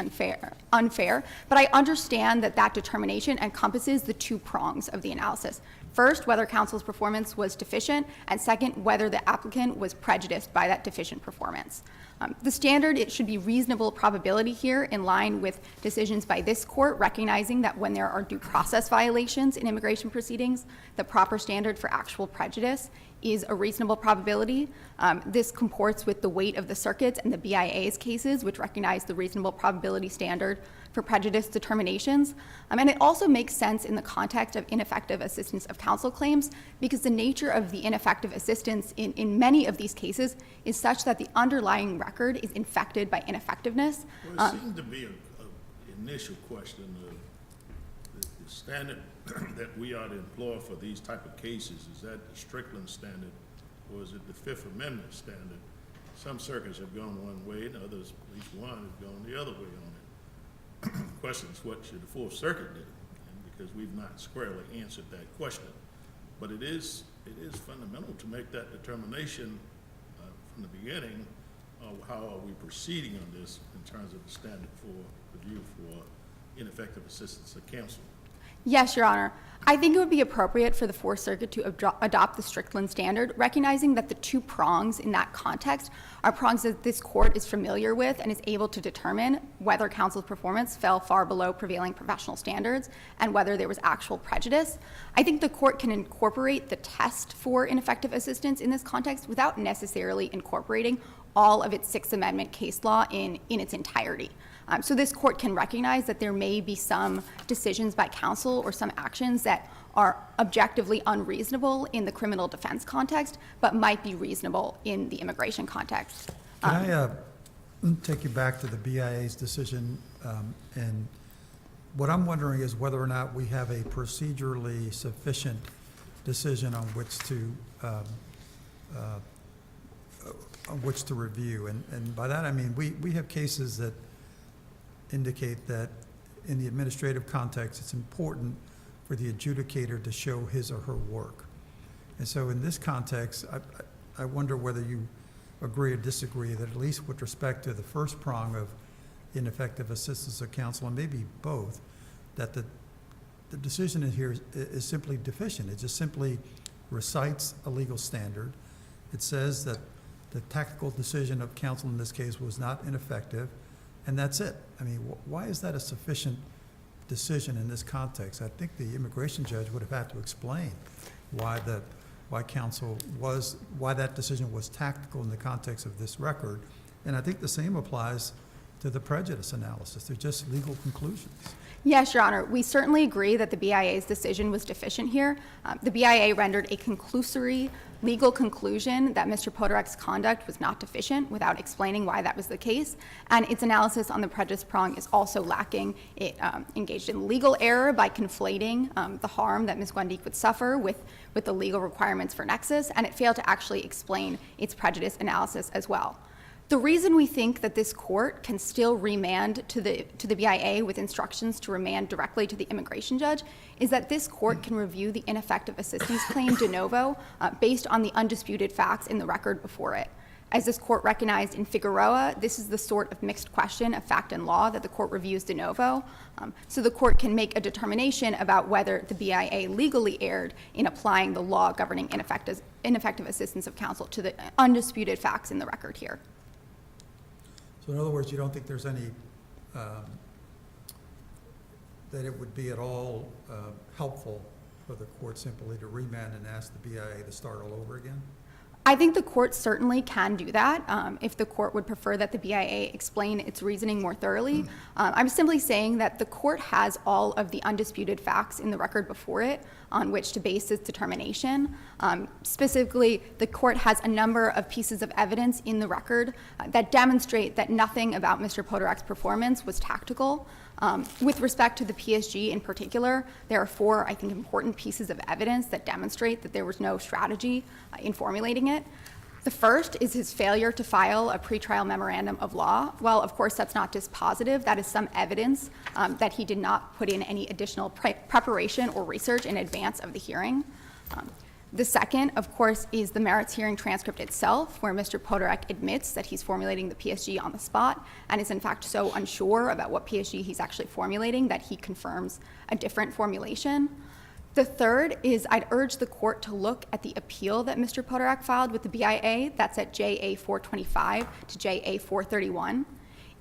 unfair, but I understand that that determination encompasses the 2 prongs of the analysis. First, whether counsel's performance was deficient, and second, whether the applicant was prejudiced by that deficient performance. The standard, it should be reasonable probability here in line with decisions by this court, recognizing that when there are due process violations in immigration proceedings, the proper standard for actual prejudice is a reasonable probability. This comports with the weight of the circuits and the BIA's cases, which recognize the reasonable probability standard for prejudice determinations. And it also makes sense in the context of ineffective assistance of counsel claims because the nature of the ineffective assistance in many of these cases is such that the underlying record is infected by ineffectiveness. Well, it seems to be an initial question. The standard that we ought to employ for these type of cases, is that the Strickland standard or is it the Fifth Amendment standard? Some circuits have gone one way and others, at least one, have gone the other way on it. The question is, what should the Fourth Circuit do? And because we've not squarely answered that question. But it is fundamental to make that determination from the beginning of how are we proceeding on this in terms of the standard for review for ineffective assistance of counsel. Yes, Your Honor. I think it would be appropriate for the Fourth Circuit to adopt the Strickland standard, recognizing that the 2 prongs in that context are prongs that this court is familiar with and is able to determine whether counsel's performance fell far below prevailing professional standards and whether there was actual prejudice. I think the court can incorporate the test for ineffective assistance in this context without necessarily incorporating all of its Sixth Amendment case law in its entirety. So this court can recognize that there may be some decisions by counsel or some actions that are objectively unreasonable in the criminal defense context, but might be reasonable in the immigration context. Can I take you back to the BIA's decision? And what I'm wondering is whether or not we have a procedurally sufficient decision on which to review. And by that I mean we have cases that indicate that in the administrative context, it's important for the adjudicator to show his or her work. And so in this context, I wonder whether you agree or disagree that at least with respect to the first prong of ineffective assistance of counsel, and maybe both, that the decision in here is simply deficient. It just simply recites a legal standard. It says that the tactical decision of counsel in this case was not ineffective, and that's it. I mean, why is that a sufficient decision in this context? I think the immigration judge would have had to explain why that decision was tactical in the context of this record. And I think the same applies to the prejudice analysis. They're just legal conclusions. Yes, Your Honor. We certainly agree that the BIA's decision was deficient here. The BIA rendered a conclusory legal conclusion that Mr. Podorek's conduct was not deficient without explaining why that was the case, and its analysis on the prejudice prong is also lacking. It engaged in legal error by conflating the harm that Ms. Guandique would suffer with the legal requirements for nexus, and it failed to actually explain its prejudice analysis as well. The reason we think that this court can still remand to the BIA with instructions to remand directly to the immigration judge is that this court can review the ineffective assistance claim de novo based on the undisputed facts in the record before it. As this court recognized in Figueroa, this is the sort of mixed question of fact and law that the court reviews de novo. So the court can make a determination about whether the BIA legally erred in applying the law governing ineffective assistance of counsel to the undisputed facts in the record here. So in other words, you don't think there's any, that it would be at all helpful for the court simply to remand and ask the BIA to start all over again? I think the court certainly can do that if the court would prefer that the BIA explain its reasoning more thoroughly. I'm simply saying that the court has all of the undisputed facts in the record before it on which to base its determination. Specifically, the court has a number of pieces of evidence in the record that demonstrate that nothing about Mr. Podorek's performance was tactical. With respect to the PSG in particular, there are 4, I think, important pieces of evidence that demonstrate that there was no strategy in formulating it. The first is his failure to file a pretrial memorandum of law. Well, of course, that's not dispositive. That is some evidence that he did not put in any additional preparation or research in advance of the hearing. The second, of course, is the merits hearing transcript itself, where Mr. Podorek admits that he's formulating the PSG on the spot and is in fact so unsure about what PSG he's actually formulating that he confirms a different formulation. The third is I'd urge the court to look at the appeal that Mr. Podorek filed with the BIA. That's at JA 425 to JA 431.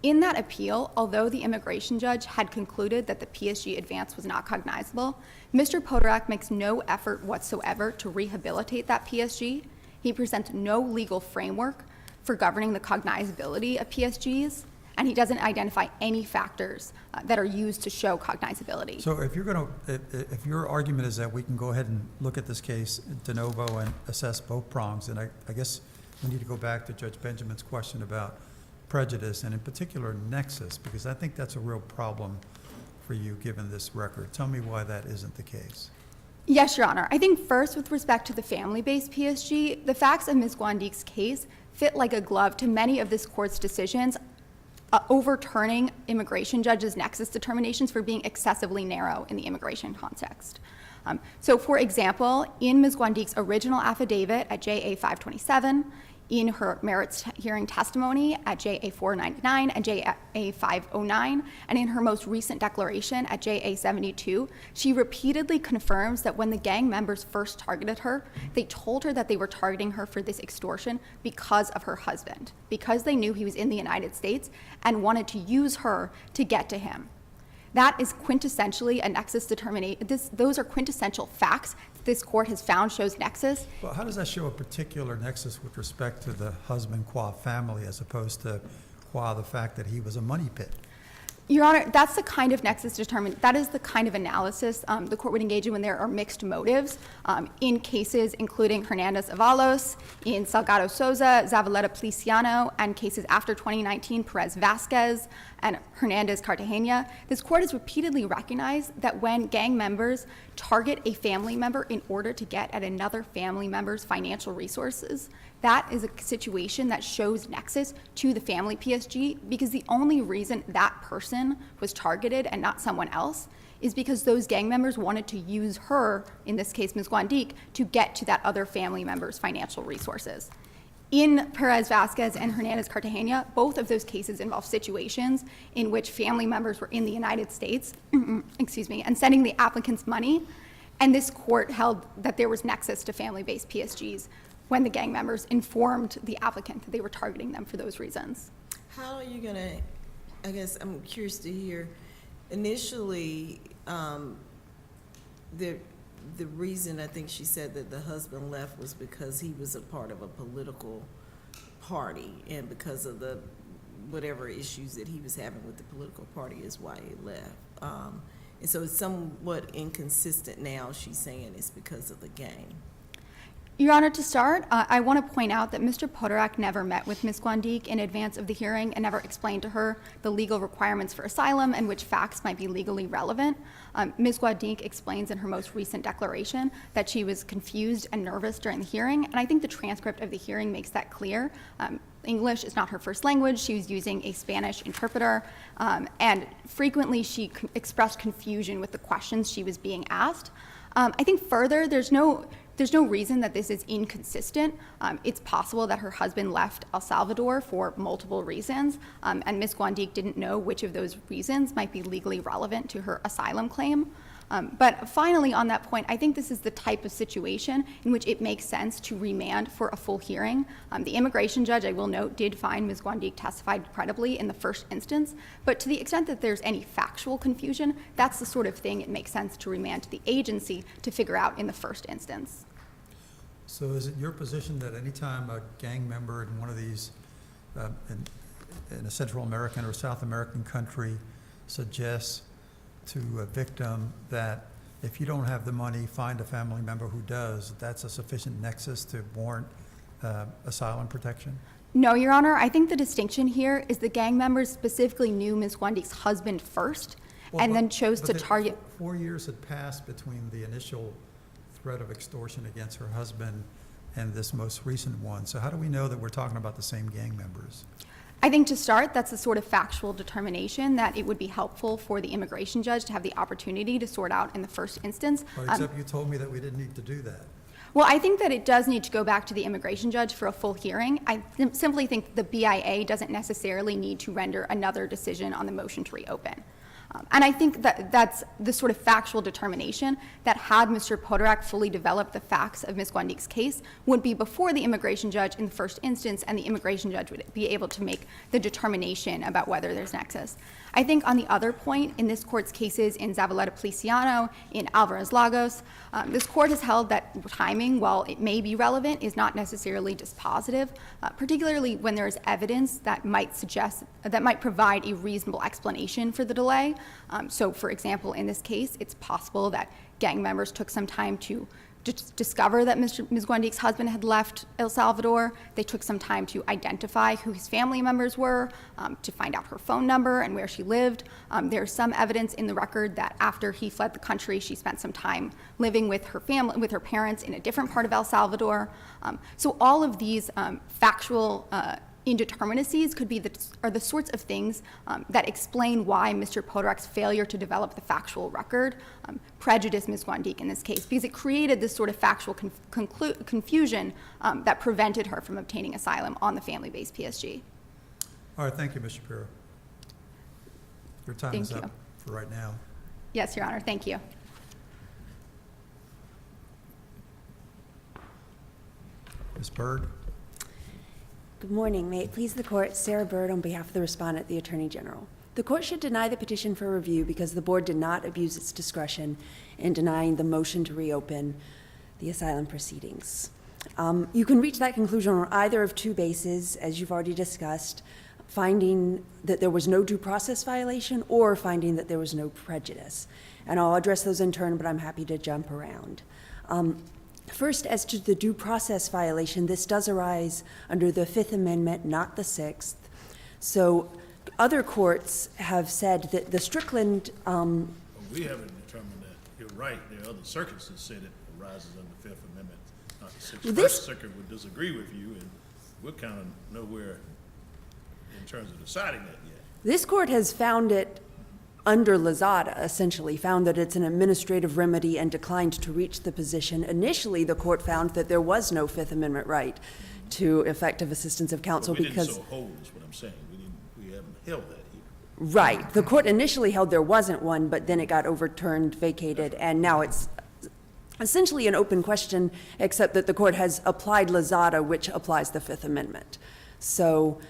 In that appeal, although the immigration judge had concluded that the PSG advance was not cognizable, Mr. Podorek makes no effort whatsoever to rehabilitate that PSG. He presents no legal framework for governing the cognizability of PSGs, and he doesn't identify any factors that are used to show cognizability. So if you're going to, if your argument is that we can go ahead and look at this case de novo and assess both prongs, and I guess we need to go back to Judge Benjamin's question about prejudice, and in particular nexus, because I think that's a real problem for you given this record. Tell me why that isn't the case. Yes, Your Honor. I think first, with respect to the family-based PSG, the facts of Ms. Guandique's case fit like a glove to many of this court's decisions overturning immigration judges' nexus determinations for being excessively narrow in the immigration context. So for example, in Ms. Guandique's original affidavit at JA 527, in her merits hearing testimony at JA 499 and JA 509, and in her most recent declaration at JA 72, she repeatedly confirms that when the gang members first targeted her, they told her that they were targeting her for this extortion because of her husband, because they knew he was in the United States and wanted to use her to get to him. That is quintessentially a nexus determination. Those are quintessential facts this court has found shows nexus. Well, how does that show a particular nexus with respect to the husband qua family as opposed to qua the fact that he was a money pit? Your Honor, that's the kind of nexus that is the kind of analysis the court would engage in when there are mixed motives. In cases including Hernandez-Avalos, in Salgado Souza, Zavaleta Feliciano, and cases after 2019, Perez-Vasquez, and Hernandez-Cartagena, this court has repeatedly recognized that when gang members target a family member in order to get at another family member's financial resources, that is a situation that shows nexus to the family PSG, because the only reason that person was targeted and not someone else is because those gang members wanted to use her, in this case Ms. Guandique, to get to that other family member's financial resources. In Perez-Vasquez and Hernandez-Cartagena, both of those cases involve situations in which family members were in the United States, and sending the applicants money, and this court held that there was nexus to family-based PSGs when the gang members informed the applicant that they were targeting them for those reasons. How are you gonna, I guess I'm curious to hear, initially, the reason I think she said that the husband left was because he was a part of a political party and because of the whatever issues that he was having with the political party is why he left. And so it's somewhat inconsistent now. She's saying it's because of the gang. Your Honor, to start, I want to point out that Mr. Podorak never met with Ms. Guandique in advance of the hearing and never explained to her the legal requirements for asylum and which facts might be legally relevant. Ms. Guandique explains in her most recent declaration that she was confused and nervous during the hearing, and I think the transcript of the hearing makes that clear. English is not her first language. She was using a Spanish interpreter, and frequently she expressed confusion with the questions she was being asked. I think further, there's no reason that this is inconsistent. It's possible that her husband left El Salvador for multiple reasons, and Ms. Guandique didn't know which of those reasons might be legally relevant to her asylum claim. But finally, on that point, I think this is the type of situation in which it makes sense to remand for a full hearing. The immigration judge, I will note, did find Ms. Guandique testified credibly in the first instance, but to the extent that there's any factual confusion, that's the sort of thing it makes sense to remand to the agency to figure out in the first instance. So is it your position that anytime a gang member in one of these, in a Central American or South American country suggests to a victim that if you don't have the money, find a family member who does, that's a sufficient nexus to warrant asylum protection? No, Your Honor. I think the distinction here is the gang members specifically knew Ms. Guandique's husband first and then chose to target. 4 years had passed between the initial threat of extortion against her husband and this most recent one. So how do we know that we're talking about the same gang members? I think to start, that's a sort of factual determination that it would be helpful for the immigration judge to have the opportunity to sort out in the first instance. Well, except you told me that we didn't need to do that. Well, I think that it does need to go back to the immigration judge for a full hearing. I simply think the BIA doesn't necessarily need to render another decision on the motion to reopen. And I think that that's the sort of factual determination that had Mr. Podorak fully developed the facts of Ms. Guandique's case would be before the immigration judge in the first instance, and the immigration judge would be able to make the determination about whether there's nexus. I think on the other point, in this court's cases in Zavaleta Policiano, in Alvarez Lagos, this court has held that timing, while it may be relevant, is not necessarily dispositive, particularly when there is evidence that might suggest, that might provide a reasonable explanation for the delay. So, for example, in this case, it's possible that gang members took some time to discover that Ms. Guandique's husband had left El Salvador. They took some time to identify who his family members were, to find out her phone number and where she lived. There's some evidence in the record that after he fled the country, she spent some time living with her family, with her parents in a different part of El Salvador. So all of these factual indeterminacies are the sorts of things that explain why Mr. Podorak's failure to develop the factual record prejudiced Ms. Guandique in this case, because it created this sort of factual confusion that prevented her from obtaining asylum on the family-based PSG. All right, thank you, Ms. Shapiro. Your time is up for right now. Yes, Your Honor, thank you. Ms. Byrd? Good morning. May it please the Court, Sarah Byrd on behalf of the respondent, the Attorney General. The Court should deny the petition for review because the Board did not abuse its discretion in denying the motion to reopen the asylum proceedings. You can reach that conclusion on either of two bases, as you've already discussed, finding that there was no due process violation or finding that there was no prejudice. And I'll address those in turn, but I'm happy to jump around. First, as to the due process violation, this does arise under the Fifth Amendment, not the Sixth. So other courts have said that the Strickland... We haven't determined that. You're right. There are other circuits that say that it arises under the Fifth Amendment, not the Sixth. First Circuit would disagree with you, and we're kind of nowhere in terms of deciding that yet. This court has found it under Lozada, essentially, found that it's an administrative remedy and declined to reach the position. Initially, the court found that there was no Fifth Amendment right to effective assistance of counsel But we because... didn't so hold, is what I'm saying. We haven't held that here. Right. The court initially held there wasn't one, but then it got overturned, vacated, and now it's essentially an open question, except that the court has applied Lozada, which applies the Fifth Amendment. So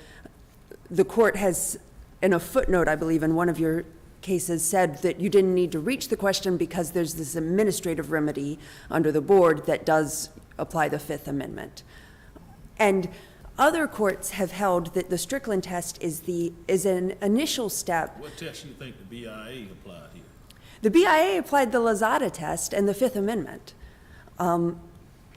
the court has, in a footnote, I believe, in one of your cases, said that you didn't need to reach the question because there's this administrative remedy under the Board that does apply the Fifth Amendment. And Other courts have held that the Strickland test is an initial step. What test do you think the BIA applied here? The BIA applied the Lozada test and the Fifth Amendment,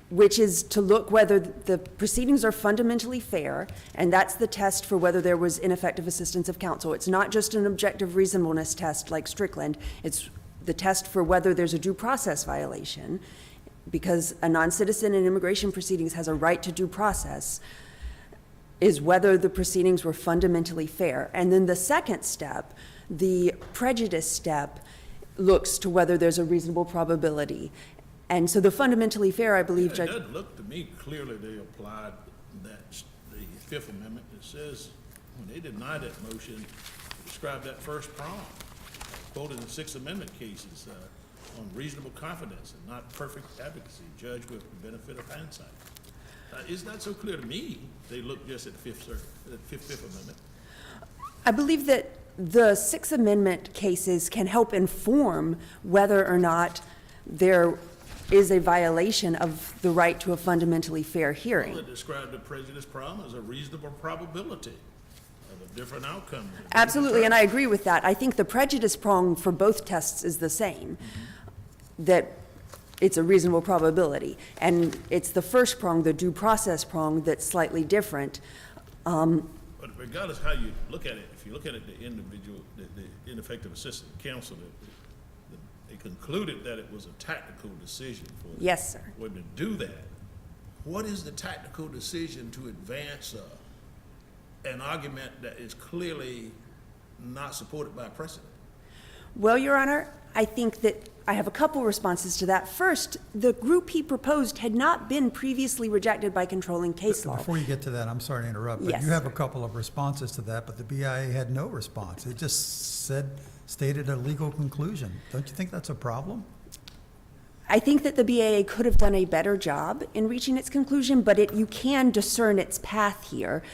which is to look whether the proceedings are fundamentally fair, and that's the test for whether there was ineffective assistance of counsel. It's not just an objective reasonableness test like Strickland. It's the test for whether there's a due process violation, because a non-citizen in immigration proceedings has a right to due process, is whether the proceedings were fundamentally fair. And then the second step, the prejudice step, looks to whether there's a reasonable probability. And so the fundamentally fair, I believe, It Judge. doesn't look to me clearly they applied the Fifth Amendment. It says when they denied that motion, describe that first prong, quoted in Sixth Amendment cases on reasonable confidence and not perfect advocacy, judged with the benefit of hindsight. It's not so clear to me they look just at the Fifth Amendment. I believe that the Sixth Amendment cases can help inform whether or not there is a violation of the right to a fundamentally fair hearing. Well, it described the prejudice prong as a reasonable probability of a different outcome. Absolutely, and I agree with that. I think the prejudice prong for both tests is the same, that it's a reasonable probability. And it's the first prong, the due process prong, that's slightly different. But regardless how you look at it, if you look at it, the ineffective assistance of counsel, they concluded that it was a tactical decision for Yes, sir. them to do that. What is the tactical decision to advance an argument that is clearly not supported by precedent? Well, Your Honor, I think that I have a couple responses to that. First, the group he proposed had not been previously rejected by controlling case law. Before you get to that, I'm sorry to interrupt, but Yes. you have a couple of responses to that, but the BIA had no response. It just stated a legal conclusion. Don't you think that's a problem? I think that the BIA could have done a better job in reaching its conclusion, but you can discern its path here,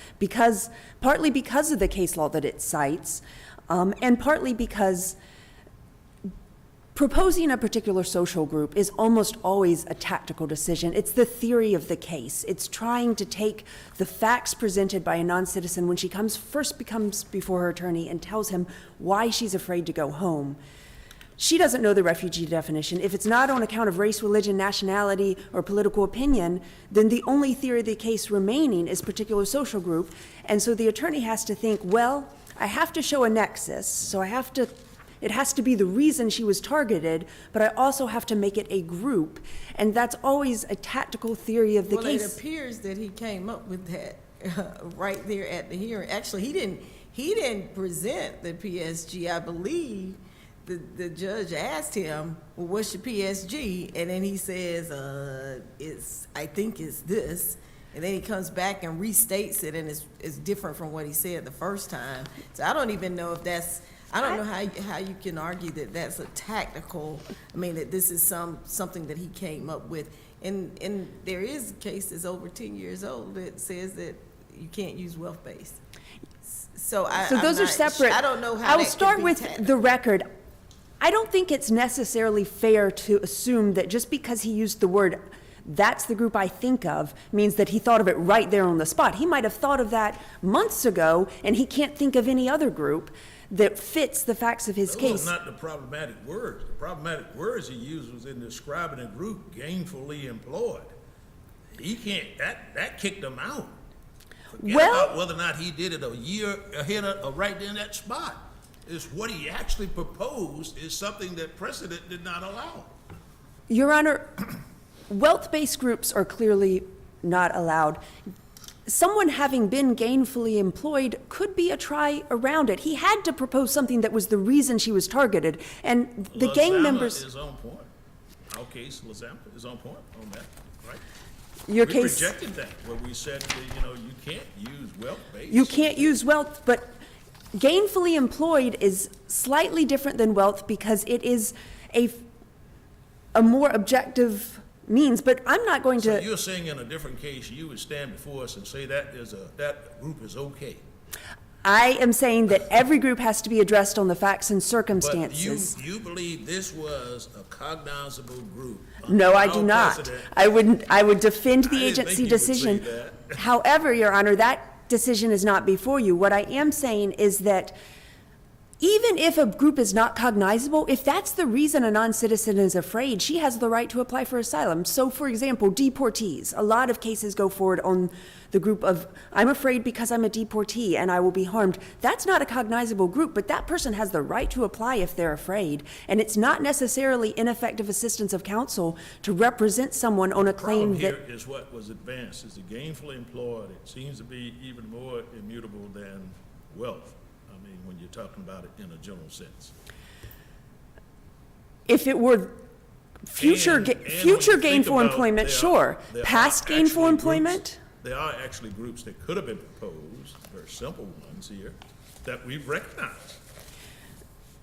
partly because of the case law that it cites, and partly because proposing a particular social group is almost always a tactical decision. It's the theory of the case. It's trying to take the facts presented by a non-citizen when she first becomes before her attorney and tells him why she's afraid to go home. She doesn't know the refugee definition. If it's not on account of race, religion, nationality, or political opinion, then the only theory of the case remaining is particular social group. And so the attorney has to think, well, I have to show a nexus, so it has to be the reason she was targeted, but I also have to make it a group. And that's always a tactical theory of the case. Well, it appears that he came up with that right there at the hearing. Actually, he didn't present the PSG. I believe the judge asked him, well, what's your PSG? And then he says, I think it's this. And then he comes back and restates it, and it's different from what he said the first time. So I don't even know if I don't know how you can argue that that's a tactical, that this is something that he came up with. And there is cases over 10 years old that says that you can't use wealth-based. So those are separate. I don't know how I'll that start could be with tactical. the record. I don't think it's necessarily fair to assume that just because he used the word, that's the group I think of, means that he thought of it right there on the spot. He might have thought of that months ago, and he can't think of any other group that fits the facts of his case. Those are not the problematic words. The problematic words he used was in describing a group gainfully employed. He can't, that kicked him out. Forget about whether or not he did it a year ahead of right there in that spot. It's what he actually proposed is something that precedent did not allow. Your Honor, wealth-based groups are clearly not allowed. Someone having been gainfully employed could be a try around it. He had to propose something that was the reason she was targeted, and the gang members. Lozama is on point. Our case, Lozama, is on point on that, right? Your we case. rejected that, where we said, you can't use wealth-based. You can't use wealth, but gainfully employed is slightly different than wealth because it is a more objective means, but I'm not going to. So you're saying in a different case, you would stand before us and say that group is okay. I am saying that every group has to be addressed on the facts and circumstances. But you believe this was a cognizable group? No, I do not. Precedent. I would defend the I didn't agency think you would say decision. that. However, Your Honor, that decision is not before you. What I am saying is that even if a group is not cognizable, if that's the reason a non-citizen is afraid, she has the right to apply for asylum. So, for example, deportees. A lot of cases go forward on the group of, I'm afraid because I'm a deportee and I will be harmed. That's not a cognizable group, but that person has the right to apply if they're afraid. And it's not necessarily ineffective assistance of counsel to represent someone on a claim that... Problem here is what was advanced. Is the gainfully employed, it seems to be even more immutable than wealth. I mean, when you're talking about it in a general sense. If it were future gainful employment, sure. Past gainful employment? There are actually groups that could have been proposed, very simple ones here, that we've recognized.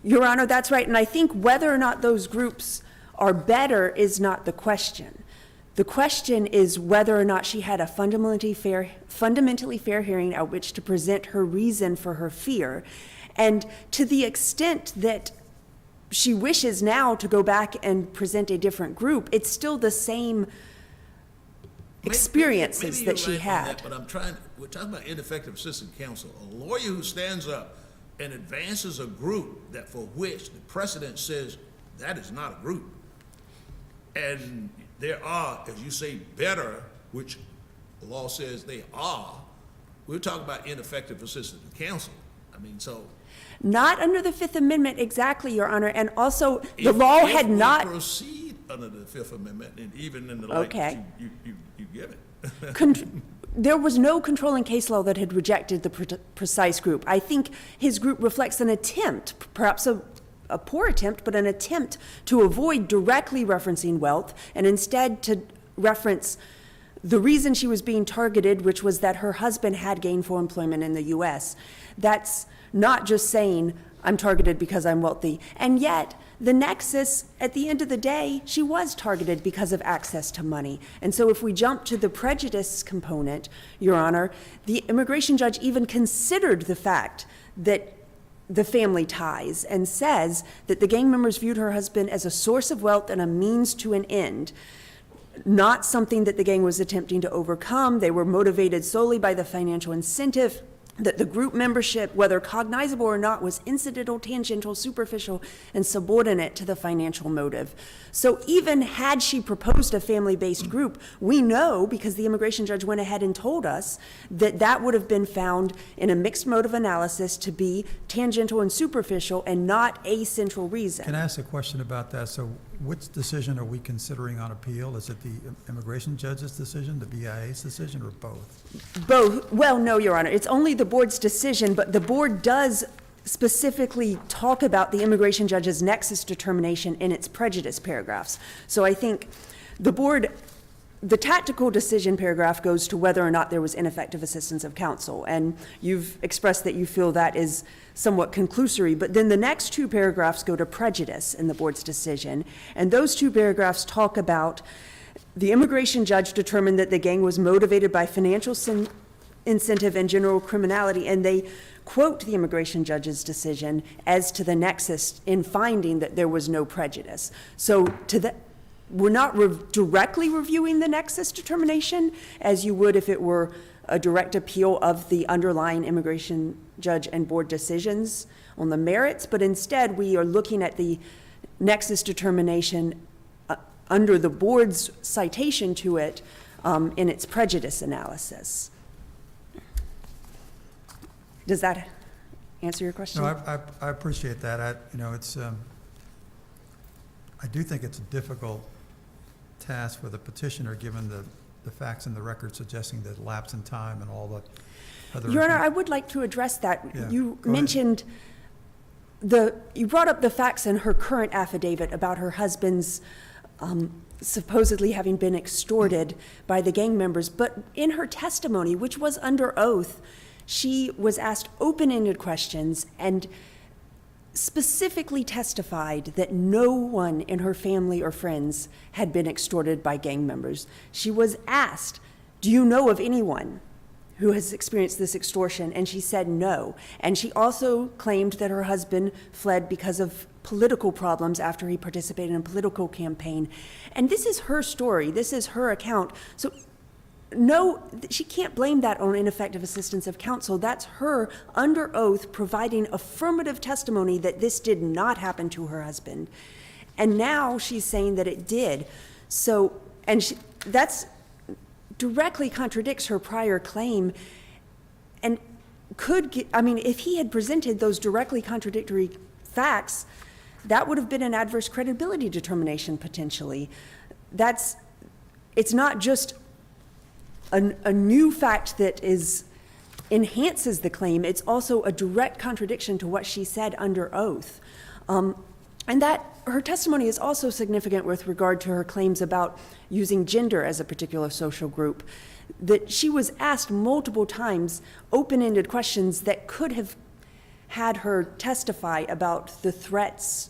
Your Honor, that's right. And I think whether or not those groups are better is not the question. The question is whether or not she had a fundamentally fair hearing at which to present her reason for her fear. And to the extent that she wishes now to go back and present a different group, it's still the same experiences maybe that she you're right on had. that, but we're talking about ineffective assistant counsel. A lawyer who stands up and advances a group that for which the precedent says that is not a group. And there are, as you say, better, which the law says they are. We're talking about ineffective assistant counsel. I mean, so. Not under the Fifth Amendment, exactly, Your Honor. And also, the law had not. Proceed under the Fifth Amendment, and even in the light that you give it. There was no controlling case law that had rejected the precise group. I think his group reflects an attempt, perhaps a poor attempt, but an attempt to avoid directly referencing wealth and instead to reference the reason she was being targeted, which was that her husband had gainful employment in the U.S. That's not just saying, I'm targeted because I'm wealthy. And yet, the nexus, at the end of the day, she was targeted because of access to money. And so if we jump to the prejudice component, Your Honor, the immigration judge even considered the fact that the family ties and says that the gang members viewed her husband as a source of wealth and a means to an end, not something that the gang was attempting to overcome. They were motivated solely by the financial incentive, that the group membership, whether cognizable or not, was incidental, tangential, superficial, and subordinate to the financial motive. So even had she proposed a family-based group, we know, because the immigration judge went ahead and told us, that that would have been found in a mixed motive analysis to be tangential and superficial and not a central reason. Can I ask a question about that? So which decision are we considering on appeal? Is it the immigration judge's decision, the BIA's decision, or both? Both. Well, no, Your Honor. It's only the board's decision, but the board does specifically talk about the immigration judge's nexus determination in its prejudice paragraphs. So I think the board, the tactical decision paragraph goes to whether or not there was ineffective assistance of counsel, and you've expressed that you feel that is somewhat conclusory, but then the next two paragraphs go to prejudice in the board's decision, and those two paragraphs talk about the immigration judge determined that the gang was motivated by financial incentive and general criminality, and they quote the immigration judge's decision as to the nexus in finding that there was no prejudice. So we're not directly reviewing the nexus determination as you would if it were a direct appeal of the underlying immigration judge and board decisions on the merits, but instead we are looking at the nexus determination under the board's citation to it in its prejudice analysis. Does that answer your question? No, I appreciate that. It's I do think it's a difficult task for the petitioner, given the facts in the record suggesting that lapse in time and all the other. Your Honor, I would like to address that. Yeah, You go mentioned you brought up the facts in her current affidavit about her husband's supposedly having been extorted by the gang members, but in her testimony, which was under oath, she was asked open-ended questions and specifically testified that no one in her family or friends had been extorted by gang members. She was asked, do you know of anyone who has experienced this extortion? And she said no. And she also claimed that her husband fled because of political problems after he participated in a political campaign. And this is her story. This is her account. So no, she can't blame that on ineffective assistance of counsel. That's her, under oath, providing affirmative testimony that this did not happen to her husband. And now she's saying that it did. So, and that's directly contradicts her prior claim, and if he had presented those directly contradictory facts, that would have been an adverse credibility determination potentially. It's not just a new fact that enhances the claim, it's also a direct contradiction to what she said under oath. And that her testimony is also significant with regard to her claims about using gender as a particular social group, that she was asked multiple times open-ended questions that could have had her testify about the threats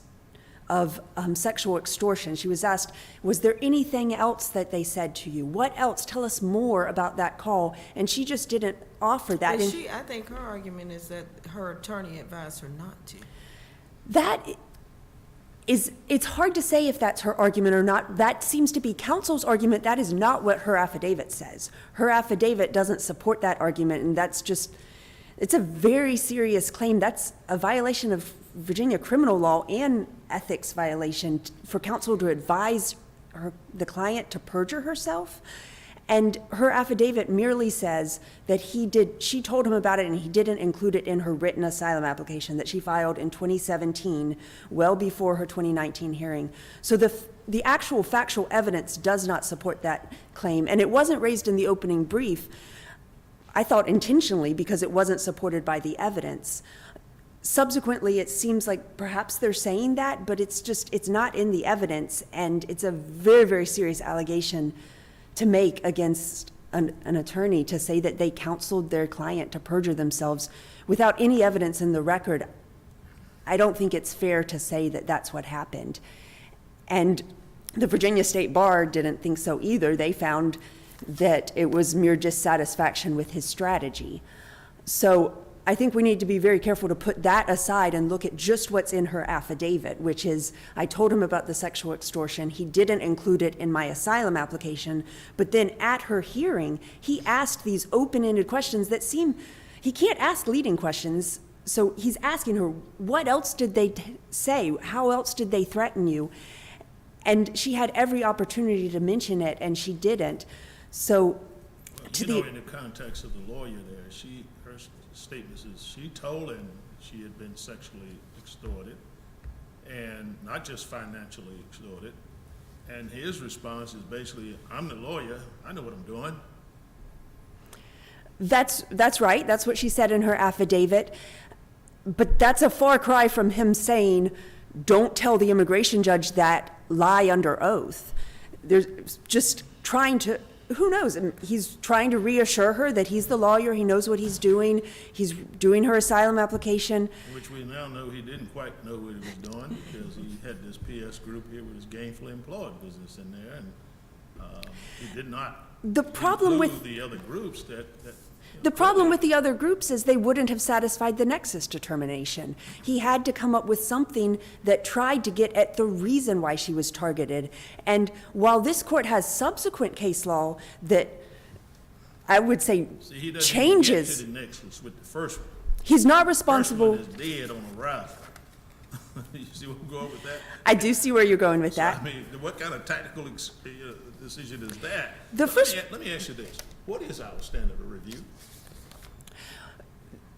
of sexual extortion. She was asked, was there anything else that they said to you? What else? Tell us more about that call. And she just didn't offer that. But I think her argument is that her attorney advised her not to. It's hard to say if that's her argument or not. That seems to be counsel's argument. That is not what her affidavit says. Her affidavit doesn't support that argument, and it's a very serious claim. That's a violation of Virginia criminal law and ethics violation for counsel to advise the client to perjure herself. And her affidavit merely says that she told him about it and he didn't include it in her written asylum application that she filed in 2017, well before her 2019 hearing. So the actual factual evidence does not support that claim. And it wasn't raised in the opening brief, I thought intentionally, because it wasn't supported by the evidence. Subsequently, it seems like perhaps they're saying that, but it's not in the evidence, and it's a very, very serious allegation to make against an attorney, to say that they counseled their client to perjure themselves without any evidence in the record. I don't think it's fair to say that that's what happened. And the Virginia State Bar didn't think so either. They found that it was mere dissatisfaction with his strategy. So I think we need to be very careful to put that aside and look at just what's in her affidavit, which is, I told him about the sexual extortion. He didn't include it in my asylum application, but then at her hearing, he asked these open-ended questions that he can't ask leading questions. So he's asking her, what else did they say? How else did they threaten you? And she had every opportunity to mention it, and she didn't. So in the context of the lawyer there, her statement is she told him she had been sexually extorted, and not just financially extorted. And his response is basically, I'm the lawyer, I know what I'm doing. That's right. That's what she said in her affidavit. But that's a far cry from him saying, don't tell the immigration judge that, lie under oath. There's just trying to, who knows? He's trying to reassure her that he's the lawyer, he knows what he's doing her asylum application. Which we now know he didn't quite know what he was doing, because he had this PS group here with his gainfully employed business in there, and he did not include the other groups The problem with the other groups is they wouldn't have satisfied the nexus determination. He had to come up with something that tried to get at the reason why she was targeted. And while this court has subsequent case law that I would say changes. He doesn't get to the nexus with the first one. He's not responsible. The first one is dead on arrival. You see where I'm going with that? I do see where you're going with that. I mean, what kind of tactical decision is that? Let me ask you this. What is our standard of review?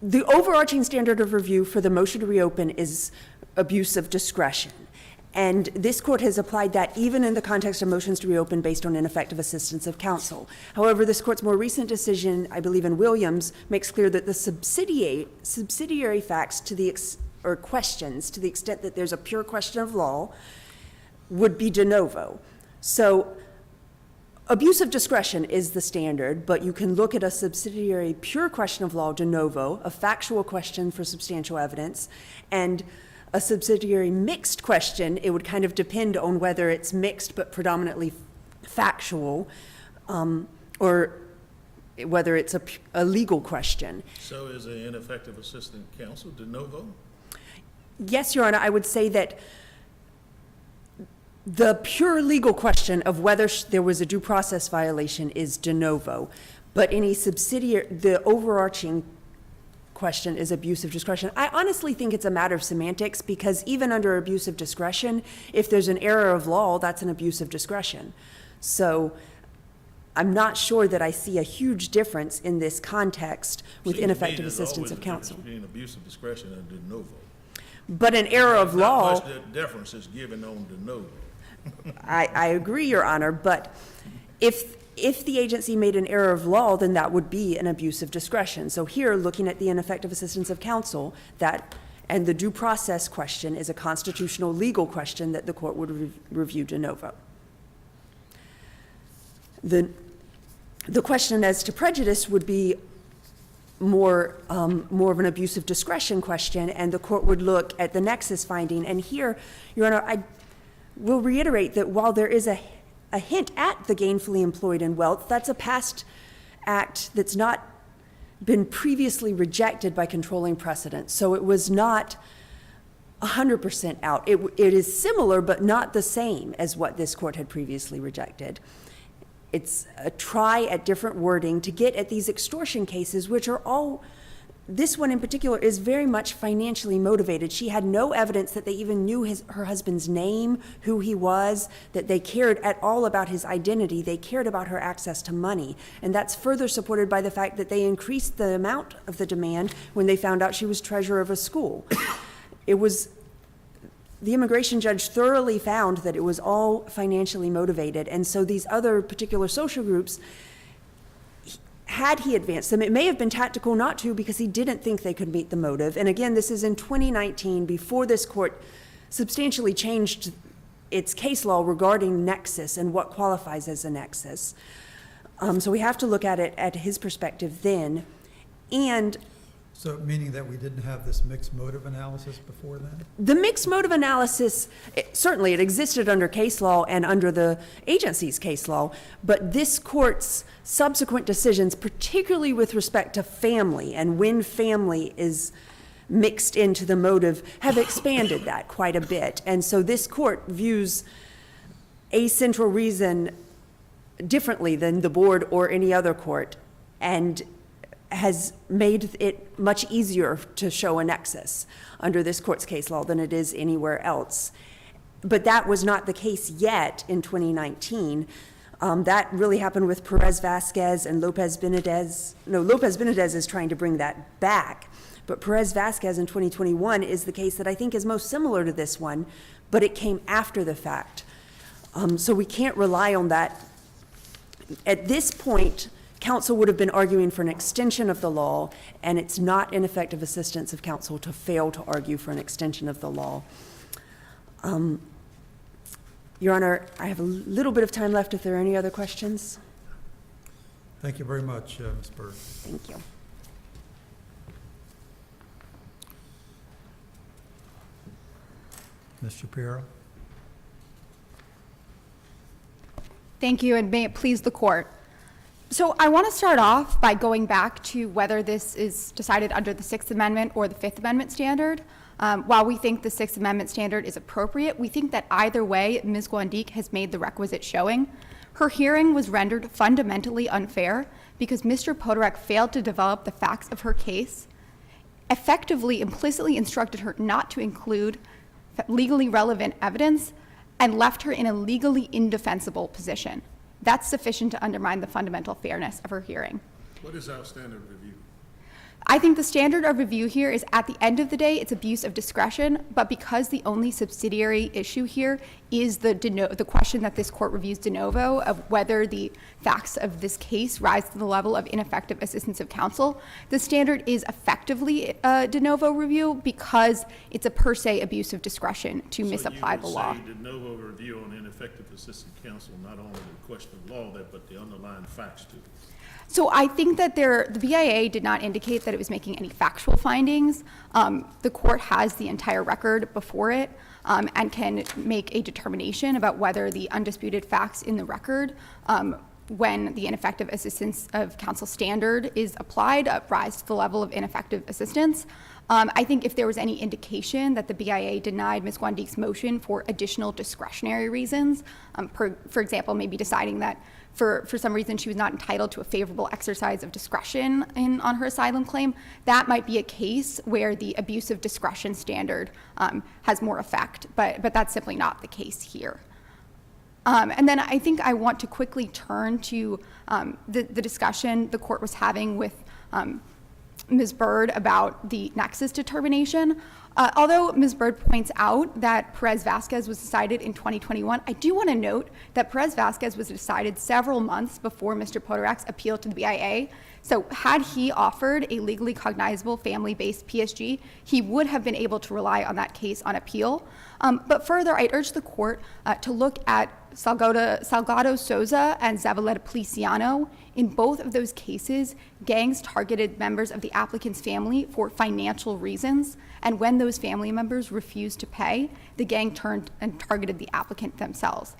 The overarching standard of review for the motion to reopen is abuse of discretion. And this court has applied that even in the context of motions to reopen based on ineffective assistance of counsel. However, this court's more recent decision, I believe in Williams, makes clear that the subsidiary facts or questions, to the extent that there's a pure question of law, would be de novo. So abuse of discretion is the standard, but you can look at a subsidiary pure question of law de novo, a factual question for substantial evidence, and a subsidiary mixed question. It would kind of depend on whether it's mixed but predominantly factual, or whether it's a legal question. So is an ineffective assistant counsel de novo? Yes, Your Honor, I would say that The pure legal question of whether there was a due process violation is de novo, but any subsidiary, the overarching question is abuse of discretion. I honestly think it's a matter of semantics, because even under abuse of discretion, if there's an error of law, that's an abuse of discretion. So I'm not sure that I see a huge difference in this context with ineffective assistance of counsel. Between abuse of discretion and de novo. But an error of law. Not much deference is given on de novo. I agree, Your Honor, but if the agency made an error of law, then that would be an abuse of discretion. So here, looking at the ineffective assistance of counsel, and the due process question is a constitutional legal question that the court would review de novo. The question as to prejudice would be more of an abuse of discretion question, and the court would look at the nexus finding. And here, Your Honor, I will reiterate that while there is a hint at the gainfully employed in wealth, that's a past act that's not been previously rejected by controlling precedent. So it was not 100% out. It is similar, but not the same as what this court had previously rejected. It's a try at different wording to get at these extortion cases, which are all, this one in particular is very much financially motivated. She had no evidence that they even knew her husband's name, who he was, that they cared at all about his identity. They cared about her access to money. And that's further supported by the fact that they increased the amount of the demand when they found out she was treasurer of a school. The immigration judge thoroughly found that it was all financially motivated. And so these other particular social groups, had he advanced them, it may have been tactical not to, because he didn't think they could meet the motive. And again, this is in 2019, before this court substantially changed its case law regarding nexus and what qualifies as a nexus. So we have to look at it at his perspective then. And So meaning that we didn't have this mixed motive analysis before then? the mixed motive analysis, certainly it existed under case law and under the agency's case law, but this court's subsequent decisions, particularly with respect to family and when family is mixed into the motive, have expanded that quite a bit. And so this court views a central reason differently than the board or any other court, and has made it much easier to show a nexus under this court's case law than it is anywhere else. But that was not the case yet in 2019. That really happened with Perez-Vasquez and Lopez-Benitez. No, Lopez-Benitez is trying to bring that back. But Perez-Vasquez in 2021 is the case that I think is most similar to this one, but it came after the fact. So we can't rely on that. At this point, counsel would have been arguing for an extension of the law, and it's not ineffective assistance of counsel to fail to argue for an extension of the law. Your Honor, I have a little bit of time left if there are any other questions. Thank you very much, Ms. Bird. Thank you. Ms. Shapiro? Thank you, and may it please the court. So I want to start off by going back to whether this is decided under the Sixth Amendment or the Fifth Amendment standard. While we think the Sixth Amendment standard is appropriate, we think that either way, Ms. Guandique has made the requisite showing. Her hearing was rendered fundamentally unfair because Mr. Podorek failed to develop the facts of her case, effectively implicitly instructed her not to include legally relevant evidence, and left her in a legally indefensible position. That's sufficient to undermine the fundamental fairness of her hearing. What is our standard of review? I think the standard of review here is, at the end of the day, it's abuse of discretion, but because the only subsidiary issue here is the question that this court reviews de novo of whether the facts of this case rise to the level of ineffective assistance of counsel, the standard is effectively a de novo review because it's a per se abuse of discretion to misapply the law. So you would say de novo review on ineffective assistance of counsel, not only the question of law, but the underlying facts too. So I think that the BIA did not indicate that it was making any factual findings. The court has the entire record before it and can make a determination about whether the undisputed facts in the record, when the ineffective assistance of counsel standard is applied, rise to the level of ineffective assistance. I think if there was any indication that the BIA denied Ms. Guandique's motion for additional discretionary reasons, for example, maybe deciding that for some reason she was not entitled to a favorable exercise of discretion on her asylum claim, that might be a case where the abuse of discretion standard has more effect, but that's simply not the case here. And then I think I want to quickly turn to the discussion the court was having with Ms. Byrd about the nexus determination. Although Ms. Byrd points out that Perez-Vazquez was decided in 2021, I do want to note that Perez-Vazquez was decided several months before Mr. Podorak's appeal to the BIA. So had he offered a legally cognizable family-based PSG, he would have been able to rely on that case on appeal. But further, I'd urge the court to look at Salgado Souza and Zavaleta Policiano. In both of those cases, gangs targeted members of the applicant's family for financial reasons, and when those family members refused to pay, the gang turned and targeted the applicant themselves.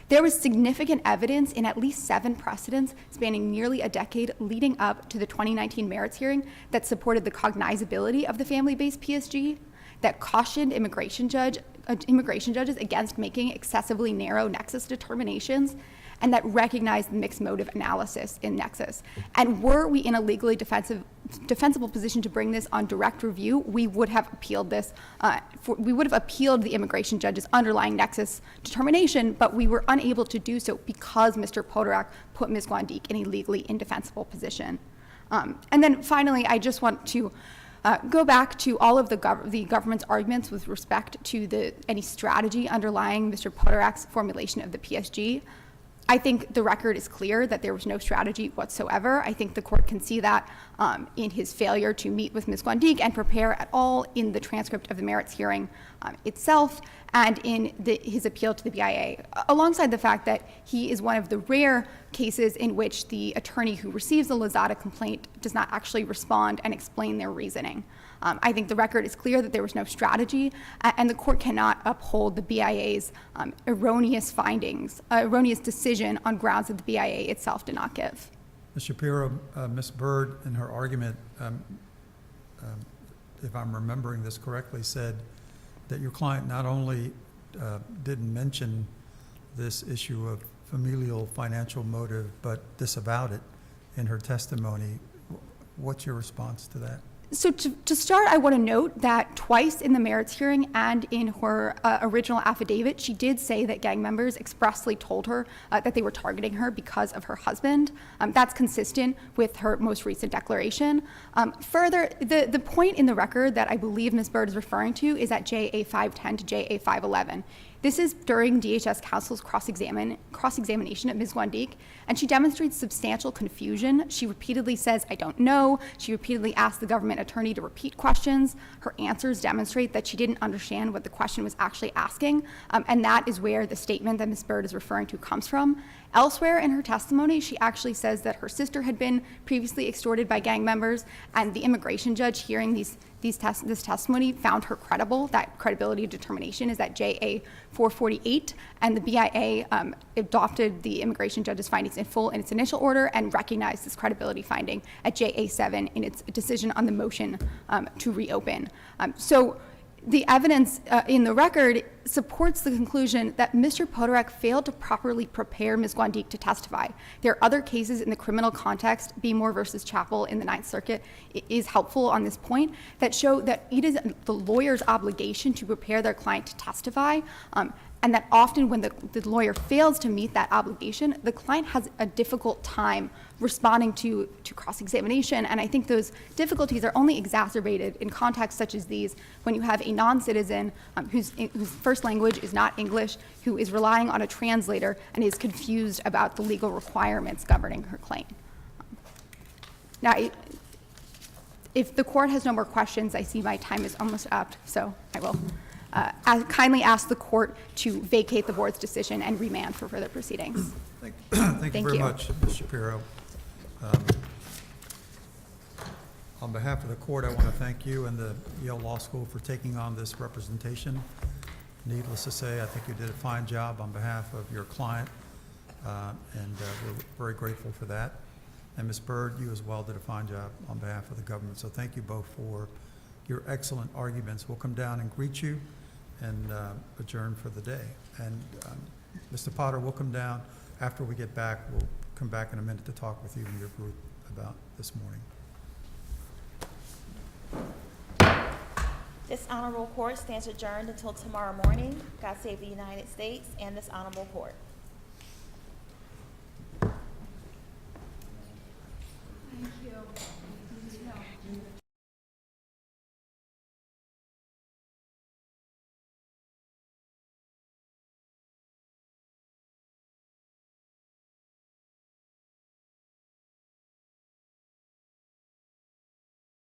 There was significant evidence in at least 7 precedents spanning nearly a decade leading up to the 2019 merits hearing that supported the cognizability of the family-based PSG, that cautioned immigration judges against making excessively narrow nexus determinations, and that recognized the mixed motive analysis in nexus. And were we in a legally defensible position to bring this on direct review, we would have appealed this. We would have appealed the immigration judge's underlying nexus determination, but we were unable to do so because Mr. Podorak put Ms. Guandique in a legally indefensible position. And then finally, I just want to go back to all of the government's arguments with respect to any strategy underlying Mr. Podorak's formulation of the PSG. I think the record is clear that there was no strategy whatsoever. I think the court can see that in his failure to meet with Ms. Guandique and prepare at all in the transcript of the merits hearing itself and in his appeal to the BIA, alongside the fact that he is one of the rare cases in which the attorney who receives a Lozada complaint does not actually respond and explain their reasoning. I think the record is clear that there was no strategy, and the court cannot uphold the BIA's erroneous decision on grounds that the BIA itself did not give. Ms. Shapiro, Ms. Byrd, in her argument, if I'm remembering this correctly, said that your client not only didn't mention this issue of familial financial motive, but disavowed it in her testimony. What's your response to that? So to start, I want to note that twice in the merits hearing and in her original affidavit, she did say that gang members expressly told her that they were targeting her because of her husband. That's consistent with her most recent declaration. Further, the point in the record that I believe Ms. Byrd is referring to is at JA 510 to JA 511. This is during DHS counsel's cross-examination of Ms. Guandique, and she demonstrates substantial confusion. She repeatedly says, "I don't know." She repeatedly asks the government attorney to repeat questions. Her answers demonstrate that she didn't understand what the question was actually asking, and that is where the statement that Ms. Byrd is referring to comes from. Elsewhere in her testimony, she actually says that her sister had been previously extorted by gang members, and the immigration judge hearing this testimony found her credible. That credibility determination is at JA 448, and the BIA adopted the immigration judge's findings in full in its initial order and recognized this credibility finding at JA 7 in its decision on the motion to reopen. So the evidence in the record supports the conclusion that Mr. Podorak failed to properly prepare Ms. Guandique to testify. There are other cases in the criminal context, Beemore versus Chappell in the Ninth Circuit is helpful on this point, that show that it is the lawyer's obligation to prepare their client to testify, and that often when the lawyer fails to meet that obligation, the client has a difficult time responding to cross-examination. And I think those difficulties are only exacerbated in contexts such as these, when you have a non-citizen whose first language is not English, who is relying on a translator and is confused about the legal requirements governing her claim. Now, if the court has no more questions, I see my time is almost up, so I will kindly ask the court to vacate the board's decision and remand for further proceedings. Thank you very much, Ms. Shapiro. On behalf of the court, I want to thank you and the Yale Law School for taking on this representation. Needless to say, I think you did a fine job on behalf of your client, and we're very grateful for that. And Ms. Byrd, you as well did a fine job on behalf of the government. So thank you both for your excellent arguments. We'll come down and greet you and adjourn for the day. And Mr. Potter, we'll come down after we get back. We'll come back in a minute to talk with you and your group about this morning. This honorable court stands adjourned until tomorrow morning. God save the United States and this honorable court.